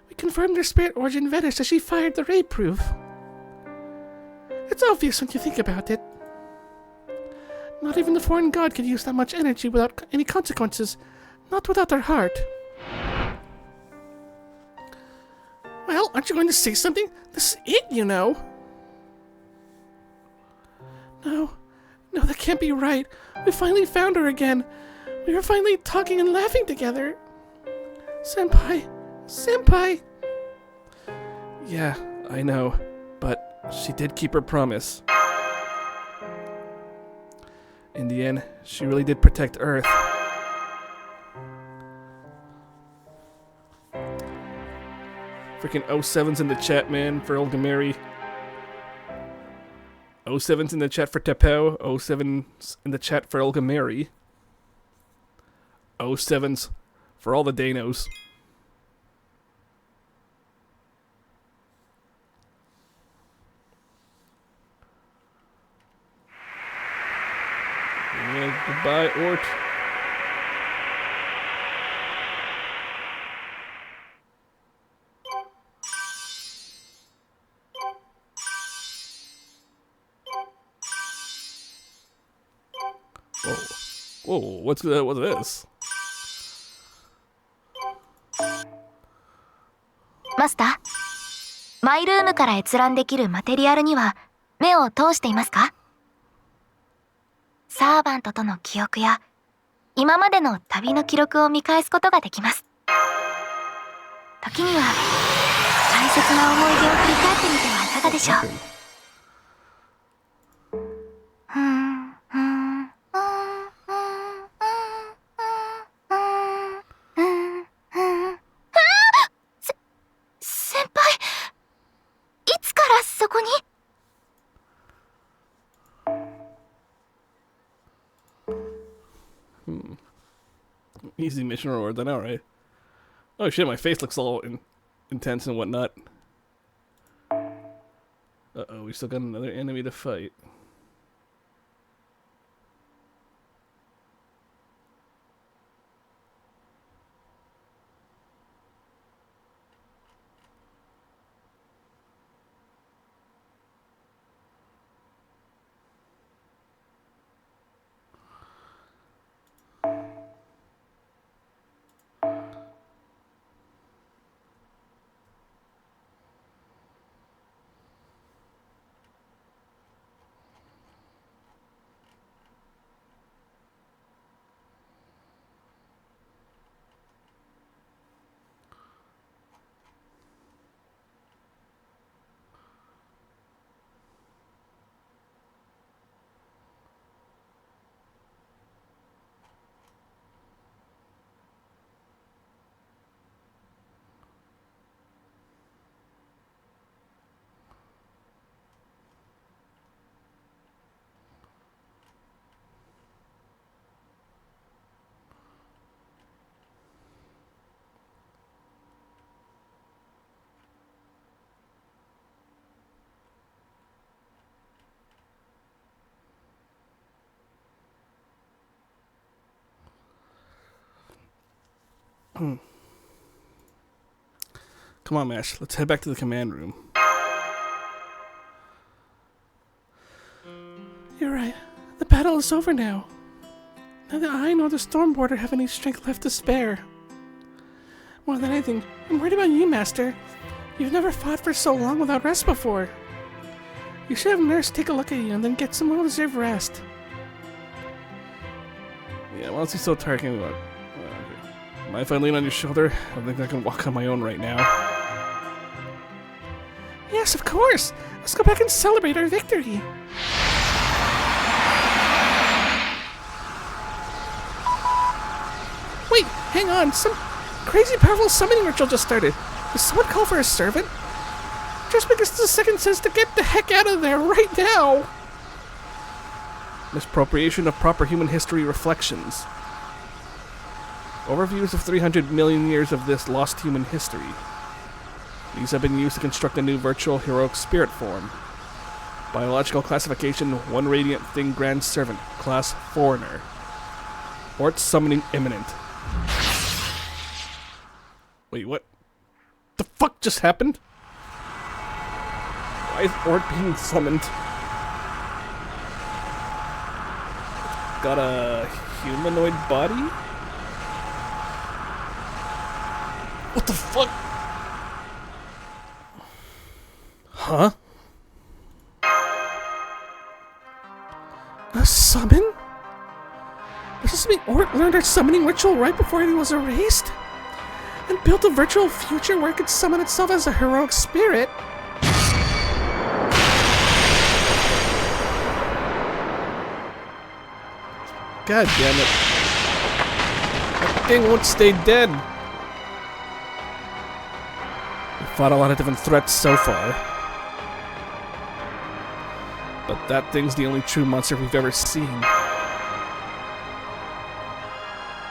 We confirmed her spirit origin vanished as she fired the ray proof. It's obvious when you think about it. Not even the foreign god could use that much energy without any consequences. Not without their heart. Well, aren't you going to say something? This is it, you know. No, that can't be right. We finally found her again. We were finally talking and laughing together. Senpai. Yeah, I know, but she did keep her promise. In the end, she really did protect Earth. Freaking 07's in the chat, man, for Olgameri. 07's in the chat for Tepeo. 07's in the chat for Olga Mary. 07's for all the Danos. Yeah, goodbye, Ort. Whoa, what's this? マスター、マイルームから閲覧できるマテリアルには目を通していますか？サーバントとの記憶や今までの旅の記録を見返すことができます。時には大切な思い出を振り返ってみてはいかがでしょう。先輩、いつからそこに？ Easy mission reward, I know, right? Oh shit, my face looks all intense and whatnot. Uh-oh, we still got another enemy to fight. Come on, Mash. Let's head back to the command room. You're right. The battle is over now. Neither I nor the Stormborder have any strength left to spare. More than anything, I'm worried about you, Master. You've never fought for so long without rest before. You should have Nurse take a look at you and then get some well-deserved rest. Yeah, once he's so tired, can we walk? Mind if I lean on your shoulder? I don't think I can walk on my own right now. Yes, of course! Let's go back and celebrate our victory! Wait, hang on! Some crazy powerful summoning ritual just started. Did someone call for a servant? Just because the second says to get the heck out of there right now! Misappropriation of proper human history reflections. Overviews of 300 million years of this lost human history. These have been used to construct a new virtual heroic spirit form. Biological classification: 1 Radiant Thing Grand Servant, Class Foreigner. Ort summoning imminent. Wait, what? The fuck just happened? Why is Ort being summoned? Got a humanoid body? What the fuck? Huh? A summon? Does this mean Ort learned our summoning ritual right before he was erased? And built a virtual future where it could summon itself as a heroic spirit? God damn it. That thing won't stay dead. We fought a lot of different threats so far. But that thing's the only true monster we've ever seen.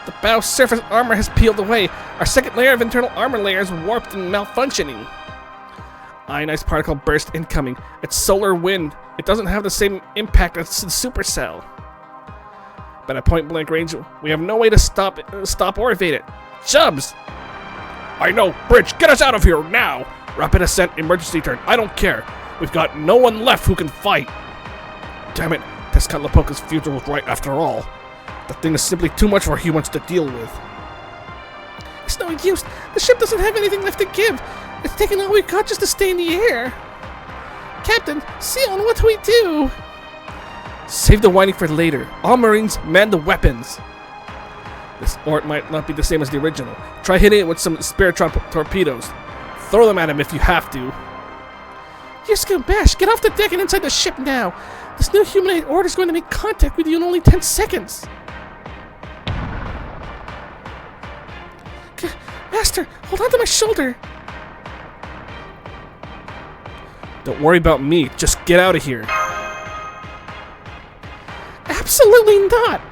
The bow surface armor has peeled away. Our second layer of internal armor layer is warped and malfunctioning. Ionized particle burst incoming. It's solar wind. It doesn't have the same impact as the supercell. But at point blank range, we have no way to stop or evade it. Chubbs! I know, Bridge, get us out of here now! Rapid ascent, emergency turn, I don't care. We've got no one left who can fight. Damn it, Tezcatlipoca's future was right after all. The thing is simply too much for humans to deal with. It's no use. The ship doesn't have anything left to give. It's taken all we've got just to stay in the air. Captain, Sion, what do we do? Save the whining for later. All Marines, man the weapons. This ort might not be the same as the original. Try hitting it with some Spiritron torpedoes. Throw them at him if you have to. Yusuke, Bash, get off the deck and inside the ship now. This new humanoid order is going to make contact with you in only 10 seconds. Master, hold on to my shoulder. Don't worry about me. Just get out of here. Absolutely not.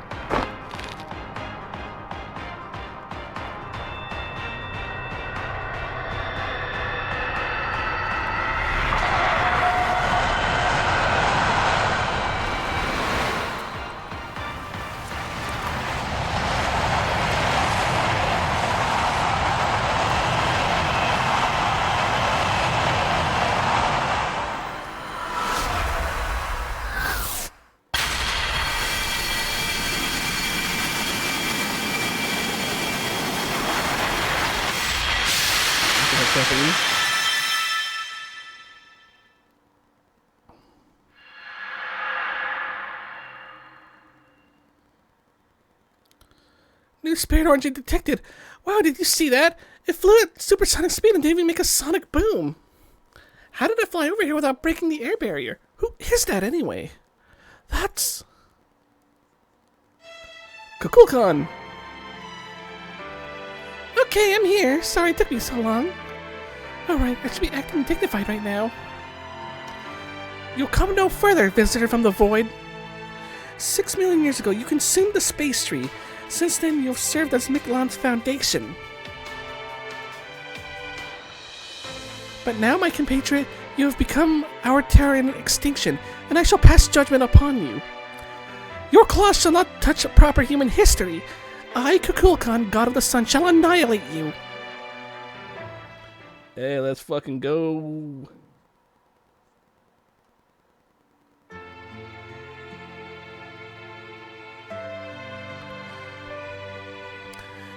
New spirit origin detected. Wow, did you see that? It flew at supersonic speed and didn't even make a sonic boom. How did it fly over here without breaking the air barrier? Who is that anyway? That's... Kukulkan! Okay, I'm here. Sorry it took me so long. Alright, I should be acting dignified right now. You'll come no further, visitor from the void. 6 million years ago, you consumed the space tree. Since then, you've served as Mictlan's foundation. But now, my compatriot, you have become our terror in extinction, and I shall pass judgment upon you. Your claws shall not touch proper human history. I, Kukulkan, god of the sun, shall annihilate you. Hey, let's fucking go.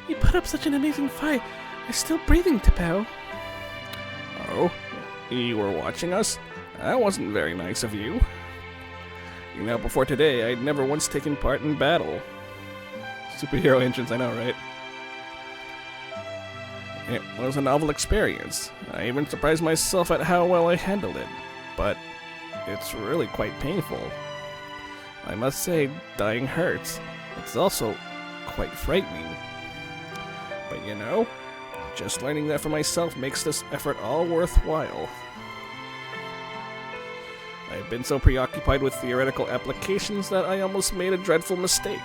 You put up such an amazing fight. You're still breathing, Tapao. Oh, you were watching us? That wasn't very nice of you. You know, before today, I'd never once taken part in battle. Superhero entrance, I know, right? It was a novel experience. I even surprised myself at how well I handled it. But it's really quite painful. I must say, dying hurts. It's also quite frightening. But you know, just learning that for myself makes this effort all worthwhile. I've been so preoccupied with theoretical applications that I almost made a dreadful mistake.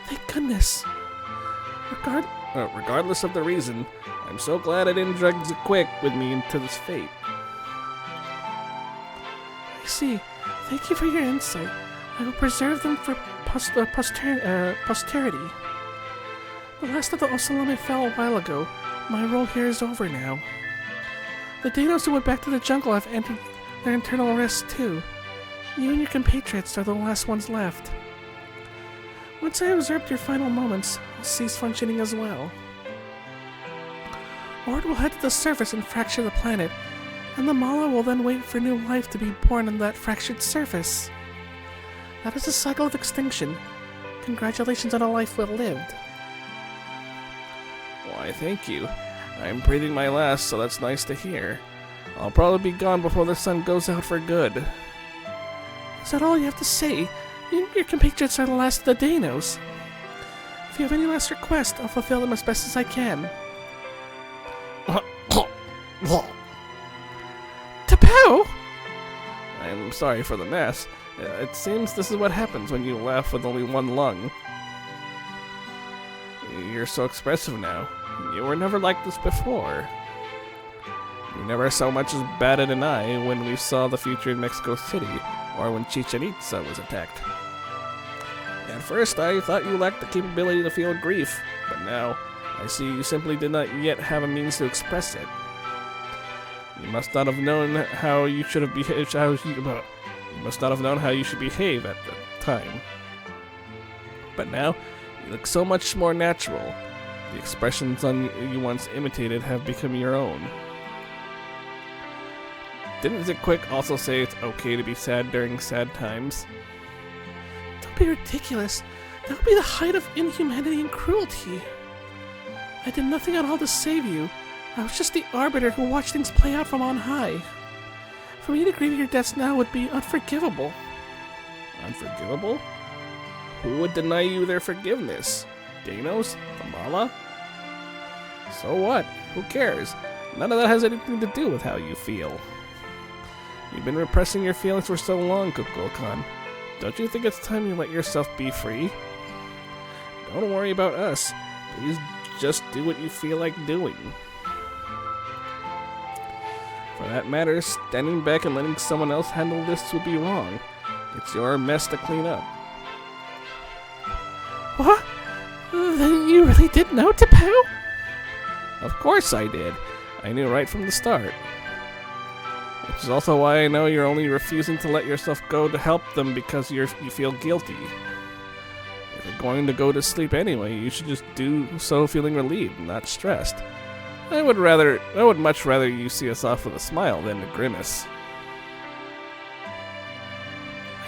Thank goodness. Regardless of the reason, I'm so glad I didn't drag Quick with me into this fate. I see. Thank you for your insight. I will preserve them for posterity. The last of the Osalame fell a while ago. My role here is over now. The Danos who went back to the jungle have entered their internal rest too. You and your compatriots are the last ones left. Once I observed your final moments, I'll cease functioning as well. Ord will head to the surface and fracture the planet, and the Mala will then wait for new life to be born on that fractured surface. That is a cycle of extinction. Congratulations on a life well lived. Why, thank you. I'm breathing my last, so that's nice to hear. I'll probably be gone before the sun goes out for good. Is that all you have to say? You and your compatriots are the last of the Danos. If you have any last requests, I'll fulfill them as best as I can. Tapao! I'm sorry for the mess. It seems this is what happens when you laugh with only one lung. You're so expressive now. You were never like this before. You never so much as batted an eye when we saw the future in Mexico City, or when Chichen Itza was attacked. At first, I thought you lacked the capability to feel grief, but now I see you simply did not yet have a means to express it. You must not have known how you should have behaved. You must not have known how you should behave at the time. But now, you look so much more natural. The expressions you once imitated have become your own. Didn't Zikquick also say it's okay to be sad during sad times? Don't be ridiculous. That would be the height of inhumanity and cruelty. I did nothing at all to save you. I was just the arbiter who watched things play out from on high. For me to grieve your deaths now would be unforgivable. Unforgivable? Who would deny you their forgiveness? Danos? Kamala? So what? Who cares? None of that has anything to do with how you feel. You've been repressing your feelings for so long, Kukulkan. Don't you think it's time you let yourself be free? Don't worry about us. Please just do what you feel like doing. For that matter, standing back and letting someone else handle this would be wrong. It's your mess to clean up. What? Then you really did know, Tapao? Of course I did. I knew right from the start. Which is also why I know you're only refusing to let yourself go to help them because you feel guilty. If you're going to go to sleep anyway, you should just do so feeling relieved, not stressed. I would much rather you see us off with a smile than a grimace.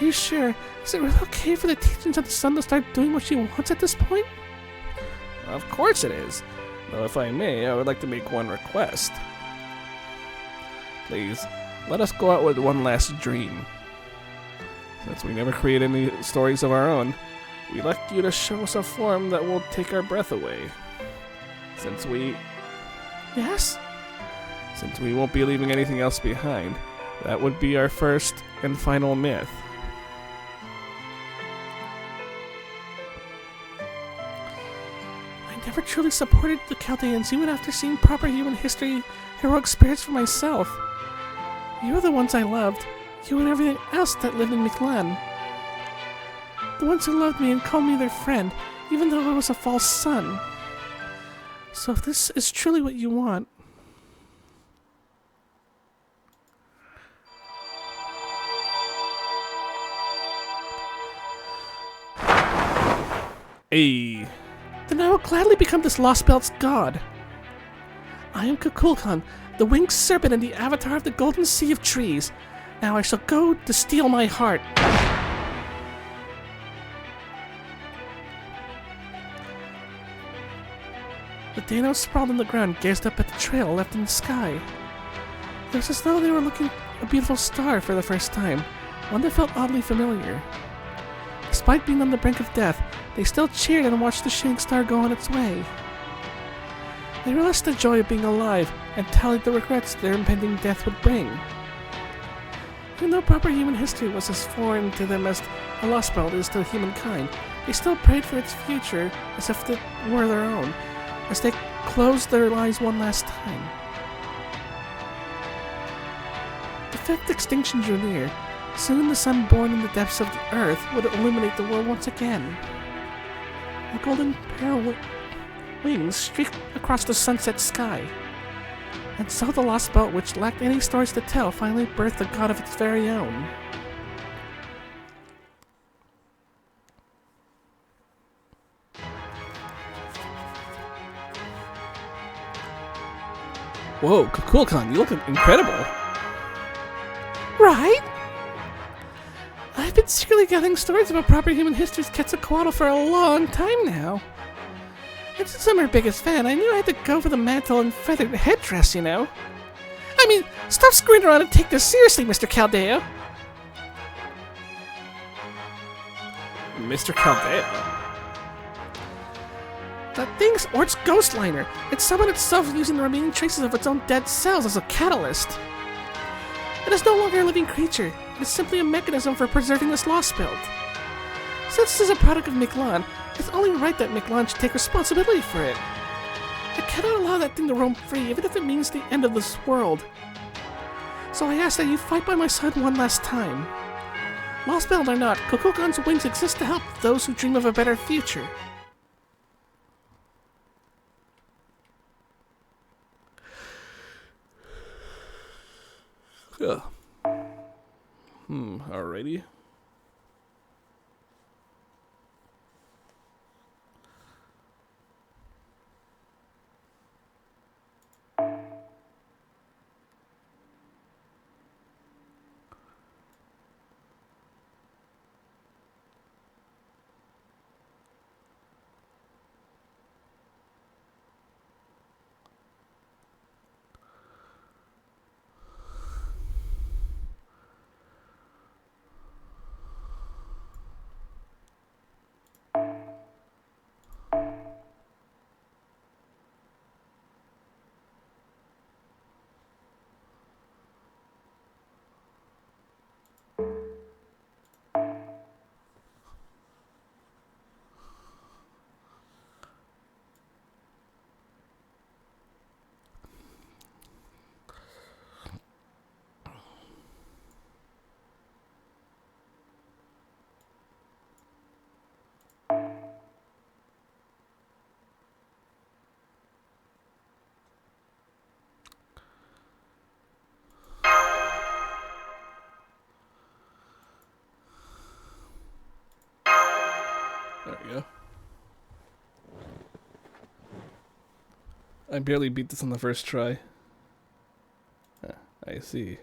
Are you sure? Is it really okay for the teachings of the sun to start doing what she wants at this point? Of course it is. Though if I may, I would like to make one request. Please, let us go out with one last dream. Since we never create any stories of our own, we'd like you to show us a form that will take our breath away. Since we won't be leaving anything else behind, that would be our first and final myth. I never truly supported the Chaldeans even after seeing proper human history, heroic spirits for myself. You were the ones I loved, you and everything else that lived in Mictlan. The ones who loved me and called me their friend, even though I was a false son. So if this is truly what you want... Hey. Then I will gladly become this Lostbelt's god. I am Kukulkan, the winged serpent and the avatar of the golden sea of trees. Now I shall go to steal my heart. The Danos sprawled on the ground, gazed up at the trail left in the sky. It was as though they were looking at a beautiful star for the first time, one that felt oddly familiar. Despite being on the brink of death, they still cheered and watched the shooting star go on its way. They relished the joy of being alive and tallied the regrets their impending death would bring. Even though proper human history was as foreign to them as a Lostbelt is to humankind, they still prayed for its future as if it were their own, as they closed their lives one last time. The fifth extinction drew near. Soon the sun born in the depths of the earth would illuminate the world once again. A golden pair of wings streaked across the sunset sky. And so the Lostbelt, which lacked any stories to tell, finally birthed a god of its very own. Whoa, Kukulkan, you look incredible. Right? I've been secretly gathering stories about proper human history's Quetzalcoatl for a long time now. And since I'm her biggest fan, I knew I had to go for the mantle and feathered headdress, you know? I mean, stop screwing around and take this seriously, Mr. Chaldea. Mr. Chaldea? That thing's Ort's ghost liner. It summoned itself using the remaining traces of its own dead cells as a catalyst. It is no longer a living creature. It is simply a mechanism for preserving this Lostbelt. Since this is a product of Mictlan, it's only right that Mictlan should take responsibility for it. I cannot allow that thing to roam free, even if it means the end of this world. So I ask that you fight by my side one last time. Lostbelt or not, Kokogan's wings exist to help those who dream of a better future. Alrighty. There we go. I barely beat this on the first try. I see.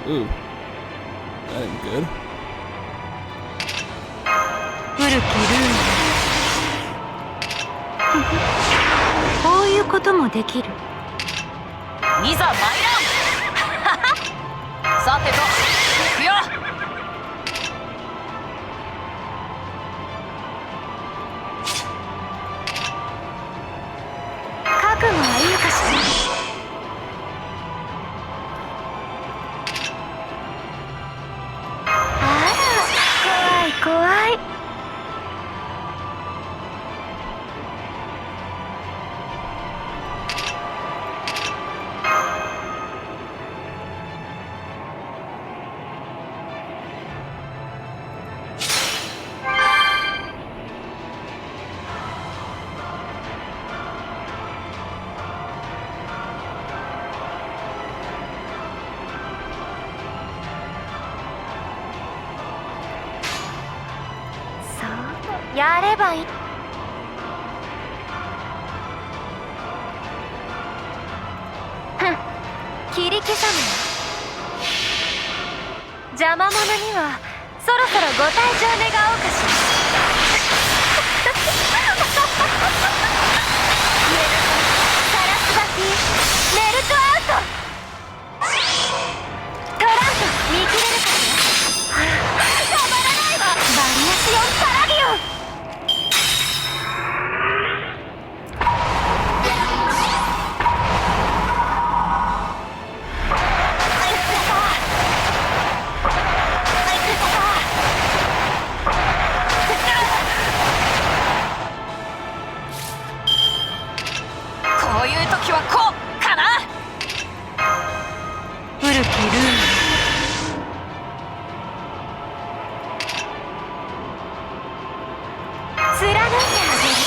Ooh. That ain't good. 古きルールこういうこともできる。いざ参らんさてと行くよ。覚悟はいいかしら。怖い。やればいい。切り刻む。邪魔者にはそろそろご退場願おうかしら。サラスバティメルトアウト。トランプ見切れるかしら。たまらないわ。バリアシオンパラディオン。こういう時はこうかな。古きルール貫いてあげる。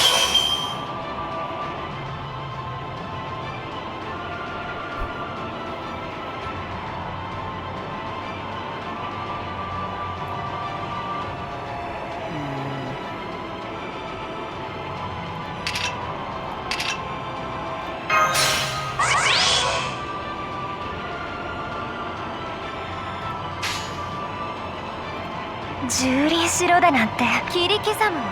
蹂躙しろだなんて切り刻むわ。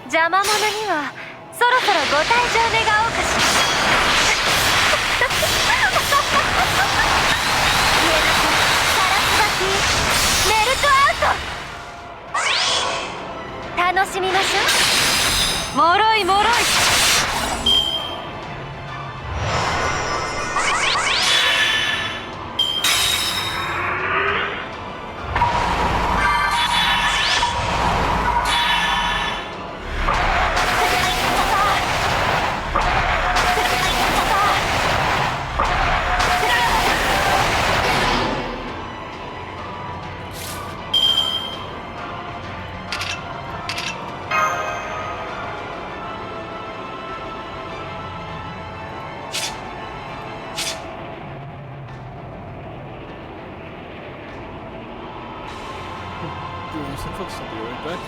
邪魔者にはそろそろご退場願おうかしら。楽しみましょう。もろいもろい。Doing some folks, I'll be right back.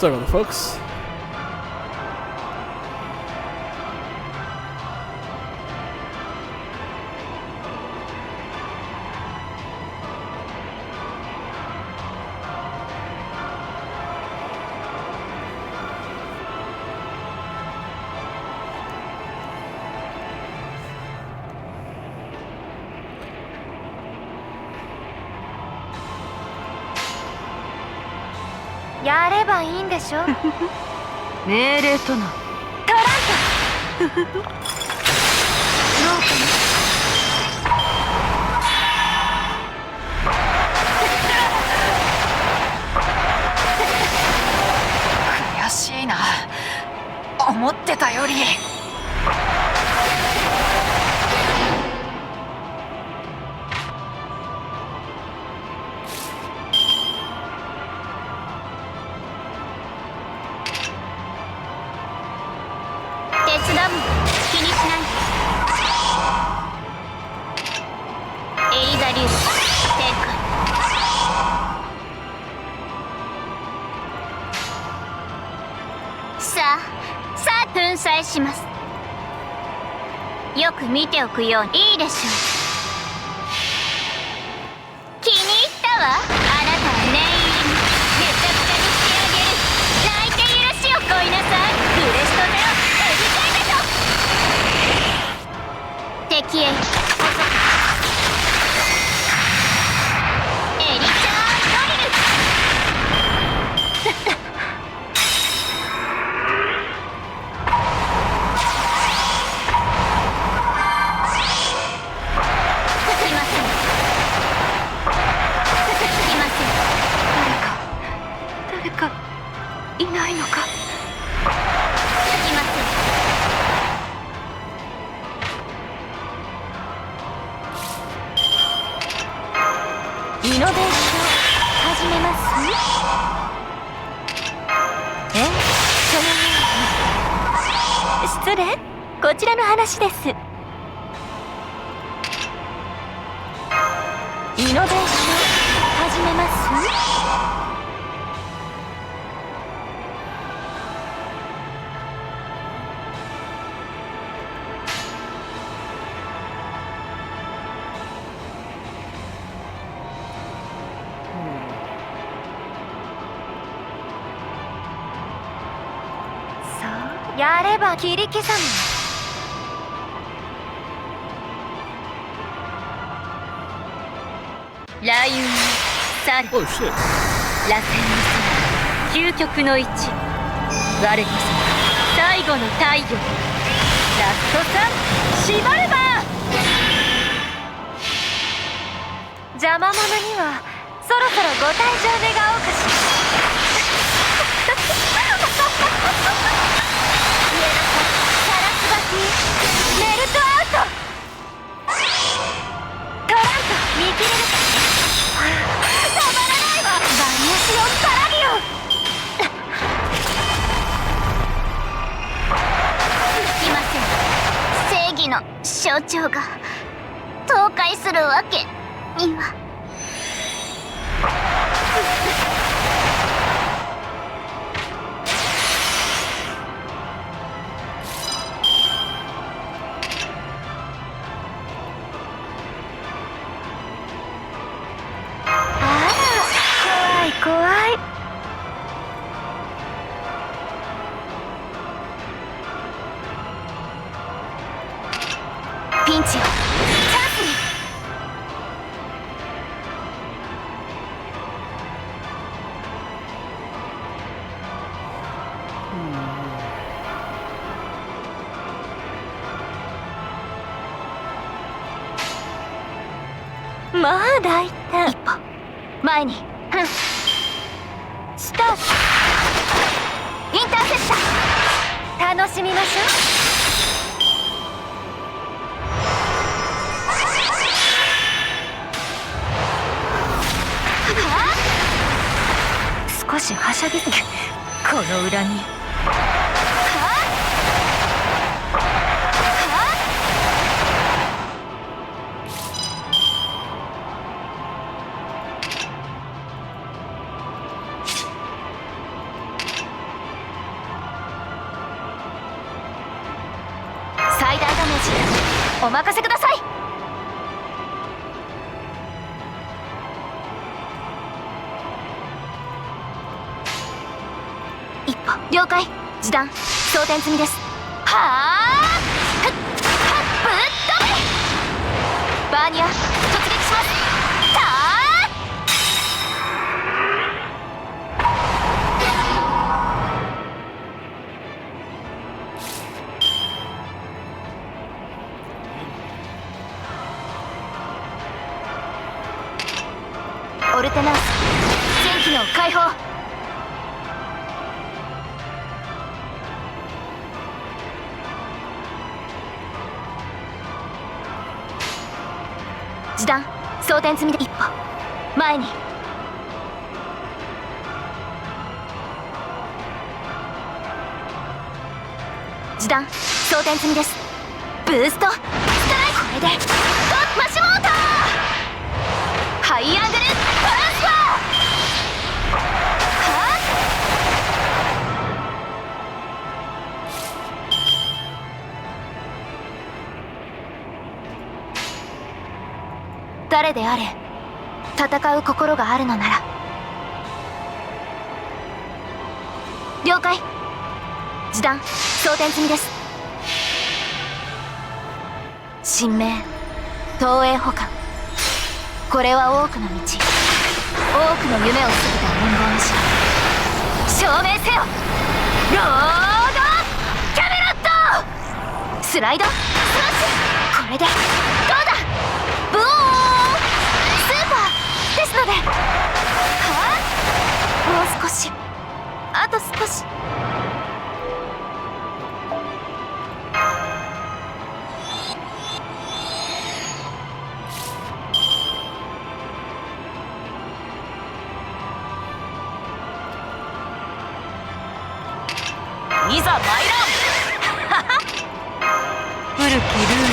Sorry about that, folks.やればいいんでしょ。命令とな。トランプ。どうか悔しいな。思ってたより。達だもん。気にしないで。エリザリウス展開。さあ粉砕します。よく見ておくように。いいでしょう。気に入ったわ。あなたは念入りにめちゃくちゃにしてあげる。泣いて許しをこいなさい。クレストゼロエリザイベト。敵へ遅く。エリチャードリル。いないのか。イノベーション始めます。そのように。失礼、こちらの話です。イノベーション始めます。やれば切り刻む。雷雲に去る。 Oh shit. 螺旋に究極の位置。我こそ最後の太陽。ラスト3縛れば。邪魔者にはそろそろご退場願おうかしら。メルトアウト。トランプ見切れるか。たまらないわ。バリアシオンパラディオン。いきません。正義の象徴が倒壊するわけには。怖い。ピンチをチャンスに。まあ大胆。一歩前に。スタート。インターセプター楽しみましょう。少しはしゃぎすぎ。この裏に最大ダメージお任せください。一歩了解。示弾装填済みです。はあぶっ飛べ。バーニア突撃します。たあオルテナンス全機能解放。示弾装填済みで一歩前に。示弾装装填済みです。ブーストストライク。これでマシュモーターハイアングルトランスファー。誰であれ戦う心があるのなら。了解。示弾装填済みです。神明東映保管。これは多くの道、多くの夢を過ぎた連合の城。証明せよロードキャメロット。スライドスマッシュ。これでどうだブオーンスーパーですので。はあ、もう少し、あと少し。いざ参らん。古きルーム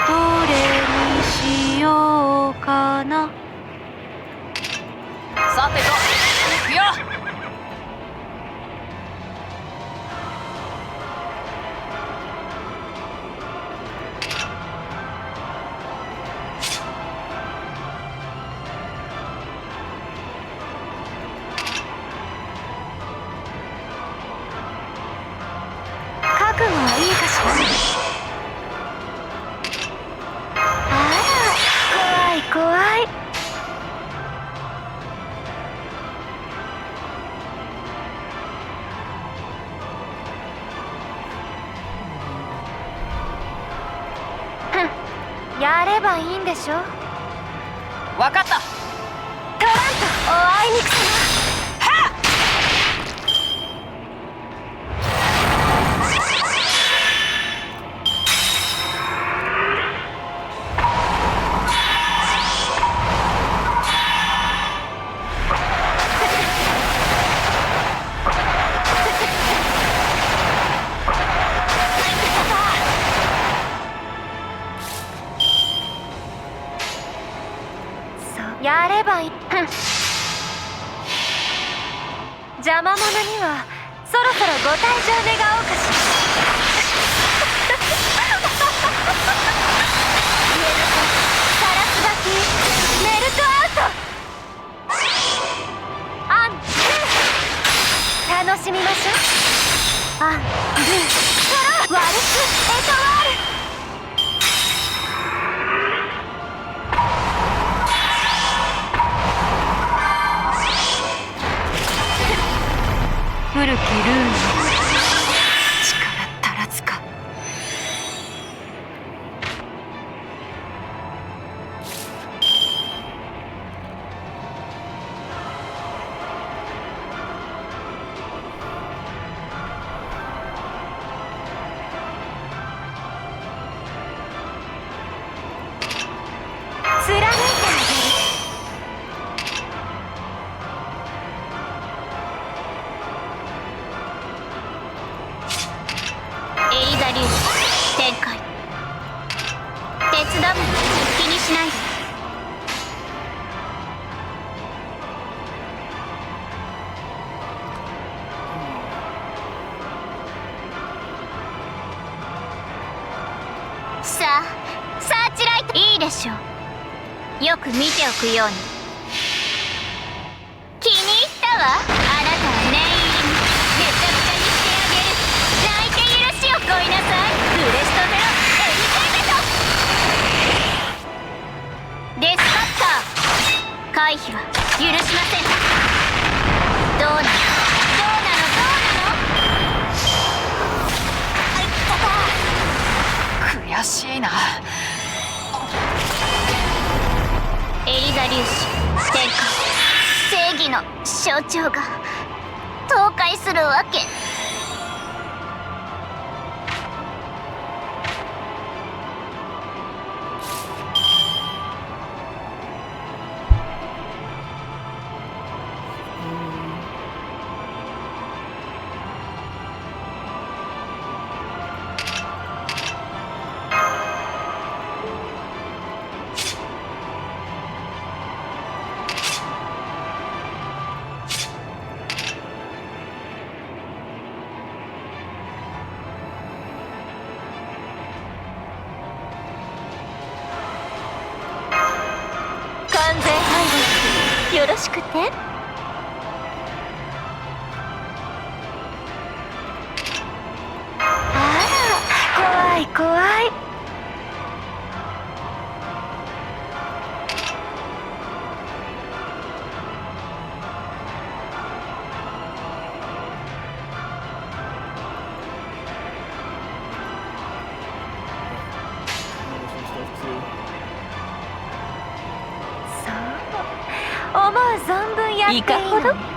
どれにしようかな。さてと行くよ。覚悟はいいかしら。あら、怖い怖い。やればいいんでしょ。わかった。トラントおあいにくさやればいい。邪魔者にはそろそろご退場願おうかしら。家の子ガラス垣メルトアウト。アンドゥ楽しみましょう。アンドゥワルスエトワール。古きルーム力足らずか。貫いてあげる。エリザ粒子展開。手伝うの気にしないで。さあサーチライトいいでしょう。よく見ておくように。気に入ったわ。あなたは念入りにめちゃくちゃにしてあげる。泣いて許しをこいなさい。ブレストゼロエリゼベト。デスカッター回避は許しません。どうなのどうなのどうなの。あいったか。悔しいな。エリザ粒子展開。正義の象徴が倒壊するわけ。ろしくて。あら、怖い怖い。そう、思う存分やっていいのね。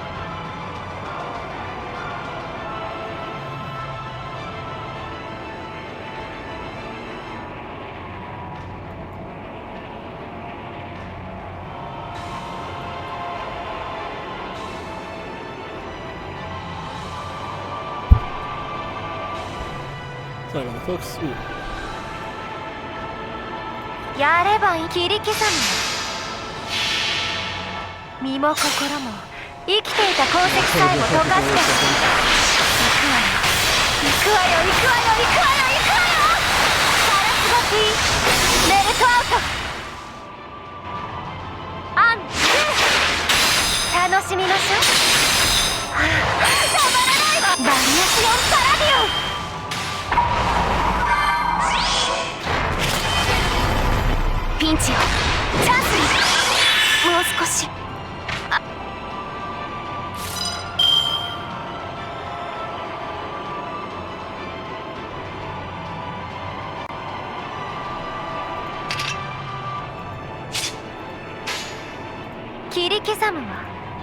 Sorry about that, folks. Ooh. やればいい。切り刻む。身も心も生きていた鉱石さえも溶かして。行くわよ行くわよ行くわよ行くわよ行くわよ。サラスバティメルトアウト。アンツー、楽しみましょう。たまらないわ。バリアシオンパラディオン。ピンチよ、チャンスに。もう少し。切り刻むわ。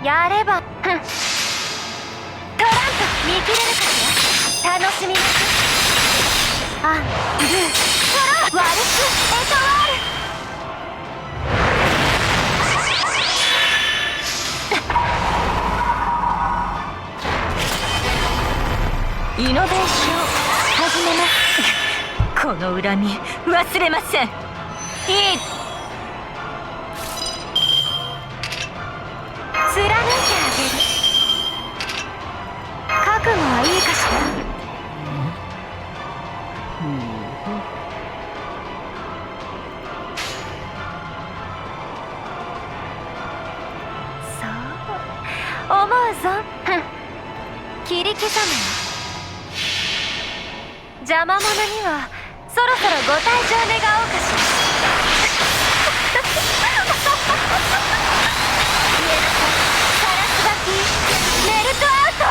やれば。トランプ見切れるかしら。楽しみます。アン、ブー、トラ、ワルス、エトワール。イノベーション始めます。この恨み忘れません。いい。貫いてあげる。覚悟はいいかしら。そう思うぞ。切り刻む。邪魔者にはそろそろご退場願おうかしら。サラスバティメルトアウト。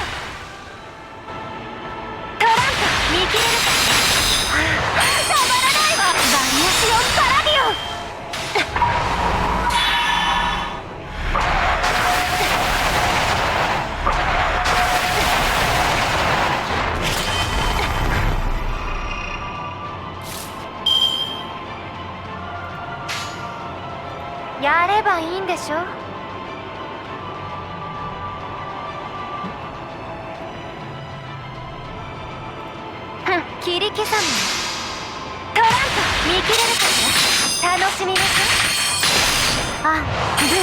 トランプ見切れるかしら。たまらないわ。バリアシオンパラディオン。やればいいんでしょ。切り刻む。トランプ見切れるかしら。楽しみなさい。アン、ブー、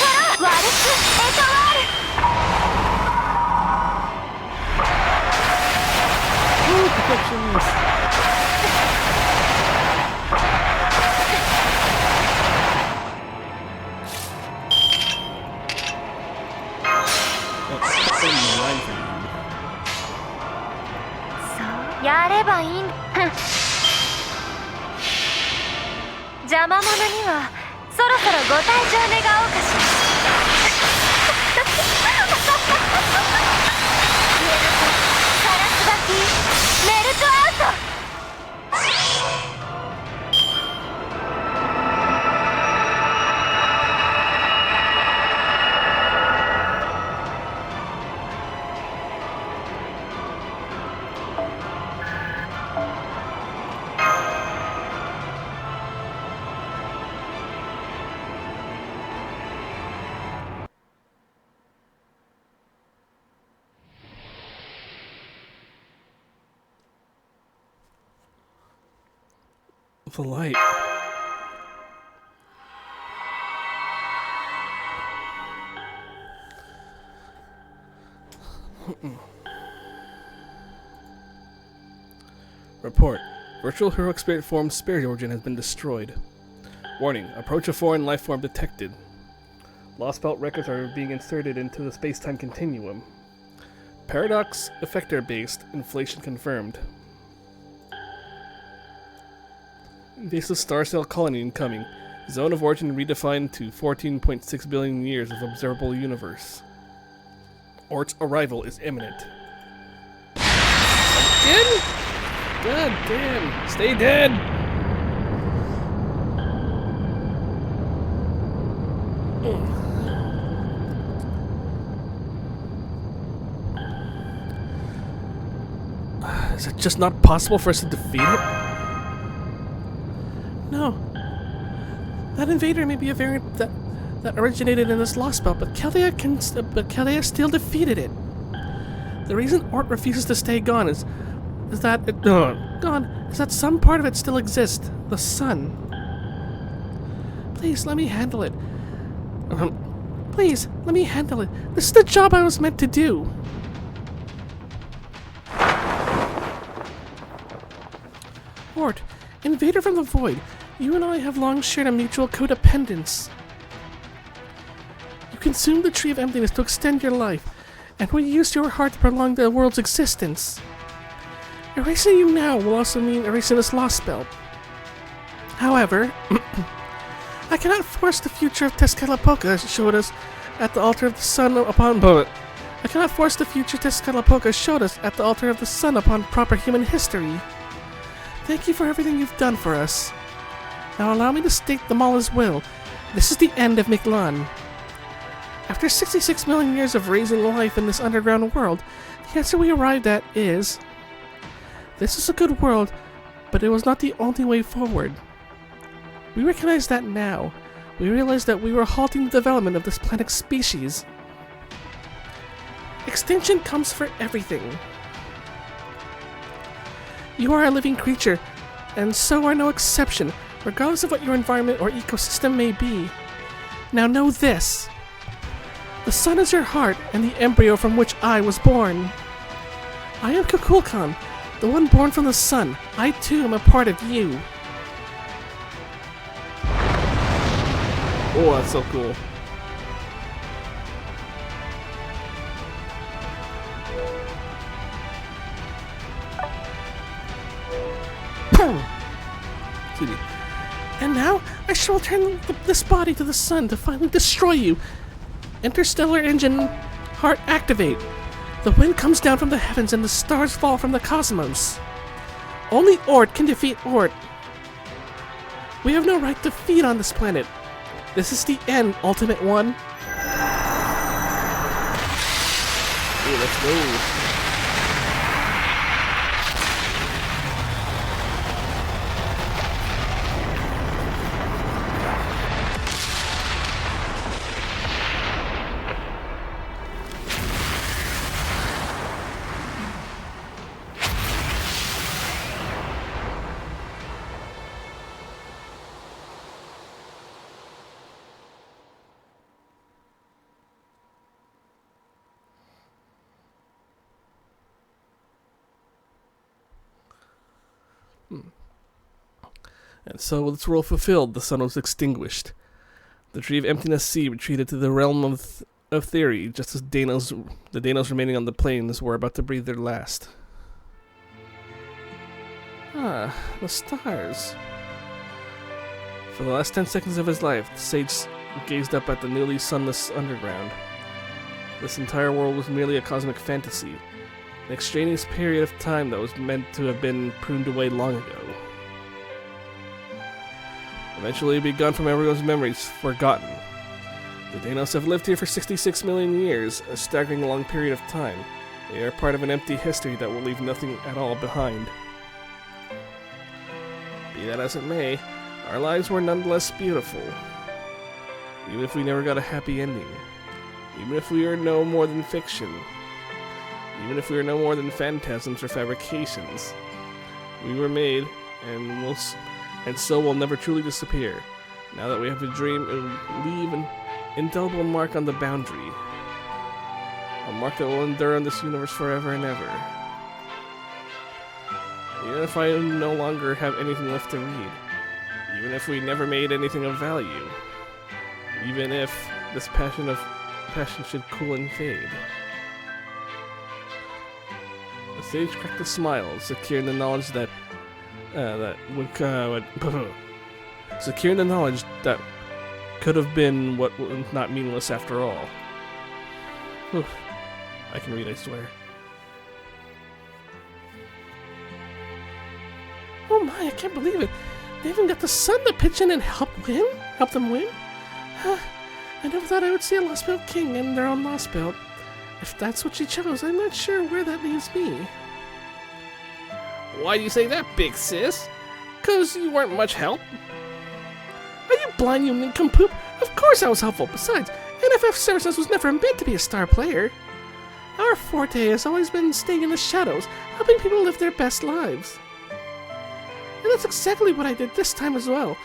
トラ、ワルス、エトワール。そうやればいいん。邪魔者にはそろそろご退場願おうかしら。サラスバティメルトアウト。The light. Report. Virtual heroic spirit form Spirit Origin has been destroyed. Warning. Approach of foreign life form detected. Lostbelt records are being inserted into the space-time continuum. Paradox effector-based, inflation confirmed. Invasive star cell colony incoming. Zone of origin redefined to 14.6 billion years of observable universe. Ort's arrival is imminent. Again? God damn. Stay dead! Is it just not possible for us to defeat it? No. That invader may be a variant that originated in this Lostbelt, but Chaldeas still defeated it. The reason Ort refuses to stay gone is that some part of it still exists. The sun. Please let me handle it. Please let me handle it. This is the job I was meant to do. Ort, invader from the void, you and I have long shared a mutual codependence. You consumed the Tree of Emptiness to extend your life, and we used your heart to prolong the world's existence. Erasing you now will also mean erasing this Lostbelt. However, I cannot force the future of Tezcatlipoca showed us at the altar of the sun upon I cannot force the future Tezcatlipoca showed us at the altar of the sun upon proper human history. Thank you for everything you've done for us. Now allow me to state the Mallah's will. This is the end of Mictlan. After 66 million years of raising life in this underground world, the answer we arrived at is... This is a good world, but it was not the only way forward. We recognize that now. We realize that we were halting the development of this planet's species. Extinction comes for everything. You are a living creature, and so are no exception, regardless of what your environment or ecosystem may be. Now know this. The sun is your heart, and the embryo from which I was born. I am Kukulkan, the one born from the sun. I too am a part of you. Oh, that's so cool. Excuse me. And now, I shall return this body to the sun to finally destroy you. Interstellar engine heart activate. The wind comes down from the heavens and the stars fall from the cosmos. Only Ort can defeat Ort. We have no right to feed on this planet. This is the end, Ultimate One. Hey, let's go. And so, with its role fulfilled, the sun was extinguished. The Tree of Emptiness Sea retreated to the realm of theory, just as the Danos remaining on the plains were about to breathe their last. Ah, the stars. For the last 10 seconds of his life, the sage gazed up at the newly sunless underground. This entire world was merely a cosmic fantasy, an extraneous period of time that was meant to have been pruned away long ago. Eventually be gone from everyone's memories, forgotten. The Danos have lived here for 66 million years, a staggering long period of time. They are part of an empty history that will leave nothing at all behind. Be that as it may, our lives were nonetheless beautiful. Even if we never got a happy ending. Even if we are no more than fiction. Even if we are no more than phantasms or fabrications. We were made, and so will never truly disappear. Now that we have a dream, it will leave an indelible mark on the boundary. A mark that will endure in this universe forever and ever. Even if I no longer have anything left to read. Even if we never made anything of value. Even if This passion should cool and fade. The sage cracked a smile, secure in the knowledge that secure in the knowledge that could have been what was not meaningless after all. Oof. I can read, I swear. Oh my, I can't believe it. They even got the sun to pitch in and help them win? I never thought I would see a Lostbelt king in their own Lostbelt. If that's what she chose, I'm not sure where that leaves me. Why do you say that, big sis? 'Cause you weren't much help? Are you blind, you nincompoop? Of course I was helpful. Besides, NFF Services was never meant to be a star player. Our forte has always been staying in the shadows, helping people live their best lives. And that's exactly what I did this time as well.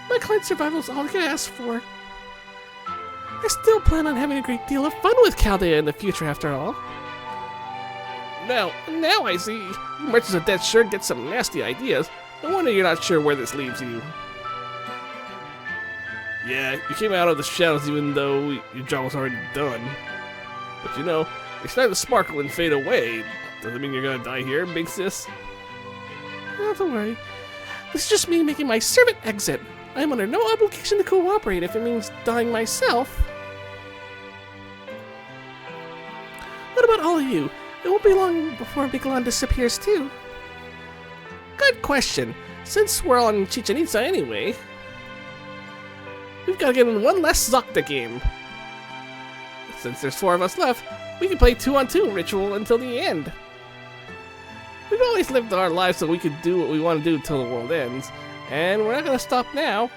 My client's survival is all I could ask for. I still plan on having a great deal of fun with Chaldea in the future, after all. Now I see. You merchants of death sure get some nasty ideas. No wonder you're not sure where this leaves you. Yeah, you came out of the shadows even though your job was already done. But you know, it's starting to sparkle and fade away. Doesn't mean you're gonna die here, big sis. Oh, don't worry. This is just me making my servant exit. I'm under no obligation to cooperate if it means dying myself. What about all of you? It won't be long before Mictlan disappears too. Good question. Since we're on Chichen Itza anyway, we've got to get in one less Zocta game. Since there's 4 of us left, we can play 2-on-2 ritual until the end. We've always lived our lives so we could do what we want to do until the world ends, and we're not going to stop now.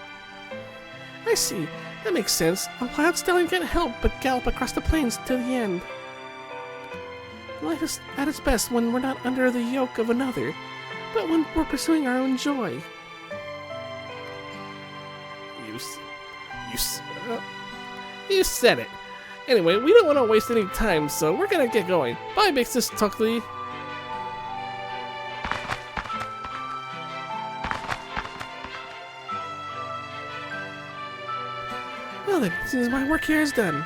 I see. That makes sense. A wild stallion can't help but gallop across the plains till the end. Life is at its best when we're not under the yoke of another, but when we're pursuing our own joy. You said it. Anyway, we don't want to waste any time, so we're gonna get going. Bye, big sis Tuckley. Well then, it seems my work here is done.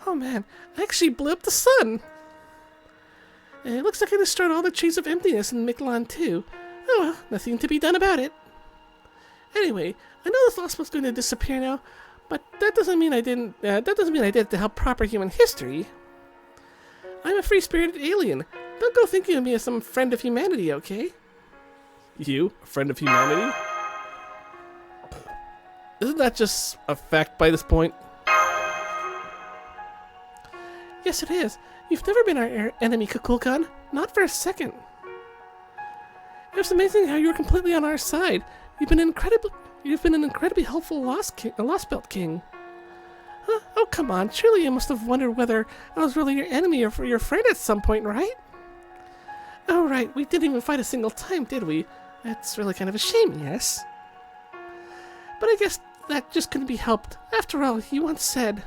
Oh man, I actually blew up the sun! It looks like I destroyed all the trees of emptiness in Mictlan too. Oh well, nothing to be done about it. Anyway, I know this Lostbelt's going to disappear now, but that doesn't mean I didn't. That doesn't mean I did it to help proper human history. I'm a free-spirited alien. Don't go thinking of me as some friend of humanity, okay? You, a friend of humanity? Isn't that just a fact by this point? Yes, it is. You've never been our enemy, Kukulkan. Not for a second. It was amazing how you were completely on our side. You've been an incredibly helpful Lostbelt king. Huh? Oh, come on. Surely you must have wondered whether I was really your enemy or your friend at some point, right? Oh, right. We didn't even fight a single time, did we? That's really kind of a shame, yes? But I guess that just couldn't be helped. After all, you once said,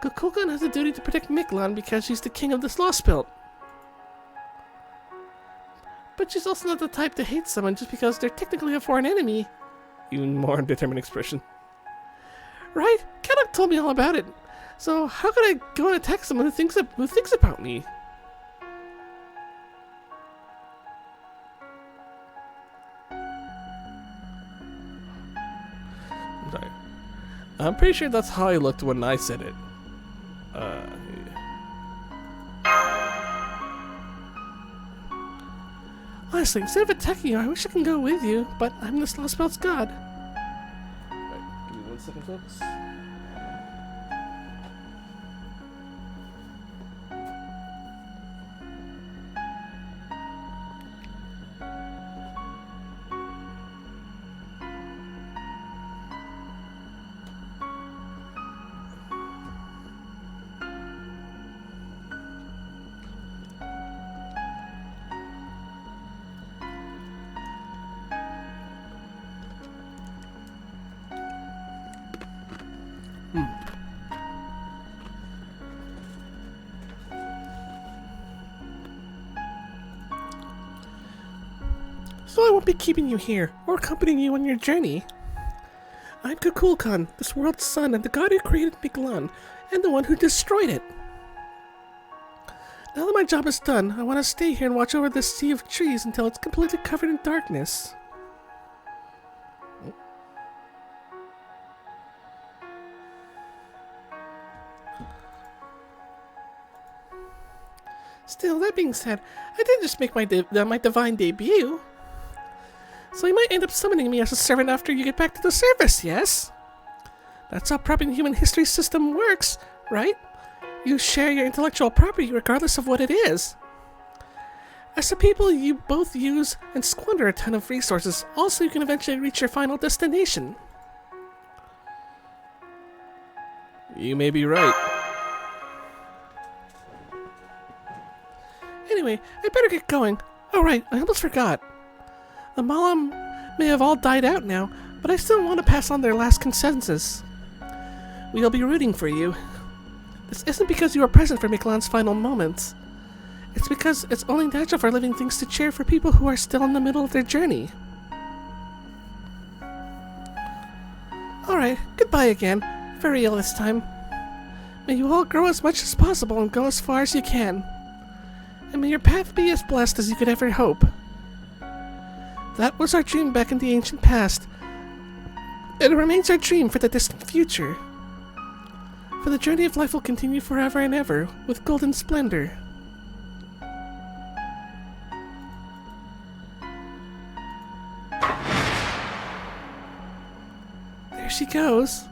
Kukulkan has a duty to protect Mictlan because she's the king of this Lostbelt. But she's also not the type to hate someone just because they're technically a foreign enemy. Even more determined expression. Right? Kadok told me all about it. So how could I go and attack someone who thinks about me? I'm sorry. I'm pretty sure that's how I looked when I said it. Honestly, instead of attacking you, I wish I could go with you, but I'm this Lostbelt's god. Right, give me 1 second, folks. So I won't be keeping you here, or accompanying you on your journey. I'm Kukulkan, this world's son, and the god who created Mictlan, and the one who destroyed it. Now that my job is done, I want to stay here and watch over this sea of trees until it's completely covered in darkness. Still, that being said, I did just make my divine debut. So you might end up summoning me as a servant after you get back to the service, yes? That's how proper human history system works, right? You share your intellectual property regardless of what it is. As a people, you both use and squander a ton of resources, also you can eventually reach your final destination. You may be right. Anyway, I better get going. Oh right, I almost forgot. The Malam may have all died out now, but I still want to pass on their last consensus. We'll be rooting for you. This isn't because you were present for Mictlan's final moments. It's because it's only natural for living things to cheer for people who are still in the middle of their journey. Alright, goodbye again. For real this time. May you all grow as much as possible and go as far as you can. And may your path be as blessed as you could ever hope. That was our dream back in the ancient past. It remains our dream for the distant future. For the journey of life will continue forever and ever, with golden splendor. There she goes.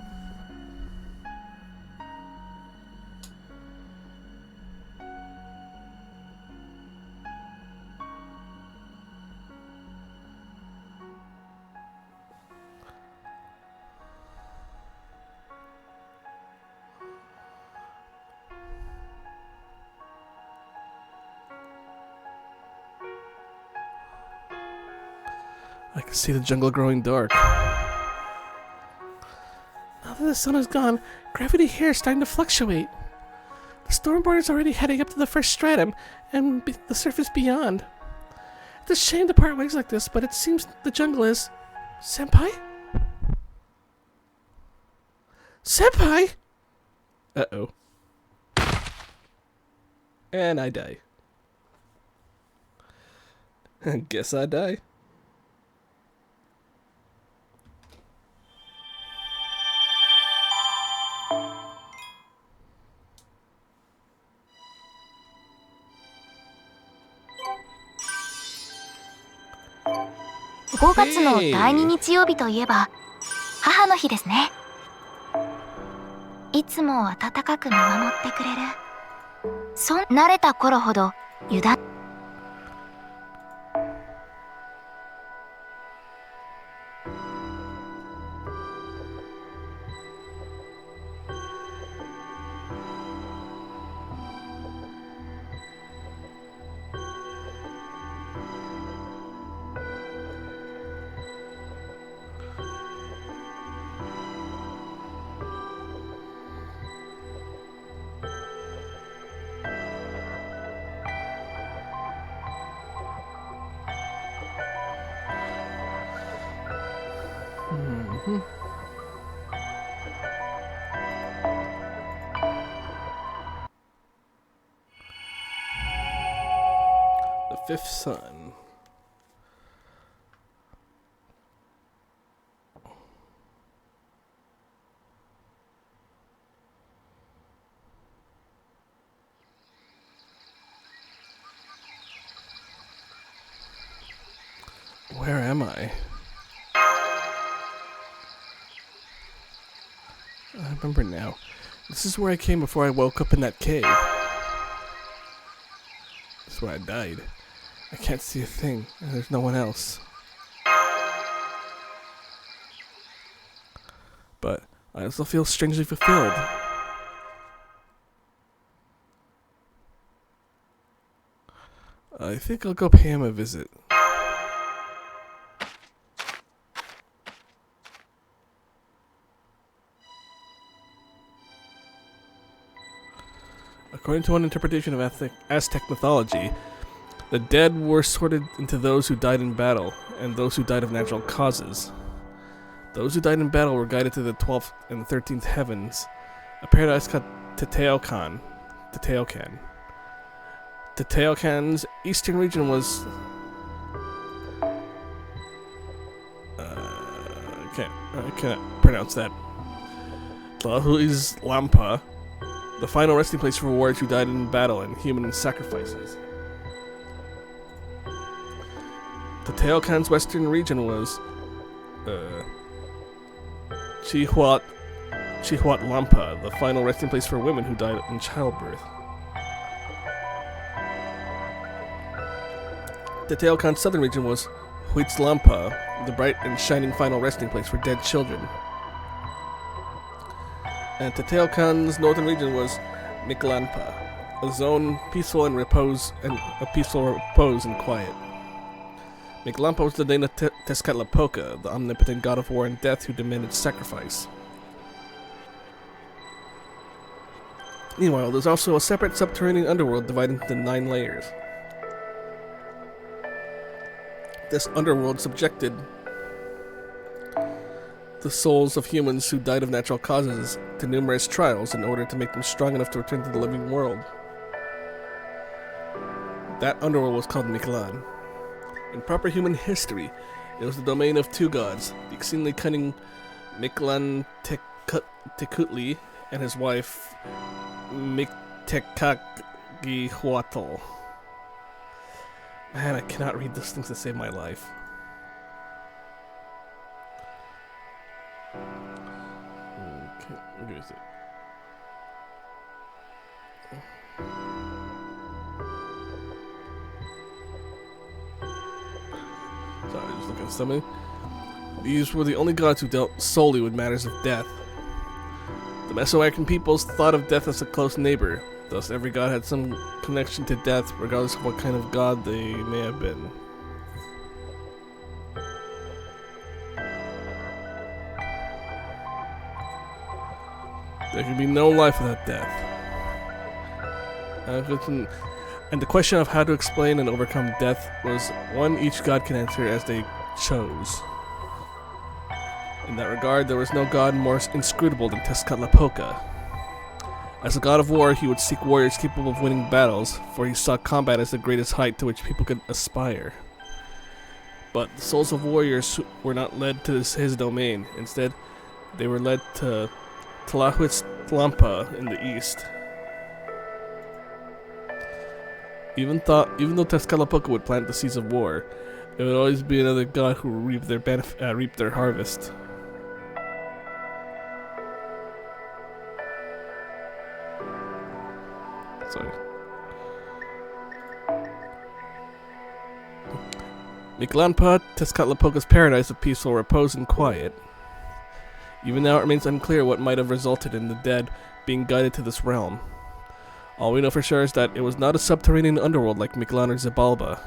I can see the jungle growing dark. Now that the sun is gone, gravity here is starting to fluctuate. The storm border is already heading up to the first stratum, and the surface beyond. It's a shame to part ways like this, but it seems the jungle is... Senpai? Senpai? Uh-oh. And I die. Guess I die.5月の第2日曜日といえば母の日ですね。いつも温かく見守ってくれる。慣れた頃ほど油断。The fifth sun. Where am I? I remember now. This is where I came before I woke up in that cave. This is where I died. I can't see a thing, and there's no one else. But I also feel strangely fulfilled. I think I'll go pay him a visit. According to one interpretation of Aztec mythology, The dead were sorted into those who died in battle, and those who died of natural causes. Those who died in battle were guided to the 12th and 13th heavens, a paradise called Teteokan. Teteokan's eastern region was... I can't pronounce that. Nahui's Lampa, the final resting place for warriors who died in battle and human sacrifices. Teteokan's western region was Chihuat Lampa, the final resting place for women who died in childbirth. Teteokan's southern region was Huitzlampa, the bright and shining final resting place for dead children. And Teteokan's northern region was Mictlanpa, a zone peaceful and repose and quiet. Mictlanpa was the name of Tezcatlipoca, the omnipotent god of war and death who demanded sacrifice. Meanwhile, there's also a separate subterranean underworld divided into 9 layers. This underworld subjected the souls of humans who died of natural causes to numerous trials in order to make them strong enough to return to the living world. That underworld was called Mictlan. In proper human history, it was the domain of 2 gods, the exceedingly cunning Mictlan Tecutli and his wife Mictecacihuatl. Man, I cannot read those things to save my life. Okay, what is it? Sorry, just looking at something. These were the only gods who dealt solely with matters of death. The Mesoamerican peoples thought of death as a close neighbor. Thus, every god had some connection to death, regardless of what kind of god they may have been. There can be no life without death. And the question of how to explain and overcome death was one each god can answer as they chose. In that regard, there was no god more inscrutable than Tezcatlipoca. As a god of war, he would seek warriors capable of winning battles, for he saw combat as the greatest height to which people could aspire. But the souls of warriors were not led to his domain. Instead, they were led to Tlahuitztlampa in the east. Even though Tezcatlipoca would plant the seeds of war, it would always be another god who would reap their harvest. Sorry. Mictlanpa, Tezcatlipoca's paradise of peaceful repose and quiet. Even now it remains unclear what might have resulted in the dead being guided to this realm. All we know for sure is that it was not a subterranean underworld like Mictlan or Xibalba.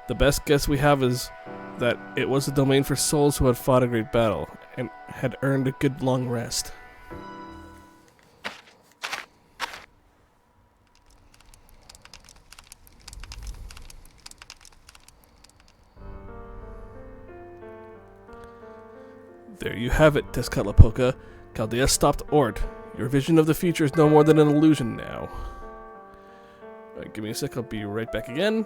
The best guess we have is that it was a domain for souls who had fought a great battle and had earned a good long rest. There you have it, Tezcatlipoca. Chaldeas stopped Ort. Your vision of the future is no more than an illusion now. Alright, give me a sec, I'll be right back again.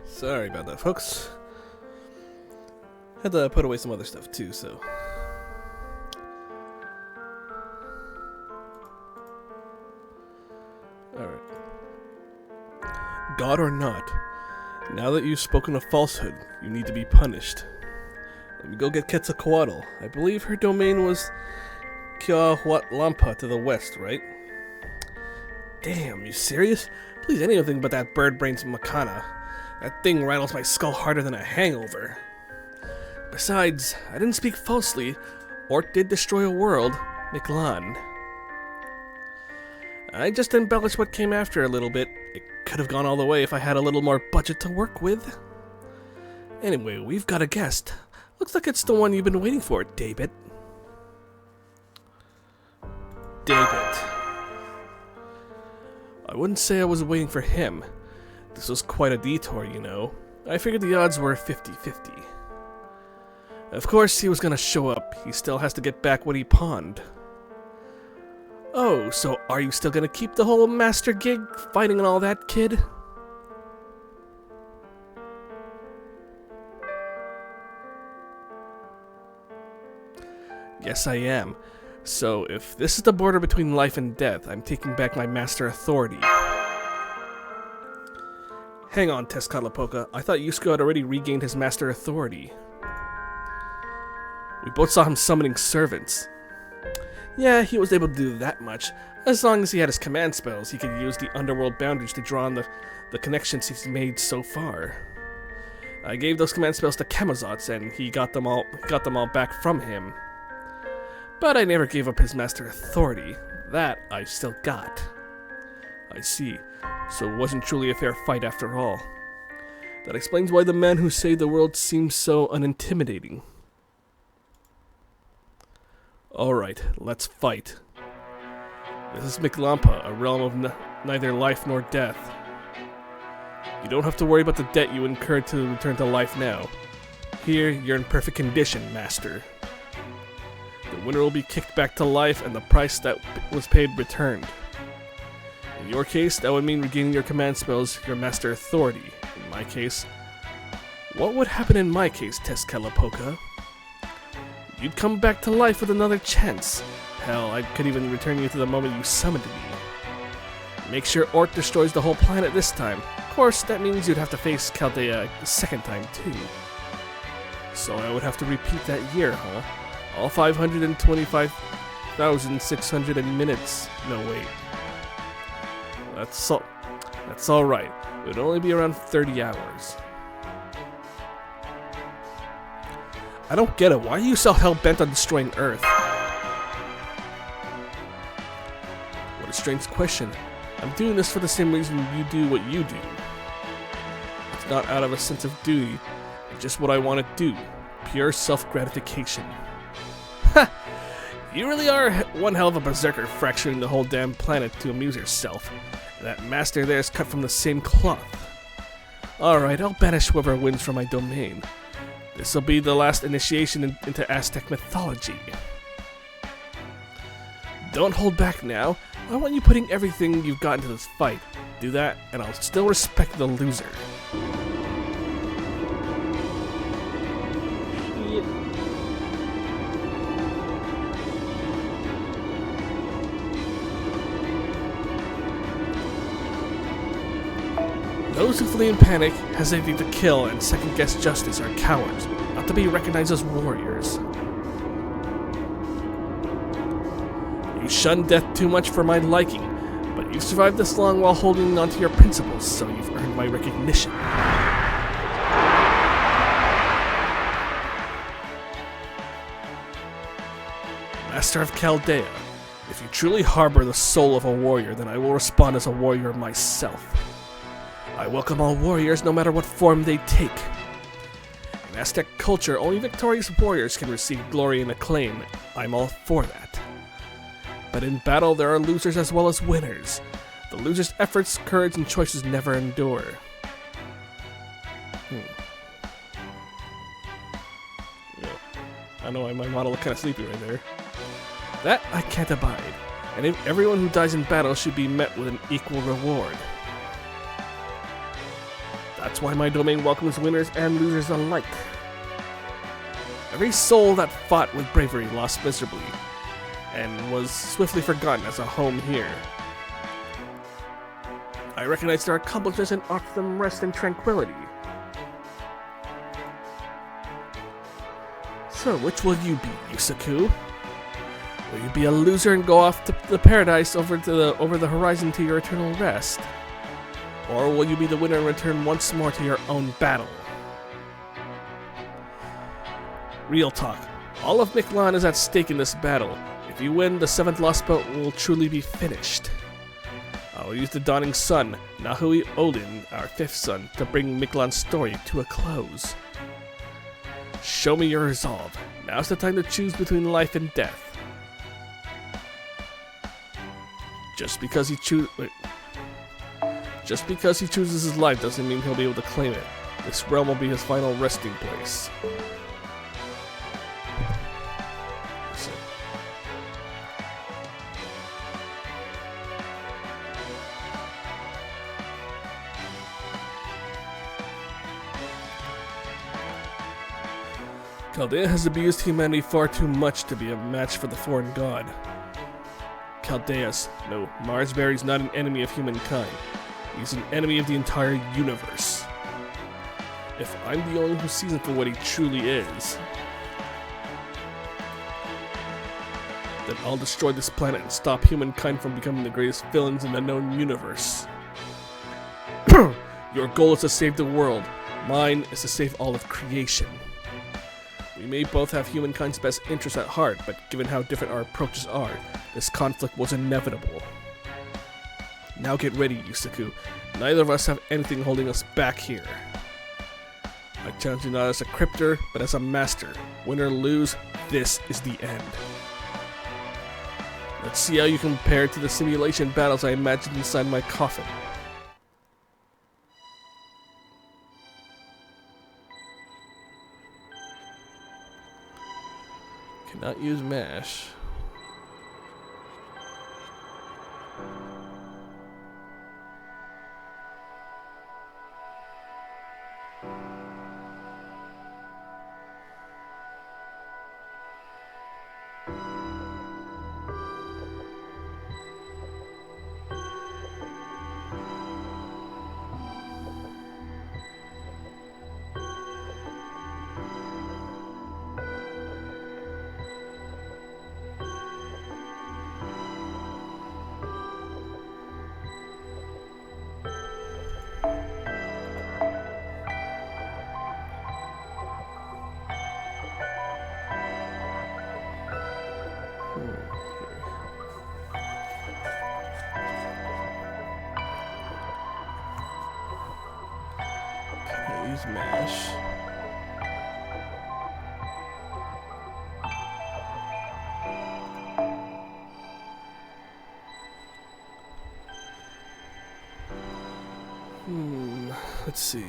Sorry about that, folks. Had to put away some other stuff too, so. Alright. God or not, now that you've spoken a falsehood, you need to be punished. Let me go get Quetzalcoatl. I believe her domain was Kiahuatlampa to the west, right? Damn, you serious? Please, anything but that bird brain's Makana. That thing rattles my skull harder than a hangover. Besides, I didn't speak falsely. Ort did destroy a world, Mictlan. I just embellished what came after a little bit. It could have gone all the way if I had a little more budget to work with. Anyway, we've got a guest. Looks like it's the one you've been waiting for, David. David. I wouldn't say I was waiting for him. This was quite a detour, you know. I figured the odds were 50-50. Of course he was gonna show up. He still has to get back what he pawned. Oh, so are you still gonna keep the whole master gig, fighting and all that, kid? Yes, I am. So, if this is the border between life and death, I'm taking back my master authority. Hang on, Tezcatlipoca. I thought Yusuke had already regained his master authority. We both saw him summoning servants. Yeah, he was able to do that much. As long as he had his command spells, he could use the underworld boundaries to draw on the connections he's made so far. I gave those command spells to Camazotz, and he got them all back from him. But I never gave up his master authority. That I still got. I see. So it wasn't truly a fair fight after all. That explains why the man who saved the world seems so unintimidating. Alright, let's fight. This is Mictlanpa, a realm of neither life nor death. You don't have to worry about the debt you incurred to return to life now. Here, you're in perfect condition, master. The winner will be kicked back to life and the price that was paid returned. In your case, that would mean regaining your command spells, your master authority. In my case, what would happen in my case, Tezcatlipoca? You'd come back to life with another chance. Hell, I could even return you to the moment you summoned me. Make sure Ort destroys the whole planet this time. Of course, that means you'd have to face Chaldea the second time too. So I would have to repeat that year, huh? All 525,600 minutes. No, wait. That's all right. It would only be around 30 hours. I don't get it. Why are you so hell-bent on destroying Earth? What a strange question. I'm doing this for the same reason you do what you do. It's not out of a sense of duty. It's just what I want to do. Pure self-gratification. Ha! You really are one hell of a berserker, fracturing the whole damn planet to amuse yourself. And that master there is cut from the same cloth. Alright, I'll banish whoever wins from my domain. This'll be the last initiation into Aztec mythology. Don't hold back now. I want you putting everything you've got into this fight. Do that, and I'll still respect the loser. Those who flee in panic, hesitate to kill, and second-guess justice are cowards, not to be recognized as warriors. You shun death too much for my liking, but you've survived this long while holding on to your principles, so you've earned my recognition. Master of Chaldea, if you truly harbor the soul of a warrior, then I will respond as a warrior myself. I welcome all warriors, no matter what form they take. In Aztec culture, only victorious warriors can receive glory and acclaim. I'm all for that. But in battle, there are losers as well as winners. The loser's efforts, courage, and choices never endure. Yeah. I know my model looked kind of sleepy right there. That I can't abide. And if everyone who dies in battle should be met with an equal reward. That's why my domain welcomes winners and losers alike. Every soul that fought with bravery lost miserably, and was swiftly forgotten as a home here. I recognize their accomplishments and offer them rest and tranquility. So, which will you be, Yusaku? Will you be a loser and go off to the paradise over the horizon to your eternal rest? Or will you be the winner and return once more to your own battle? Real talk. All of Mictlan is at stake in this battle. If you win, the 7th Lostbelt will truly be finished. I will use the dawning sun, Nahui Odin, our 5th son, to bring Mictlan's story to a close. Show me your resolve. Now's the time to choose between life and death. Just because he chooses his life doesn't mean he'll be able to claim it. This realm will be his final resting place. Chaldeas has abused humanity far too much to be a match for the foreign god. Chaldeas, no, Marsberry's not an enemy of humankind. He's an enemy of the entire universe. If I'm the only one who sees him for what he truly is, then I'll destroy this planet and stop humankind from becoming the greatest villains in the known universe. Your goal is to save the world. Mine is to save all of creation. We may both have humankind's best interests at heart, but given how different our approaches are, this conflict was inevitable. Now get ready, Yusaku. Neither of us have anything holding us back here. I challenge you not as a cryptor, but as a master. Win or lose, this is the end. Let's see how you compare to the simulation battles I imagined inside my coffin. Cannot use MASH. Use MASH. Let's see.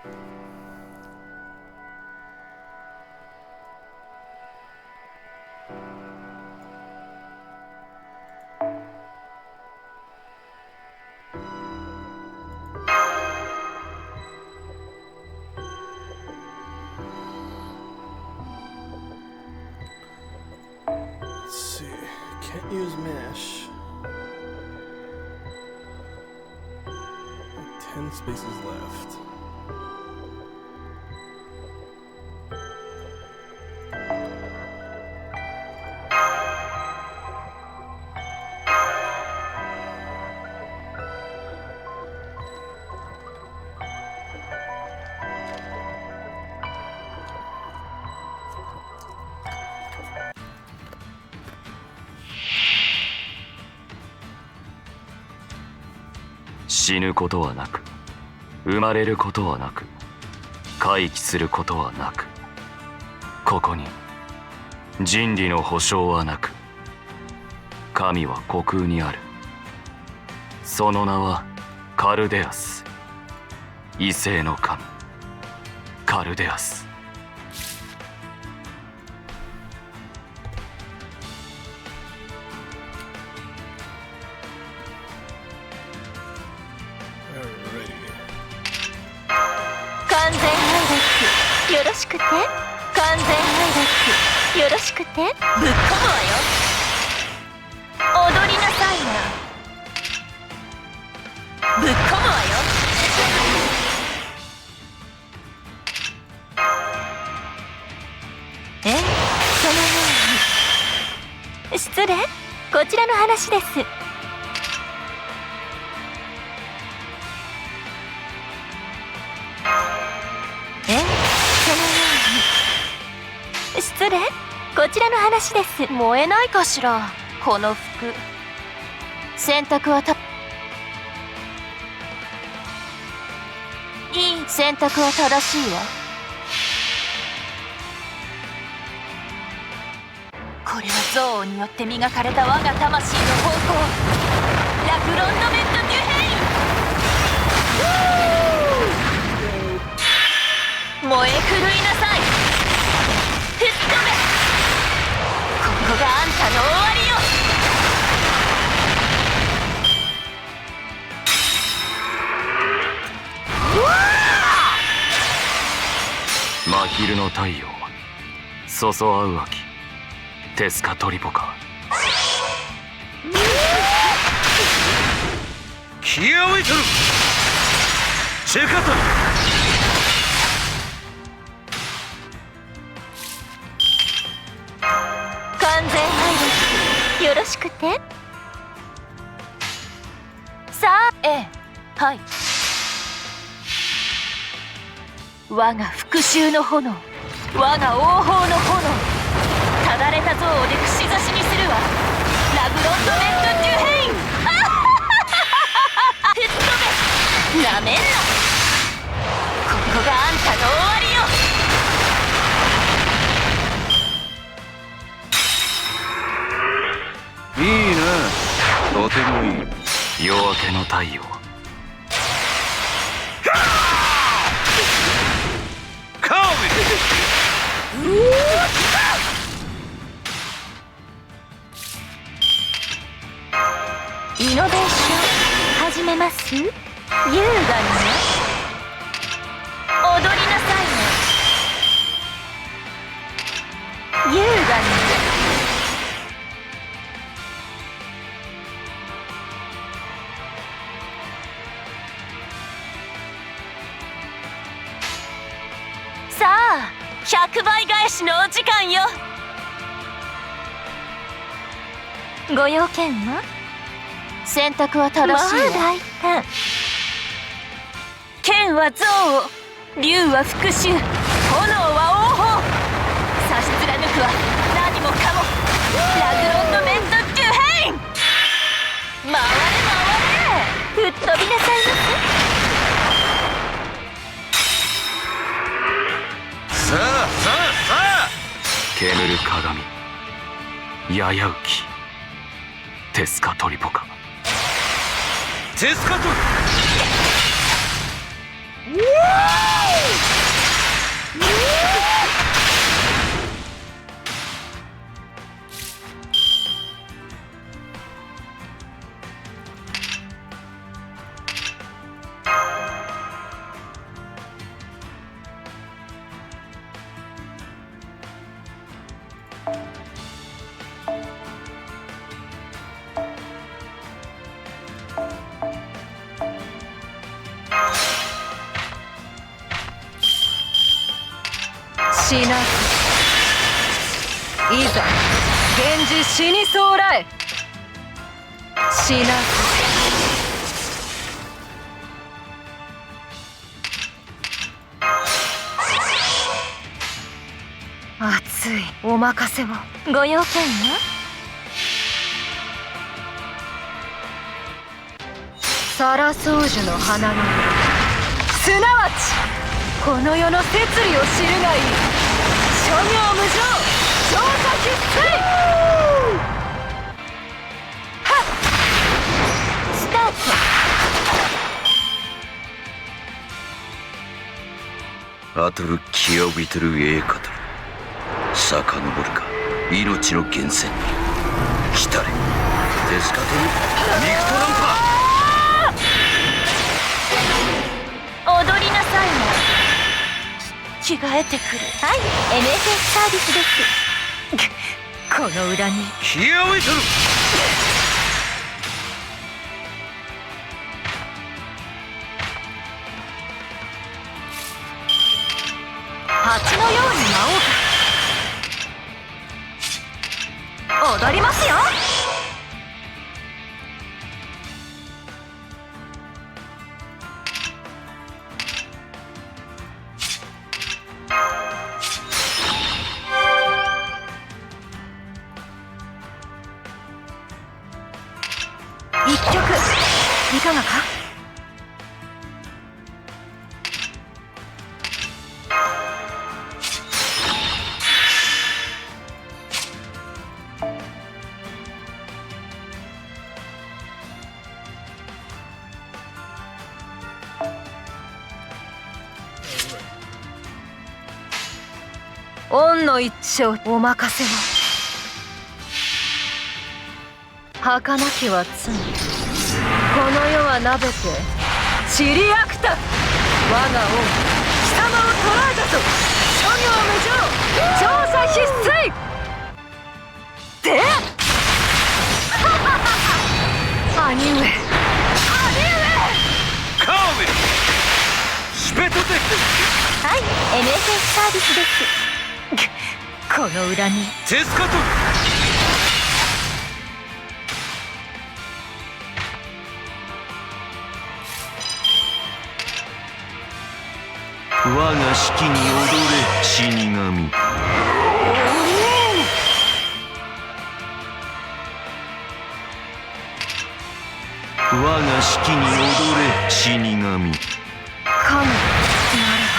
Let's see. Can't use mash. 10 spaces left.死ぬことはなく、生まれることはなく、回帰することはなく、ここに人理の保証はなく、神は虚空にある。その名はカルデアス、異性の神カルデアス。よろしくて、完全アイラックよろしくて、ぶっ込むわよ。踊りなさいな。ぶっ込むわよ。そのように。失礼、こちらの話です。失礼、こちらの話です。燃えないかしら、この服。選択はいい選択は正しいわ。これは憎悪によって磨かれた我が魂の方向、ラグロンドメント・デュヘイン。燃え狂いなさい。吹っ飛べ。ここがあんたの終わりよ。真昼の太陽、そそ合う秋、テスカトリポカ。気合いとるチェカタ。完全配慮よろしくて。さあ、はい。我が復讐の炎、我が王鵬の炎、ただれた像で串刺しにするわ。ラグロンドメント・デュヘイン。吹っ飛べ。なめんな。ここがあんたの終わりよ。いいな、とてもいい。夜明けの太陽。イノベーション始めます。優雅にね。踊りなさいね。優雅にね。さあ、100倍返しのお時間よ。ご用件は？選択は正しいわ。まあ大胆。剣は憎悪、竜は復讐、炎は王鵬。差し貫くは何もかもラグロンドメント・デュヘイン。回れ回れ、吹っ飛びなさいませ。さあさあさあ。煙る鏡、ややうき、テスカトリポカ。テスカトリ。死なずいざ源氏死にそうらえ死なず熱いお任せをご用件は？サラソウジュの花のすなわちこの世の摂理を知るがいい諸行無常調査必須はっスタート。アトルキアビトルエーカトル遡るか命の源泉に来たれデスカトルミクトランパ踊りなさいな。着替えてくる。はい、NSS サービスです。この裏にキアビトル蜂のように舞おうか踊りますよ。一曲いかがか。恩の一生お任せを。儚きは罪この世はなべて散りあくた我が王貴様を捕らえたぞ諸行無常調査必須で兄上カーウェルシュペトテはい、NSS サービスです。この裏にテスカトル我が式に踊れ死神我が式に踊れ死神かもなれば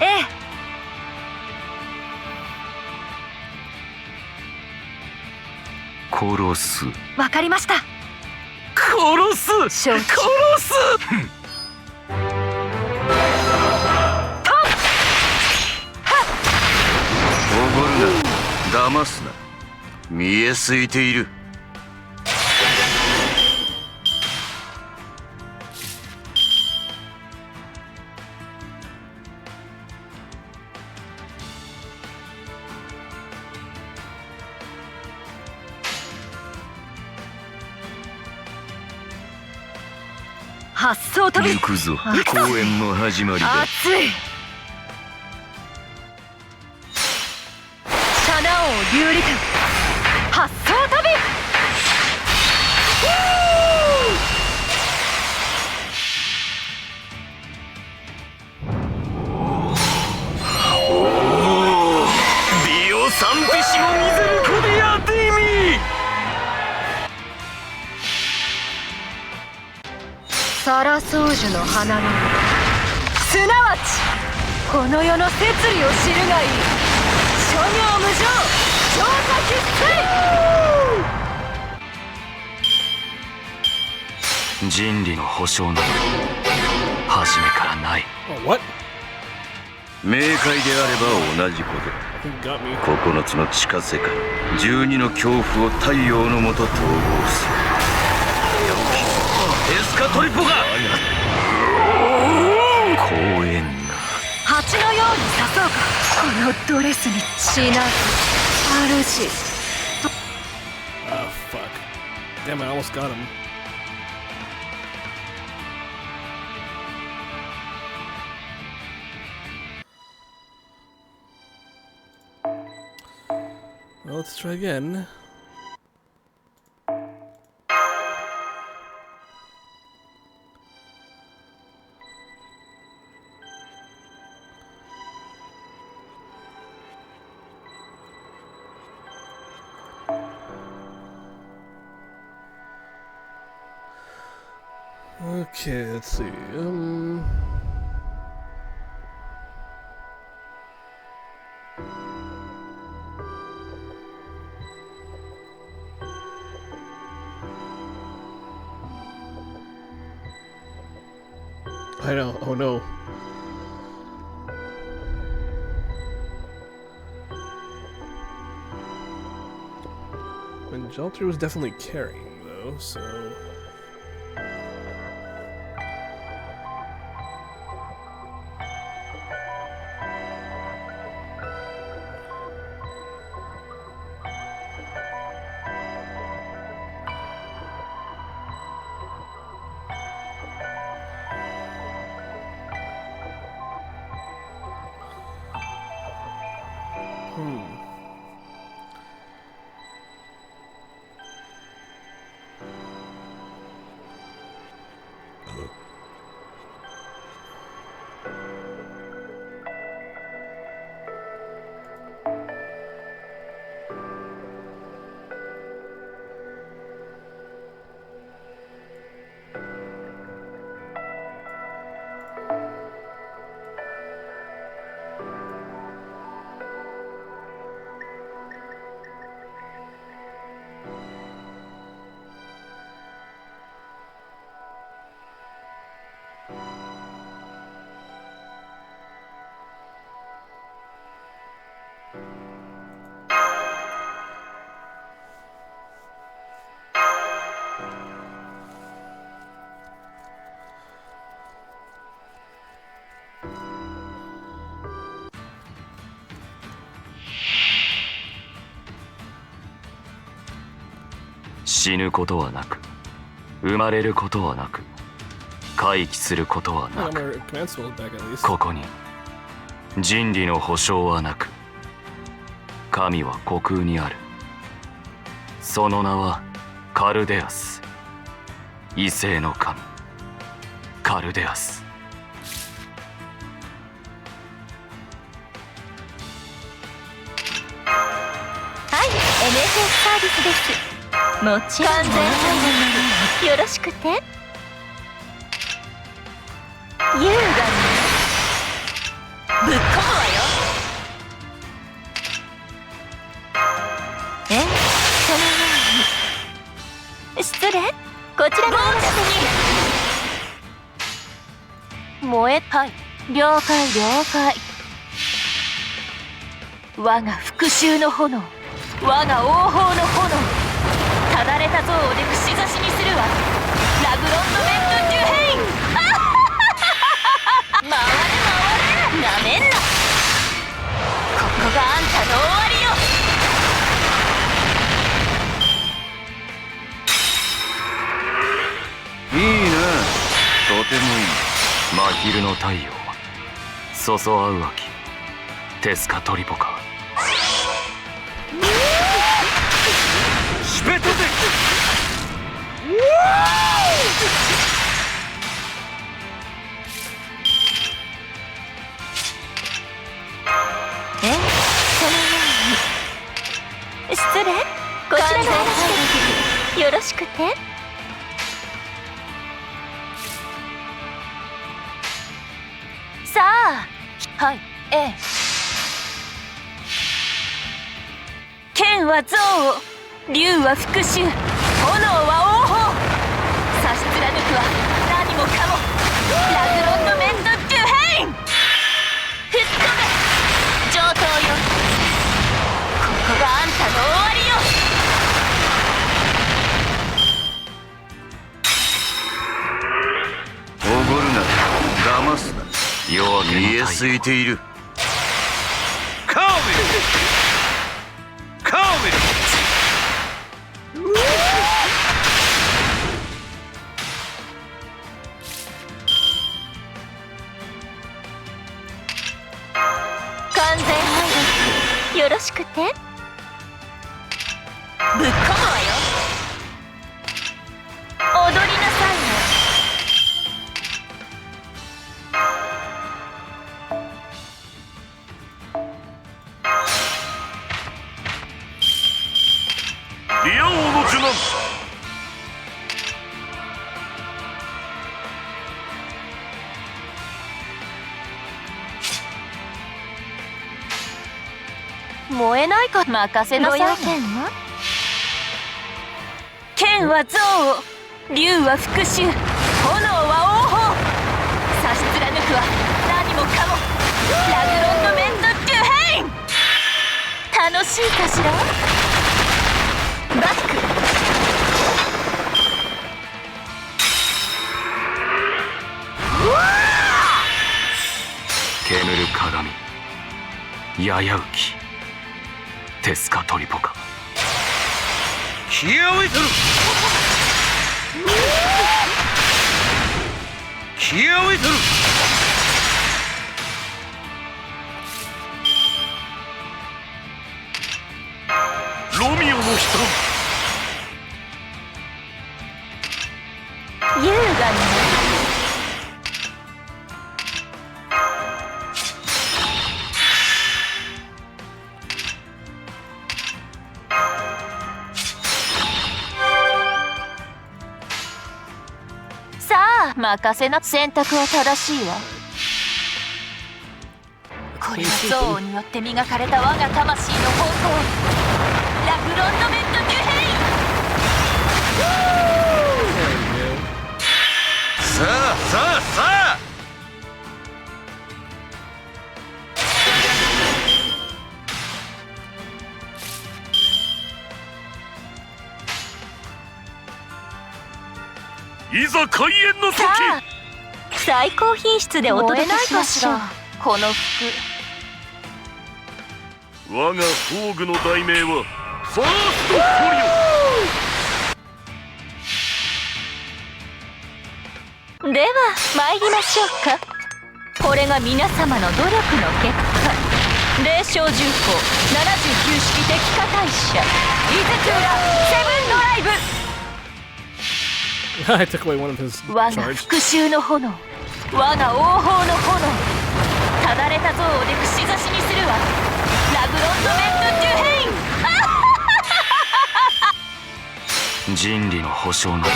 ええ殺すわかりました殺す承知殺すおごるな騙すな見えすいている発想飛び行くぞ公演の始まりだ熱いシャナ王流理艦発想飛びビオサンピシモミゼルコディアティミサラソウジュの花のすなわちこの世の摂理を知るがいい諸行無常調査必須人理の保証など初めからない Oh, what? 明快であれば同じこと I think got me. 9つの地下世界12の恐怖を太陽のもと統合するエスカトリポが光栄な蜂のように刺そうかこのドレスに死なず主 Ah, fuck. Damn, I almost got him. Well, let's try again. Okay, let's see. I know. Oh no. And Jalter was definitely carrying though, so.死ぬことはなく、生まれることはなく、回帰することはなく、ここに人理の保証はなく、神は虚空にある。その名はカルデアス、異性の神カルデアス。はい、NSS サービスです。もちろん完全配慮よろしくて。優雅にぶっ込むわよ。そのように。失礼、こちらのお客に燃えたい。了解了解。我が復讐の炎、我が王鵬の炎、ただれた像をで串刺しにするわ。ラグロンドメントデュヘイン。回れ回れ、なめんな。ここがあんたの終わりよ。いいね、とてもいい。真昼の太陽、そそあうわき、テスカトリポカ。シュペトゼ。そのように。失礼、こちらの話よろしくて。さあ、はい、剣は憎悪、竜は復讐、炎は王鵬。差し貫くは何もかも。ラグロンドメントデュヘイン。吹っ飛べ上等よ。ここがあんたの終わりよ。おごるな、騙すな。夜明けの見え太陽、すいている。カーメルカーメル。リア王の受難。燃えないか任せなさい。ご用件は？剣は憎悪、竜は復讐、炎は王鵬。差し貫くは何もかもラグロンドメント・デュヘイン。楽しいかしら？バック。煙る鏡、ややうき、テスカトリポカ。気合をいとる。気合をいとる。ロミオの悲優雅に。さあ任せな。選択は正しいわ。これは憎悪によって磨かれた我が魂の方向。ラグロンドメント・デュヘイン。さあさあさあ。いざ開演の時。さあ最高品質でお届けしましょう。この服。我が宝具の題名はファーストフォリオ。では参りましょうか。これが皆様の努力の結果。霊障重工79式敵化大社イゼクーラセブンドライブ。I took away one of his 我が charge. 復讐の炎、我が王鵬の炎。ただれた像をで串刺しにするわ。ラグロンドメント・デュヘイン。人理の保証など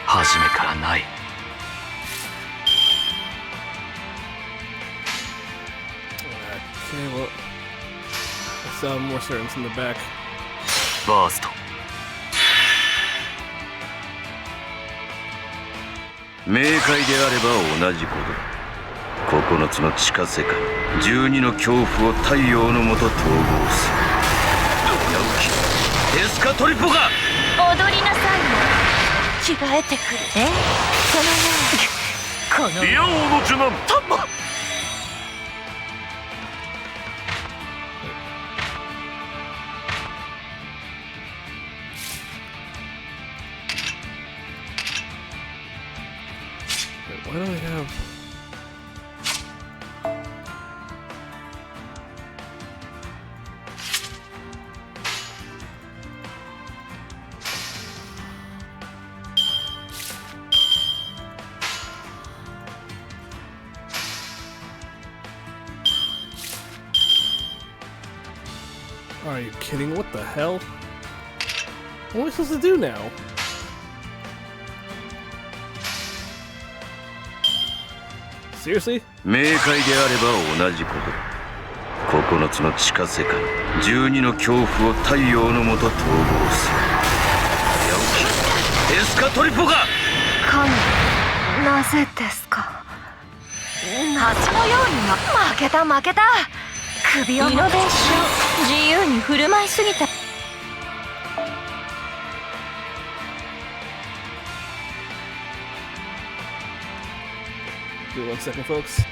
初めからない。Okay, well, I saw more servants in the back. バースト。明快であれば同じことだ。9つの地下世界、12の恐怖を太陽のもと統合する。ヤウキ、テスカトリポカ。踊りなさいよ。着替えてくる。そのように。このリア王の受難。Why do I have... Are you kidding? What the hell? What am I supposed to do now? Seriously? 明快であれば同じことだ。9つの地下世界、12の恐怖を太陽のもと統合する。ヤウキ、テスカトリポカ。神、なぜですか？蜂のように負けた負けた。首をイノベーション、自由に振る舞いすぎた。Give me 1 second, folks.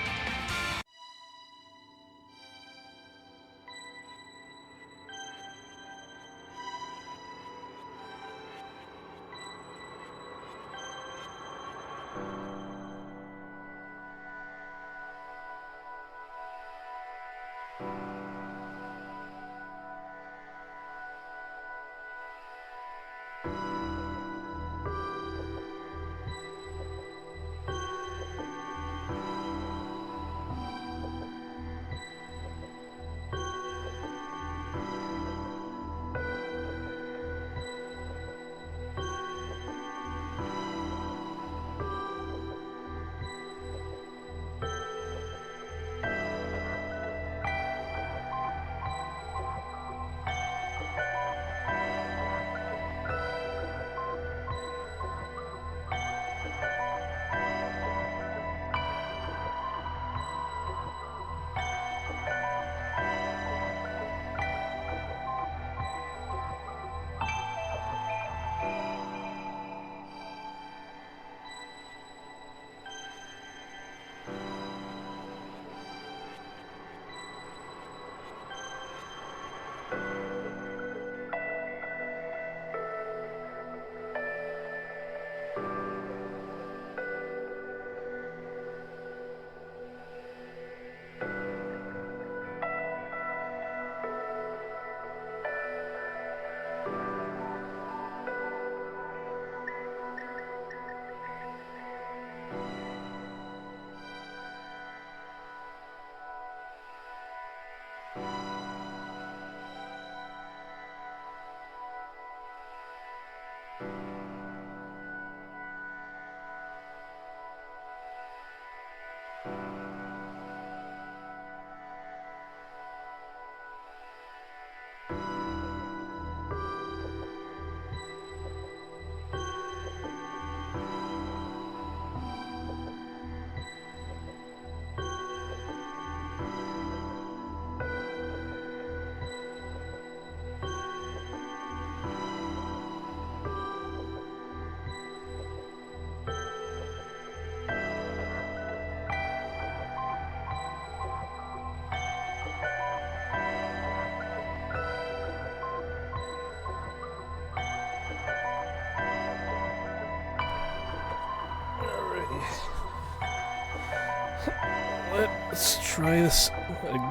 Let's try this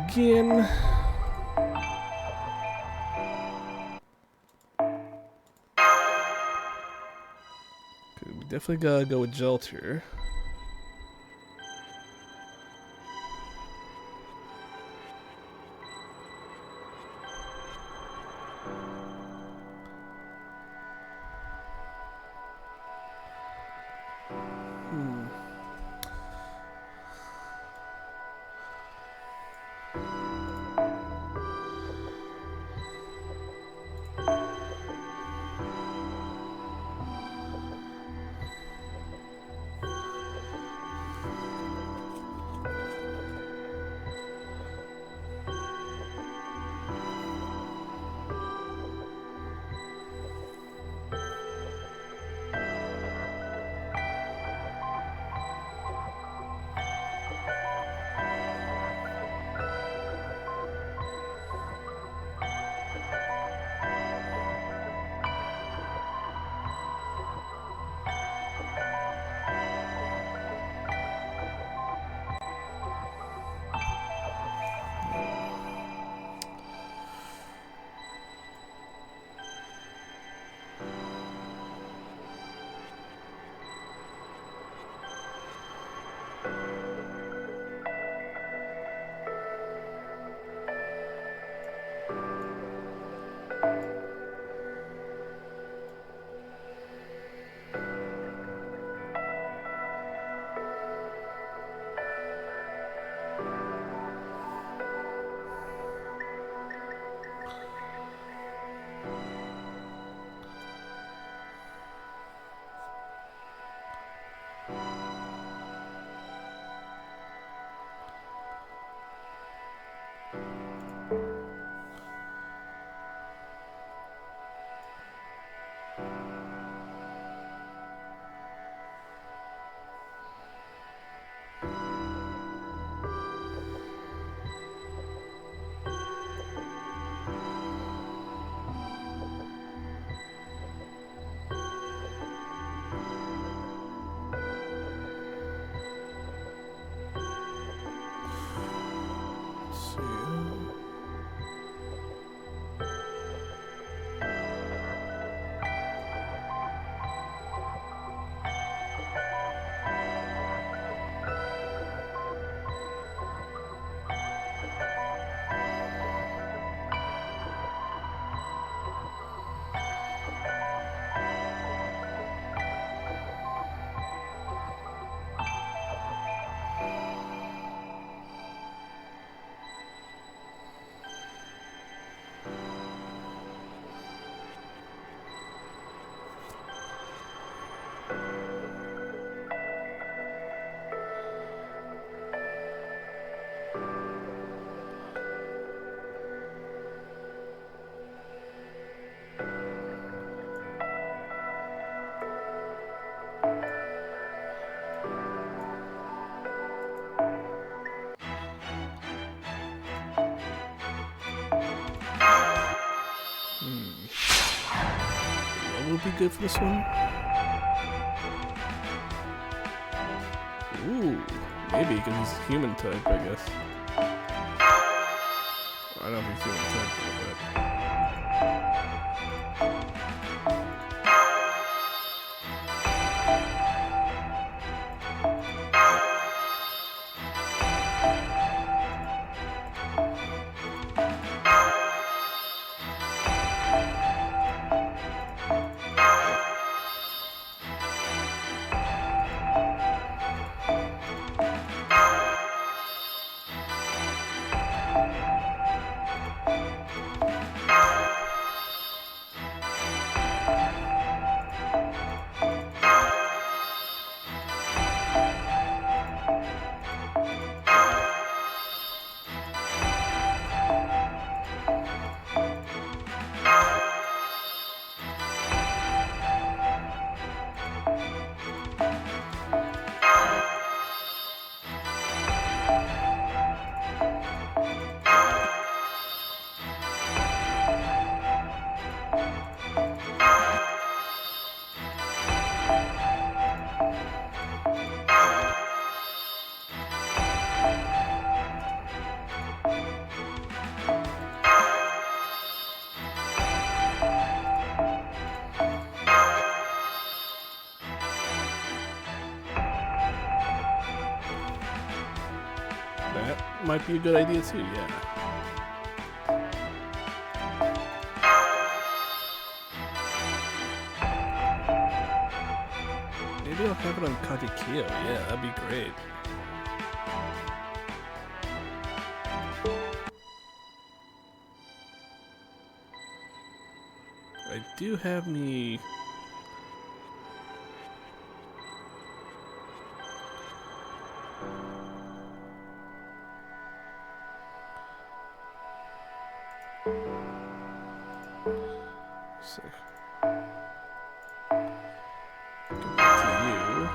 again. Okay, we definitely gotta go with Jelt here. What would be good for this one? Ooh, maybe because he's human type, I guess. I don't know if he's human type, but. might be a good idea too, yeah. Maybe I'll have it on Kadikyo, yeah, that'd be great. I do have me... Sick. Give that to you.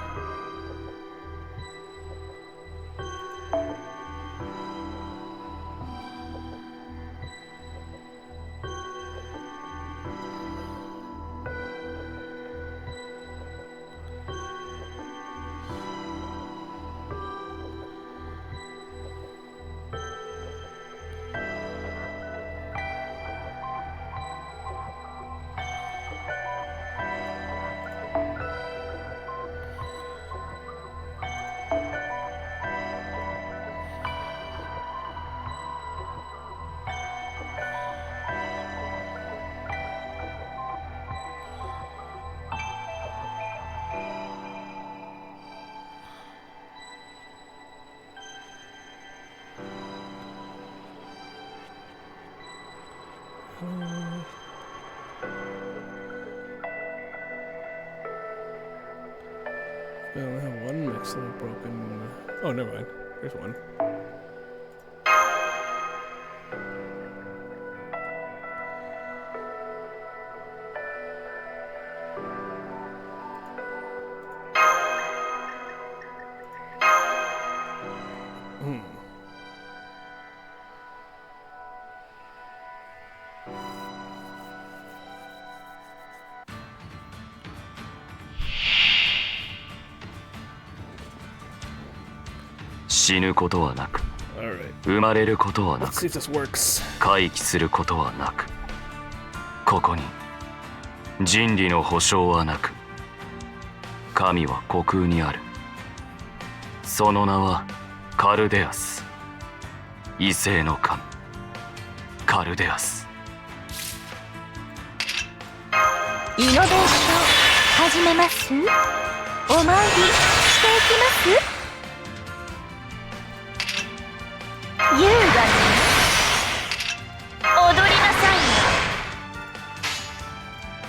I only have one Mictlan broken. Oh, never mind. There's one. "死ぬことはなく、 Alright. 生まれることはな Let's く、 see if this works. 回帰することはなく、ここに人理の保証はなく、神は虚空にある。その名はカルデアス、異性の神、カルデアス。イノベーション始めます。お参りしていきます。優雅に踊りなさい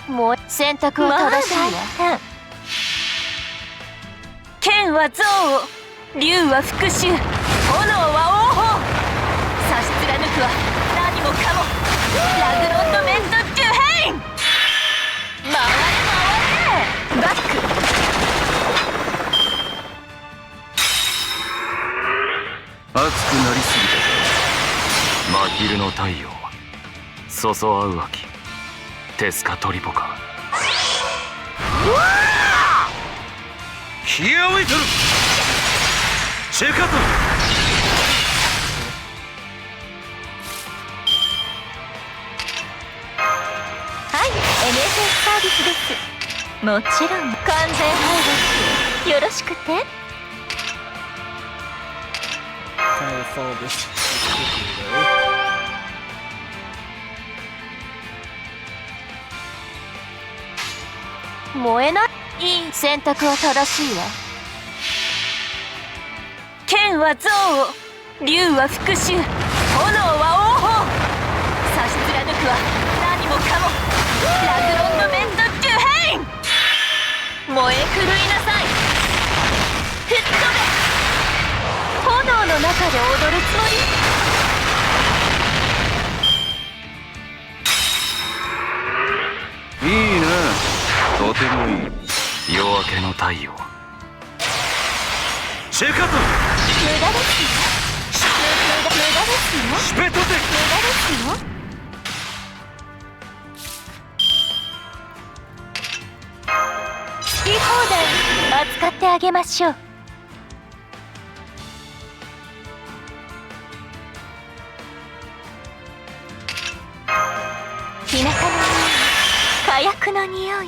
よ。もう選択は正しいわ。剣は憎悪、竜は復讐、炎は王法。差し貫くは何もかもラグロンドメントデュヘイン。回れ回れバック。熱くなりすぎたか。真昼の太陽、そそあう秋、テスカトリポカ。ヒアウェイトルチェカトル。はい、NSS サービスです。もちろん完全配列よろしくて。Kind of follow this quickly though. 燃えない。いい選択は正しいわ。剣は憎悪、竜は復讐、炎は王法。差し貫くは何もかもラグロンドメントデュヘイン。燃え狂いなさい。吹っ飛べ。炎の中で踊るつもり。いいな、とてもいい。夜明けの太陽、チェカトル。無駄ですよ。無駄ですよ。シペトテ。無駄ですよ。好き放題扱ってあげましょう。日向の匂い、火薬の匂い。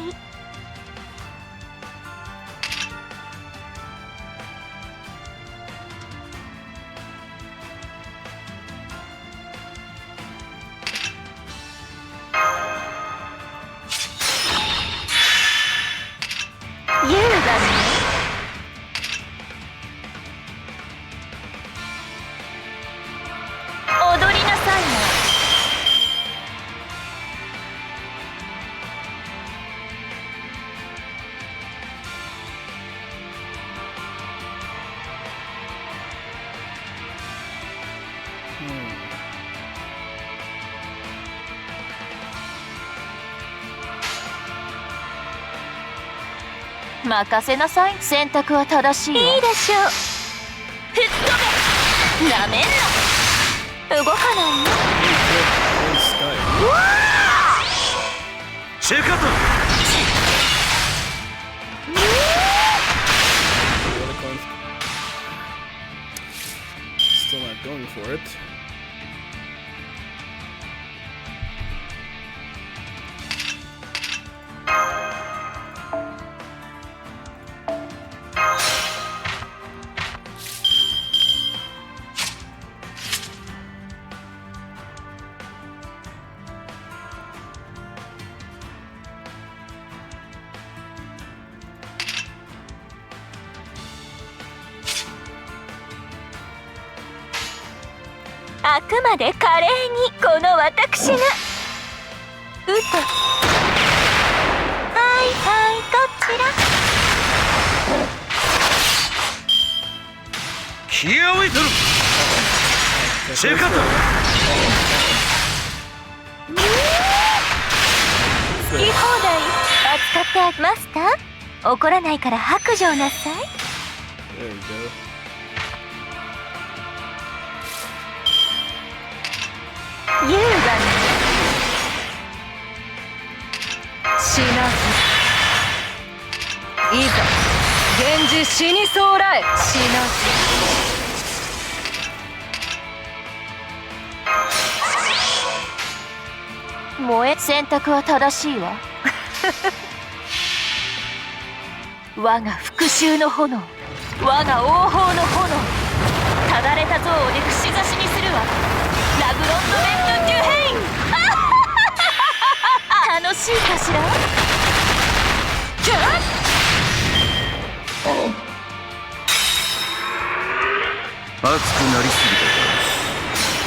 任せなさい。選択は正しいわ。いいでしょう。吹っ飛べ。なめんな。動かないよ。チェカト。Still not going for it. あくまで華麗にこの私が。うと。はいはい、こちら。気合をいとる。チェカト。好き放題扱ってあげマスター。怒らないから白状なさい。There we go. 優雅に死なず。いざ源氏死にそうらえ。死なず。燃え。選択は正しいわ。我が復讐の炎、我が王鵬の炎、ただれた像をで串刺しにするわ。ラグロンドメント・デュヘイン。楽しいかしら。熱くなりすぎたか。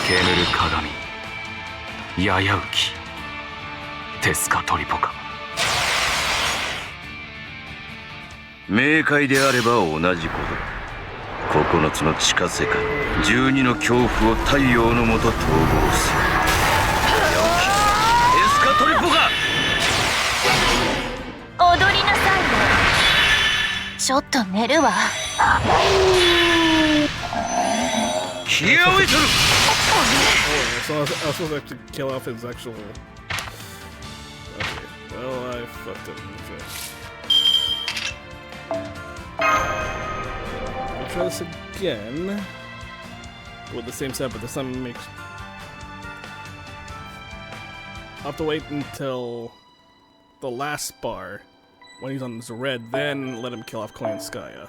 煙る鏡、やや浮き、テスカトリポカ。明快であれば同じこと。9つの地下世界、12の恐怖を太陽のもと統合する。テスカトリポカ。踊りなさいよ。ちょっと寝るわ。気合をいとる。So I was supposed to actually kill off his actual. Okay, well I fucked up. We'll try this again with the same set, but this time makes. I'll have to wait until the last bar when he's on his red, then let him kill off Klanskaya.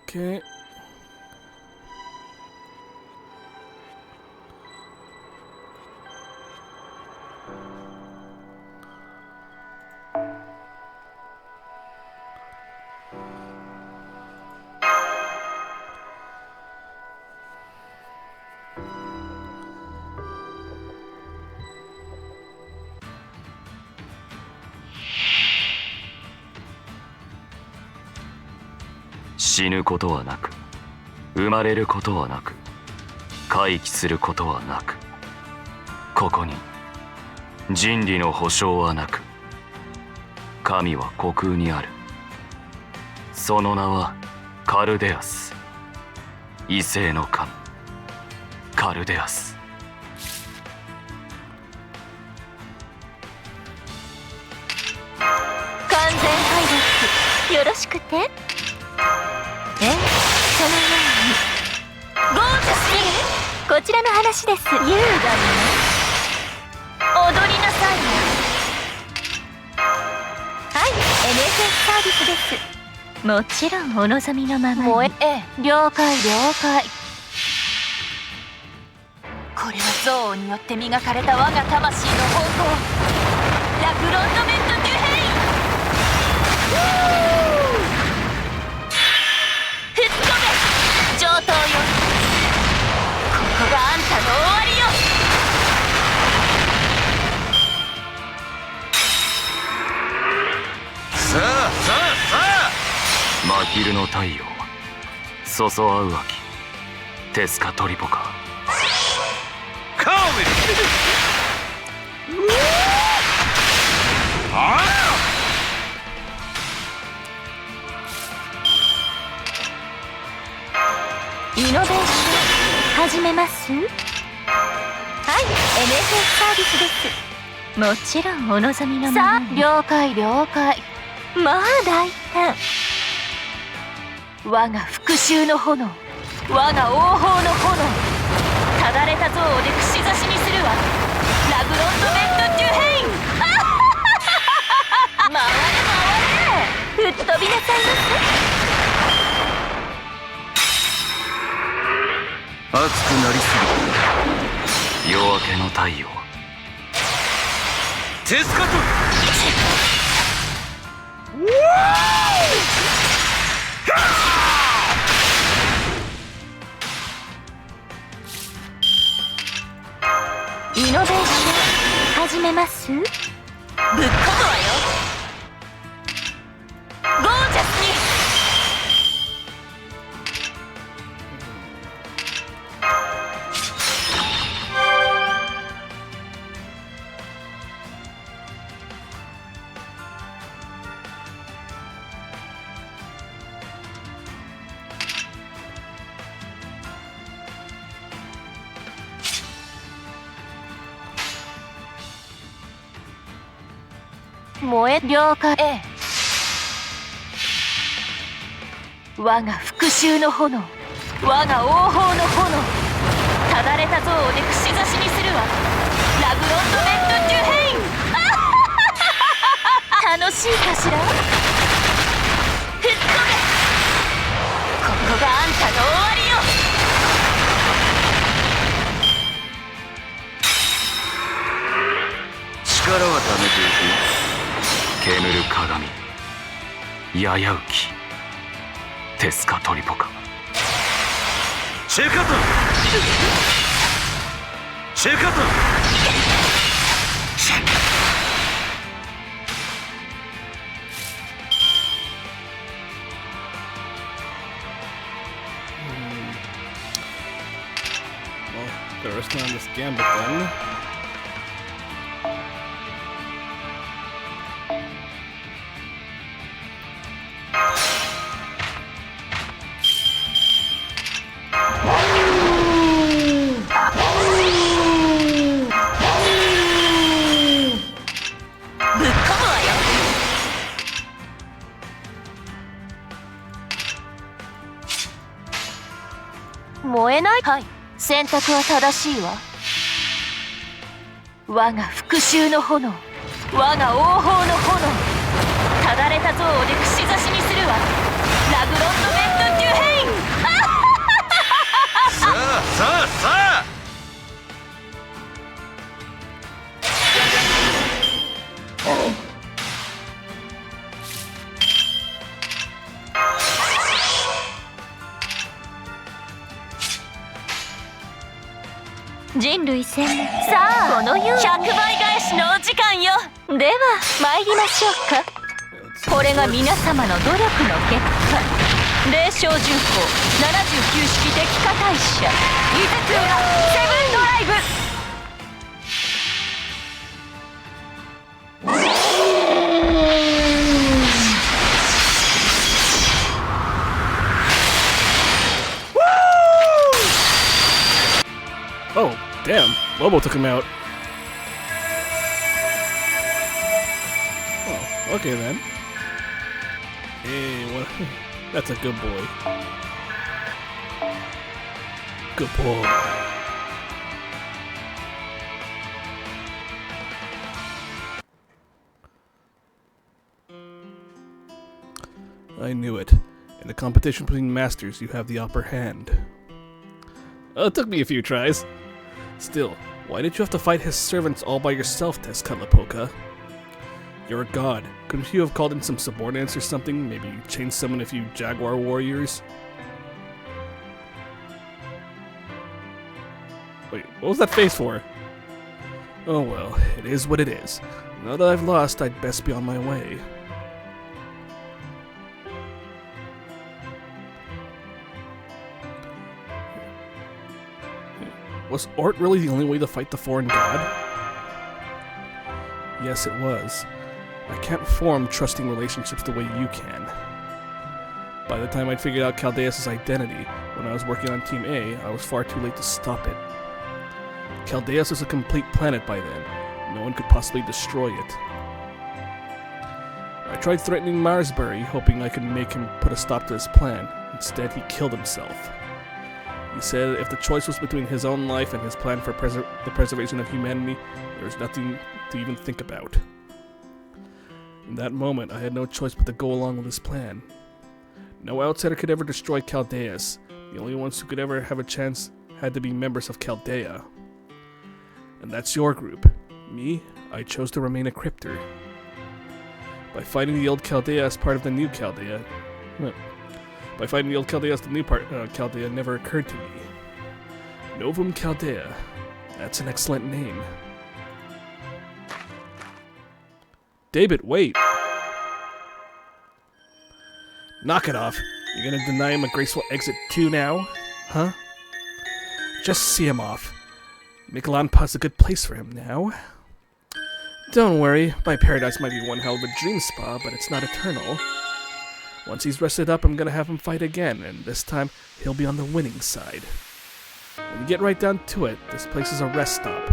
Okay. .死ぬことはなく、生まれることはなく、回帰することはなく、ここに人理の保証はなく、神は虚空にある。その名はカルデアス、異性の神カルデアス。完全敗北よろしくて。そのようにゴージャスにこちらの話です。優雅にね。踊りなさいね。はい、NSS サービスです。もちろんお望みのままに。了解了解。これは憎悪によって磨かれた我が魂の方向、ラグロンドメント・デュヘイン。吹っ飛べ上等よ。ここがあんたの終わりよ。さあさあさあ、真昼の太陽、そそあう秋、テスカトリポカ。める。あイノベーション始めます。はい、NFS サービスです。もちろんお望みのままに。さあ、了解了解。まあ大胆。我が復讐の炎、我が王鵬の炎、ただれた像をで串刺しにするわ。ラグロンドベッドデュヘイン。回れ回れ、吹っ飛びなさいませ。熱くなりすぎる。夜明けの太陽。テスカトル。イノベーション始めます。ぶっ込むわよ。ゴージャスに。燃え了解。我が復讐の炎、我が王鵬の炎、ただれた像をで串刺しにするわ。ラグロンドベッドデュヘイン。楽しいかしら。吹っ飛べ。ここがあんたの終わりよ。力はためていく。煙る鏡、やや浮き、テスカトリポカ。シェカトル。シェカトル。Well, the rest on this gambit then.燃えない。はい、選択は正しいわ。我が復讐の炎、我が王鵬の炎、ただれた像をで串刺しにするわ。ラグロンドベッドデュヘイン。さあさあさあ。人類殲滅。さあ、この100倍返しのお時間よ。では参りましょうか。これが皆様の努力の結果。霊障重工79式敵化大社伊豆浦セブンドライブ。Oh, damn. Lobo took him out. Oh, okay then. Hey, what? That's a good boy. Good boy. I knew it. In the competition between masters, you have the upper hand. Oh, it took me a few tries. Still, why did you have to fight his servants all by yourself, Tezcatlipoca? You're a god. Couldn't you have called in some subordinates or something? Maybe chain summon a few jaguar warriors? Wait, what was that face for? Oh well, it is what it is. Now that I've lost, I'd best be on my way. Was Ort really the only way to fight the foreign god? Yes, it was. I can't form trusting relationships the way you can. By the time I'd figured out Chaldeas' identity, when I was working on Team A, I was far too late to stop it. Chaldeas was a complete planet by then. No one could possibly destroy it. I tried threatening Marsbury, hoping I could make him put a stop to his plan. Instead, he killed himself. He said if the choice was between his own life and his plan for the preservation of humanity, there was nothing to even think about. In that moment, I had no choice but to go along with his plan. No outsider could ever destroy Chaldeas. The only ones who could ever have a chance had to be members of Chaldea. And that's your group. Me, I chose to remain a cryptor. By fighting the old Chaldea as part of the new Chaldea... By fighting the old Chaldea as the new Chaldea never occurred to me. Novum Chaldea. That's an excellent name. David, wait! Knock it off. You're gonna deny him a graceful exit too now? Huh? Just see him off. Mictlan Pa's a good place for him now. Don't worry, my paradise might be one hell of a dream spa, but it's not eternal. Once he's rested up, I'm gonna have him fight again, and this time, he'll be on the winning side. When you get right down to it, this place is a rest stop.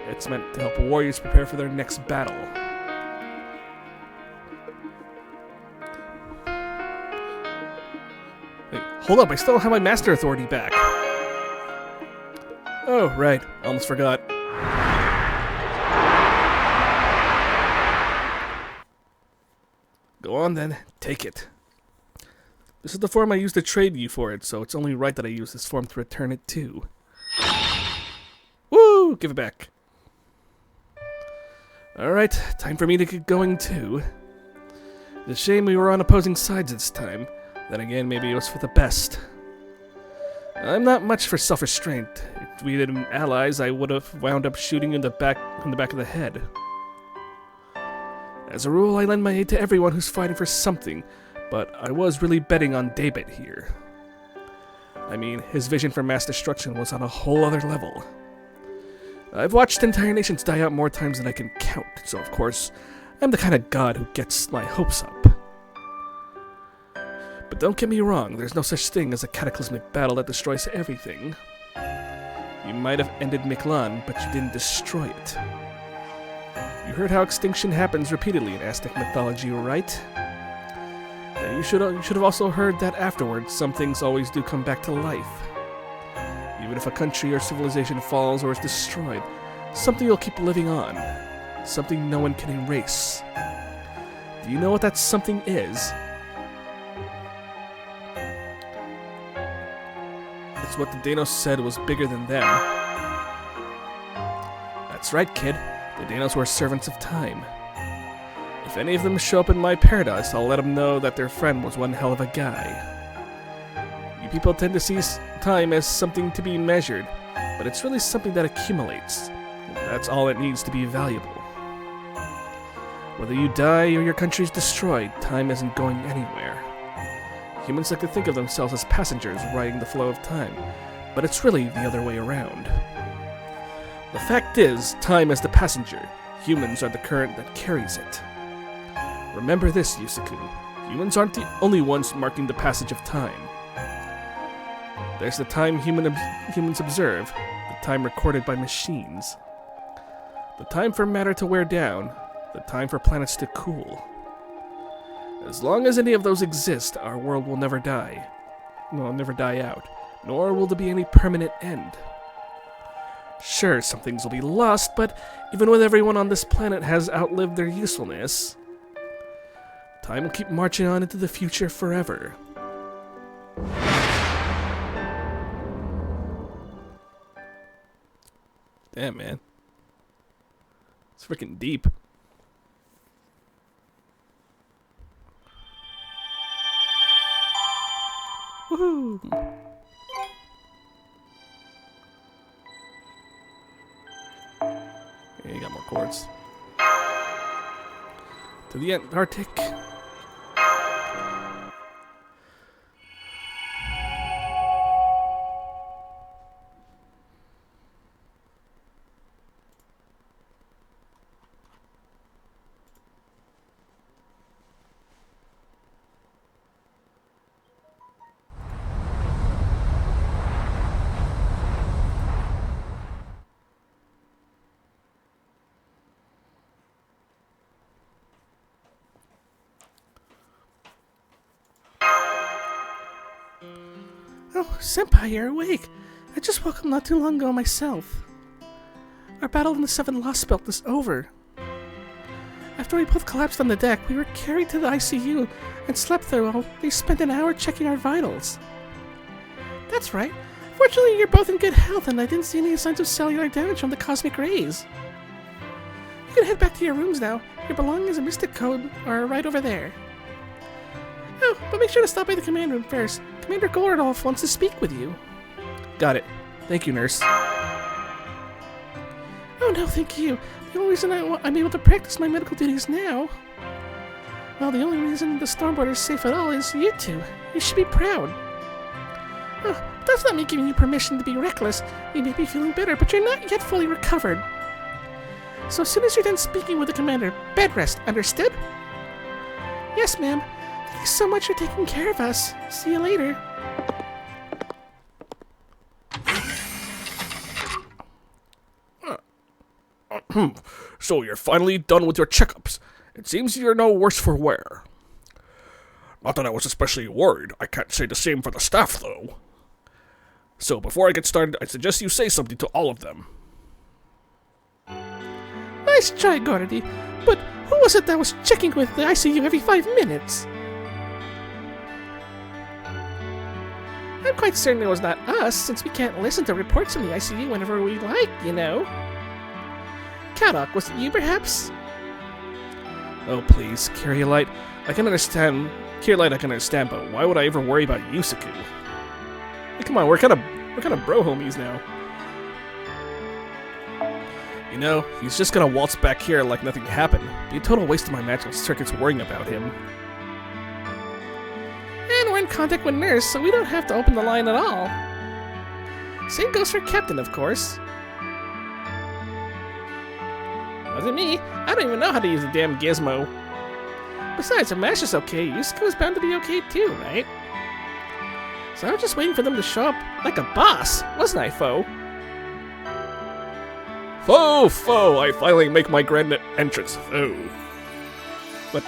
It's meant to help warriors prepare for their next battle. Hey, hold up, I still don't have my master authority back. Oh, right, almost forgot. Go on then, take it. This is the form I used to trade you for it, so it's only right that I use this form to return it too. Woo! Give it back. Alright, time for me to get going too. It's a shame we were on opposing sides this time. Then again, maybe it was for the best. I'm not much for self-restraint. If we had been allies, I would have wound up shooting you in the back of the head. As a rule, I lend my aid to everyone who's fighting for something, but I was really betting on David here. I mean, his vision for mass destruction was on a whole other level. I've watched entire nations die out more times than I can count, so of course, I'm the kind of god who gets my hopes up. But don't get me wrong, there's no such thing as a cataclysmic battle that destroys everything. You might have ended Mictlan, but you didn't destroy it. You heard how extinction happens repeatedly in Aztec mythology, right? You should have also heard that afterwards, some things always do come back to life. Even if a country or civilization falls or is destroyed, something will keep living on. Something no one can erase. Do you know what that something is? It's what the Danos said was bigger than them. That's right, kid. The Danos were servants of time. If any of them show up in my paradise, I'll let them know that their friend was one hell of a guy. You people tend to see time as something to be measured, but it's really something that accumulates. That's all it needs to be valuable. Whether you die or your country's destroyed, time isn't going anywhere. Humans like to think of themselves as passengers riding the flow of time, but it's really the other way around. The fact is, time is the passenger. Humans are the current that carries it. Remember this, Yusei-kun. Humans aren't the only ones marking the passage of time. There's the time humans observe, the time recorded by machines. The time for matter to wear down, the time for planets to cool. As long as any of those exist, our world will never die. Well, never die out, nor will there be any permanent end. Sure, some things will be lost, but even when everyone on this planet has outlived their usefulness, time will keep marching on into the future forever. Damn, man. It's freaking deep. Woohoo! Yeah, you got more chords. To the Antarctic. Oh, Senpai, you're awake. I just woke up not too long ago myself. Our battle in the 7th Lostbelt is over. After we both collapsed on the deck, we were carried to the ICU and slept there while they spent an hour checking our vitals. That's right. Fortunately, you're both in good health and I didn't see any signs of cellular damage from the cosmic rays. You can head back to your rooms now. Your belongings and Mystic Code are right over there. Oh, but make sure to stop by the command room first. Commander Gordolf wants to speak with you. Got it. Thank you, nurse. Oh no, thank you. The only reason I'm able to practice my medical duties now... Well, the only reason the Stormboard is safe at all is you two. You should be proud. Oh, that's not me giving you permission to be reckless. You may be feeling better, but you're not yet fully recovered. So as soon as you're done speaking with the commander, bed rest, understood? Yes, ma'am. Thank you so much for taking care of us. See you later. So you're finally done with your checkups. It seems you're no worse for wear. Not that I was especially worried. I can't say the same for the staff, though. So before I get started, I suggest you say something to all of them. Nice try, Gordy. But who was it that was checking with the ICU every 5 minutes? I'm quite certain it was not us, since we can't listen to reports from the ICU whenever we like, you know. Kadok, was it you, perhaps? Oh, please, Kirillite. I can understand. Kirillite, I can understand, but why would I ever worry about Yusaku? Hey, come on, we're kind of bro homies now. You know, he's just gonna waltz back here like nothing happened. Be a total waste of my magical circuits worrying about him. And we're in contact with Nurse, so we don't have to open the line at all. Same goes for Captain, of course. Wasn't me. I don't even know how to use the damn gizmo. Besides, if Mash is okay, Yusuke's bound to be okay too, right? So I was just waiting for them to show up like a boss, wasn't I, Foe? Foe! I finally make my grand entrance, Foe. But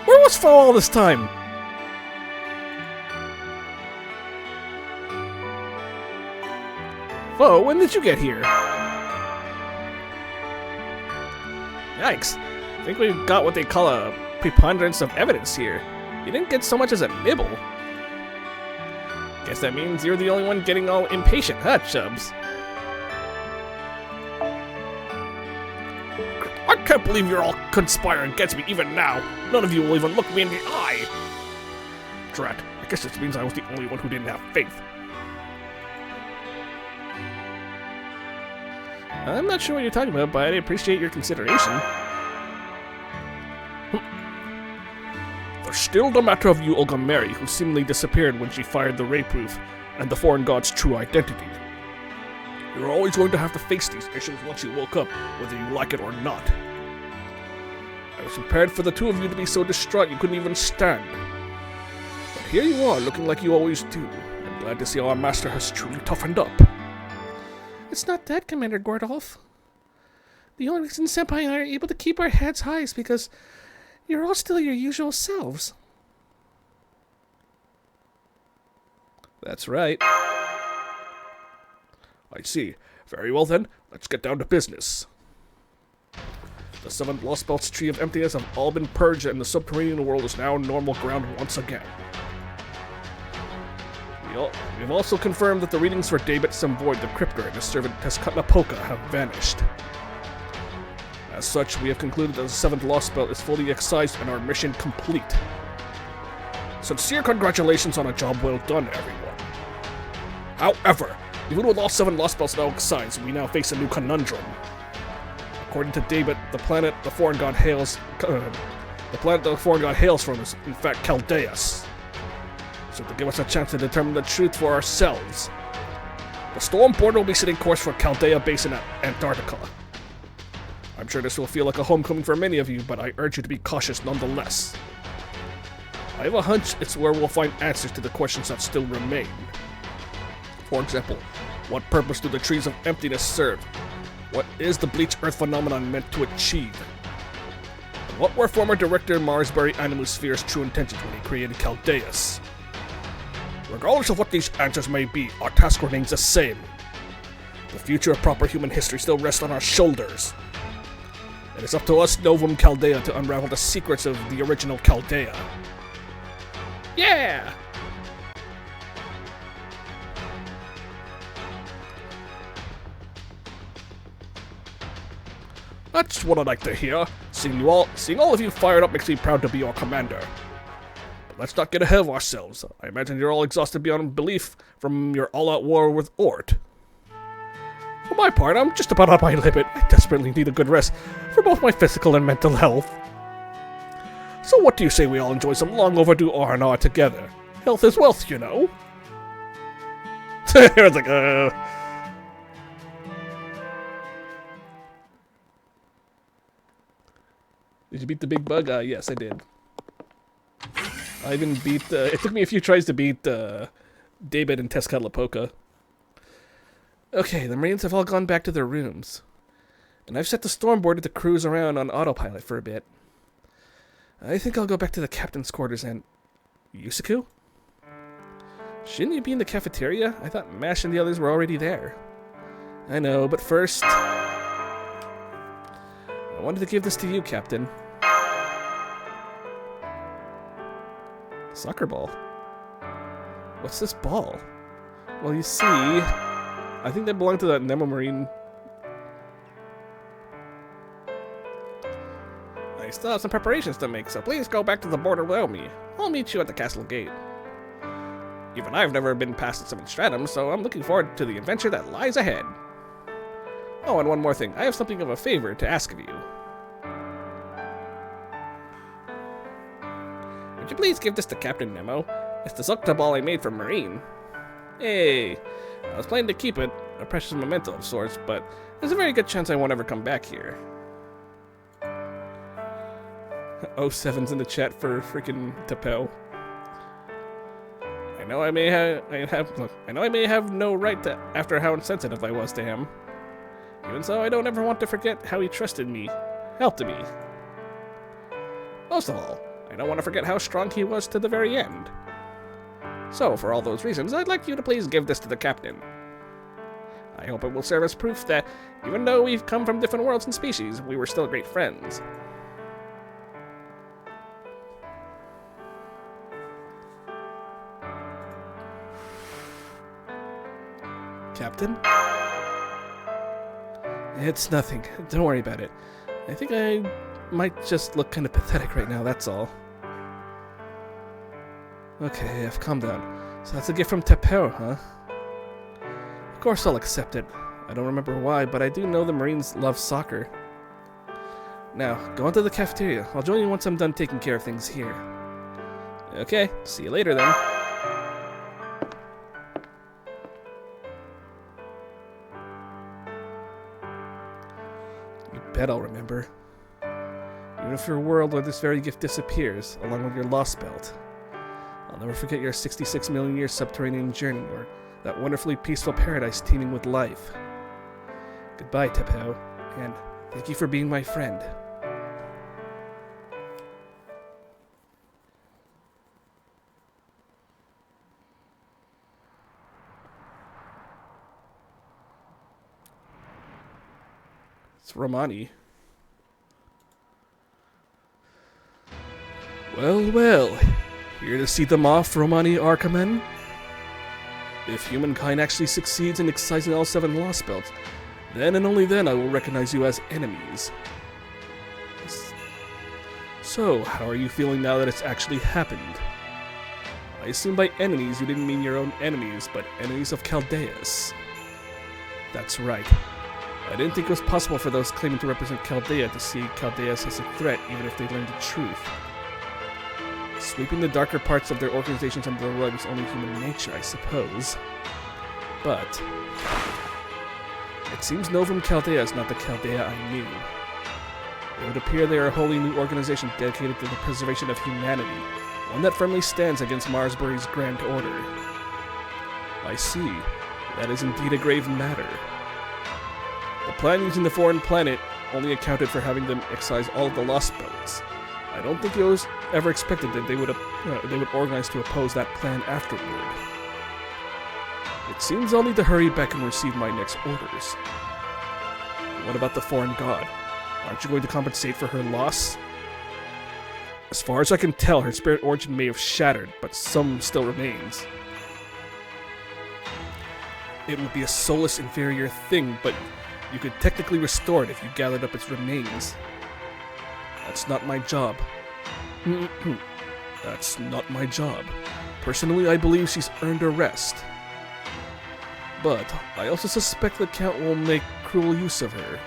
where was Foe all this time? Foe, when did you get here? Yikes. I think we got what they call a preponderance of evidence here. You didn't get so much as a nibble. Guess that means you're the only one getting all impatient, huh, Chubbs? I can't believe you're all conspiring against me even now. None of you will even look me in the eye. Drat, I guess this means I was the only one who didn't have faith. I'm not sure what you're talking about, but I appreciate your consideration. There's still the matter of you, Olga Mary, who seemingly disappeared when she fired the ray proof, and the foreign god's true identity. You're always going to have to face these issues once you woke up, whether you like it or not. I was prepared for the two of you to be so distraught you couldn't even stand. But here you are, looking like you always do. I'm glad to see our master has truly toughened up. It's not that, Commander Gordolf. The only reason Senpai and I are able to keep our heads high is because you're all still your usual selves. That's right. I see. Very well then, let's get down to business. The 7 Lostbelts Tree of Emptiness have all been purged and the subterranean world is now normal ground once again. We've also confirmed that the readings for David Semvoid the Cryptor and his servant Tezcatlipoca have vanished. As such, we have concluded that the 7th Lostbelt is fully excised and our mission complete. Sincere congratulations on a job well done, everyone. However, even with all 7 Lostbelts now excised, we now face a new conundrum. According to David, the planet the foreign god hails from is in fact Chaldeas. So to give us a chance to determine the truth for ourselves, the Stormboard will be setting course for Chaldea Basin at Antarctica. I'm sure this will feel like a homecoming for many of you, but I urge you to be cautious nonetheless. I have a hunch it's where we'll find answers to the questions that still remain. For example, what purpose do the Trees of Emptiness serve? What is the Bleach Earth phenomenon meant to achieve? And what were former director Marsbury Animusphere's true intentions when he created Chaldeas? Regardless of what these answers may be, our task remains the same. The future of proper human history still rests on our shoulders. It is up to us, Novum Chaldea, to unravel the secrets of the original Chaldea. Yeah! That's what I'd like to hear. Seeing all of you fired up makes me proud to be your commander. But let's not get ahead of ourselves. I imagine you're all exhausted beyond belief from your all-out war with Ort. For my part, I'm just about on my limit. I desperately need a good rest for both my physical and mental health. So what do you say we all enjoy some long overdue R&R together? Health is wealth, you know. It's like, Did you beat the big bug? Yes, I did. I even beat, it took me a few tries to beat, David and Tezcatlipoca. Okay, the Marines have all gone back to their rooms. And I've set the Stormboarder to cruise around on autopilot for a bit. I think I'll go back to the captain's quarters and... Yusaku? Shouldn't you be in the cafeteria? I thought Mash and the others were already there. I know, but first... I wanted to give this to you, Captain. Soccer ball? What's this ball? Well, you see... I think they belong to that Nemo Marine. I still have some preparations to make, so please go back to the border without me. I'll meet you at the castle gate. Even I've never been past the Seventh Stratum, so I'm looking forward to the adventure that lies ahead. Oh, and one more thing. I have something of a favor to ask of you. Would you please give this to Captain Nemo? It's the Zukta ball I made for Marine. Hey, I was planning to keep it, a precious memento of sorts, but there's a very good chance I won't ever come back here. 07's in the chat for freaking Tapel. I know I may have no right to, after how insensitive I was to him. Even so, I don't ever want to forget how he trusted me, helped me. Most of all, I don't want to forget how strong he was to the very end. So, for all those reasons, I'd like you to please give this to the captain. I hope it will serve as proof that, even though we've come from different worlds and species, we were still great friends. Captain? It's nothing. Don't worry about it. I think I might just look kind of pathetic right now, that's all. Okay, I've calmed down. So that's a gift from Tepero, huh? Of course I'll accept it. I don't remember why, but I do know the Marines love soccer. Now, go on to the cafeteria. I'll join you once I'm done taking care of things here. Okay, see you later then. You bet I'll remember. Even for a world where this very gift disappears, along with your Lostbelt. I'll never forget your 66 million year subterranean journey, or that wonderfully peaceful paradise teeming with life. Goodbye, Tepeo, and thank you for being my friend. It's Romani. Well, well. Here to see them off, Romani Arkamen? If humankind actually succeeds in excising all 7 Lostbelts, then and only then I will recognize you as enemies. So, how are you feeling now that it's actually happened? I assume by enemies you didn't mean your own enemies, but enemies of Chaldeas. That's right. I didn't think it was possible for those claiming to represent Chaldea to see Chaldeas as a threat, even if they learned the truth. Sweeping the darker parts of their organizations under the rug is only human nature, I suppose. But it seems Novum Chaldea is not the Chaldea I knew. It would appear they are a wholly new organization dedicated to the preservation of humanity, one that firmly stands against Marsbury's Grand Order. I see. That is indeed a grave matter. The plan using the foreign planet only accounted for having them excise all of the Lostbelts. I don't think it was ever expected that they would organize to oppose that plan afterward. It seems I'll need to hurry back and receive my next orders. What about the foreign god? Aren't you going to compensate for her loss? As far as I can tell, her spirit origin may have shattered, but some still remains. It would be a soulless, inferior thing, but you could technically restore it if you gathered up its remains. That's not my job. That's not my job. Personally, I believe she's earned a rest. But I also suspect the Count will make cruel use of her,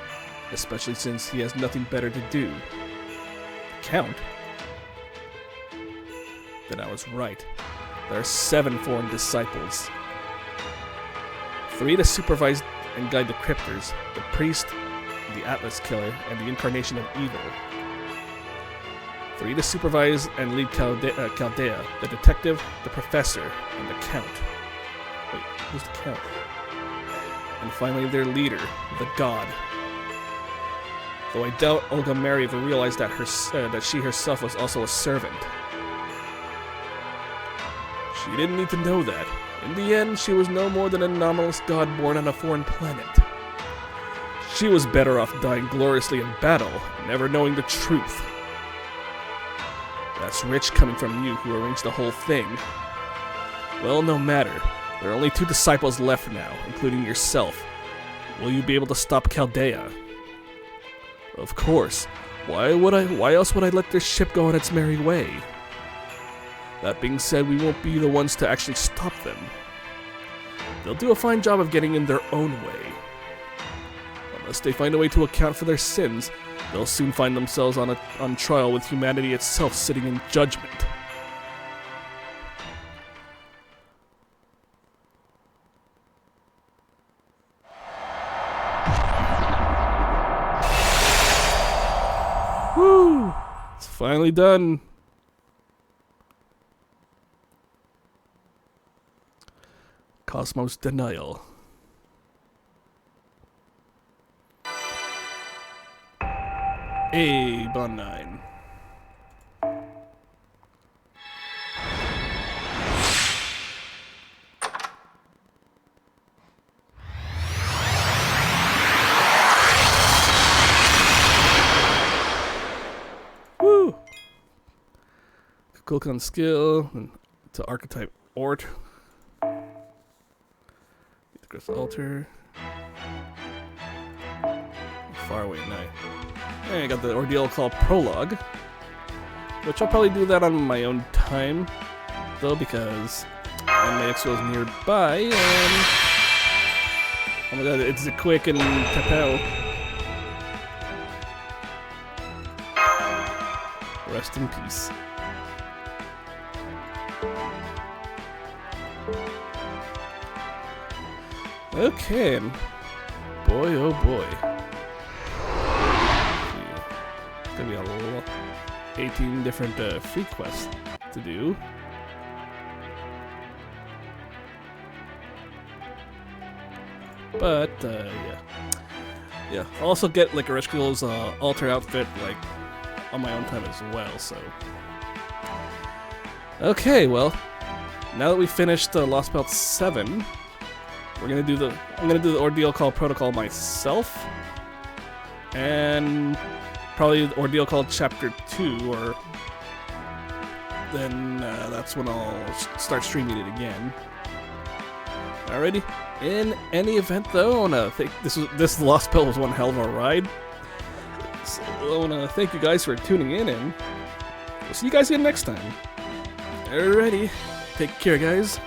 especially since he has nothing better to do. The Count? Then I was right. There are 7 foreign disciples. 3 to supervise and guide the cryptors, the priest, the Atlas killer, and the incarnation of evil. 3 to supervise and lead Chaldea, the detective, the professor, and the Count. Wait, who's the Count? And finally their leader, the God. Though I doubt Olga Marieva realized that she herself was also a servant. She didn't need to know that. In the end, she was no more than an anomalous god born on a foreign planet. She was better off dying gloriously in battle, never knowing the truth. That's rich coming from you who arranged the whole thing. Well, no matter. There are only 2 disciples left now, including yourself. Will you be able to stop Chaldea? Of course. Why else would I let this ship go on its merry way? That being said, we won't be the ones to actually stop them. They'll do a fine job of getting in their own way. Unless they find a way to account for their sins, they'll soon find themselves on trial with humanity itself sitting in judgment. Woo! It's finally done. Cosmos Denial. Bond 9. Woo! Click on skill and to archetype Ort. Crystal altar. Far away night. And I got the ordeal called Prologue, which I'll probably do that on my own time, though, because my expo is nearby, and oh my god, it's a quick and tapel. Rest in peace. Okay, boy, oh boy. It's gonna be a little 18 different free quests to do. But yeah. I'll also get like Ereshkigal's altar outfit like on my own time as well. So okay, well, now that we finished Lostbelt 7. I'm gonna do the ordeal called Protocol myself, and probably the ordeal called Chapter 2, or then that's when I'll start streaming it again. Alrighty. In any event, though, I wanna think this Lostbelt was one hell of a ride. So I wanna thank you guys for tuning in, and we'll see you guys again next time. Alrighty. Take care, guys.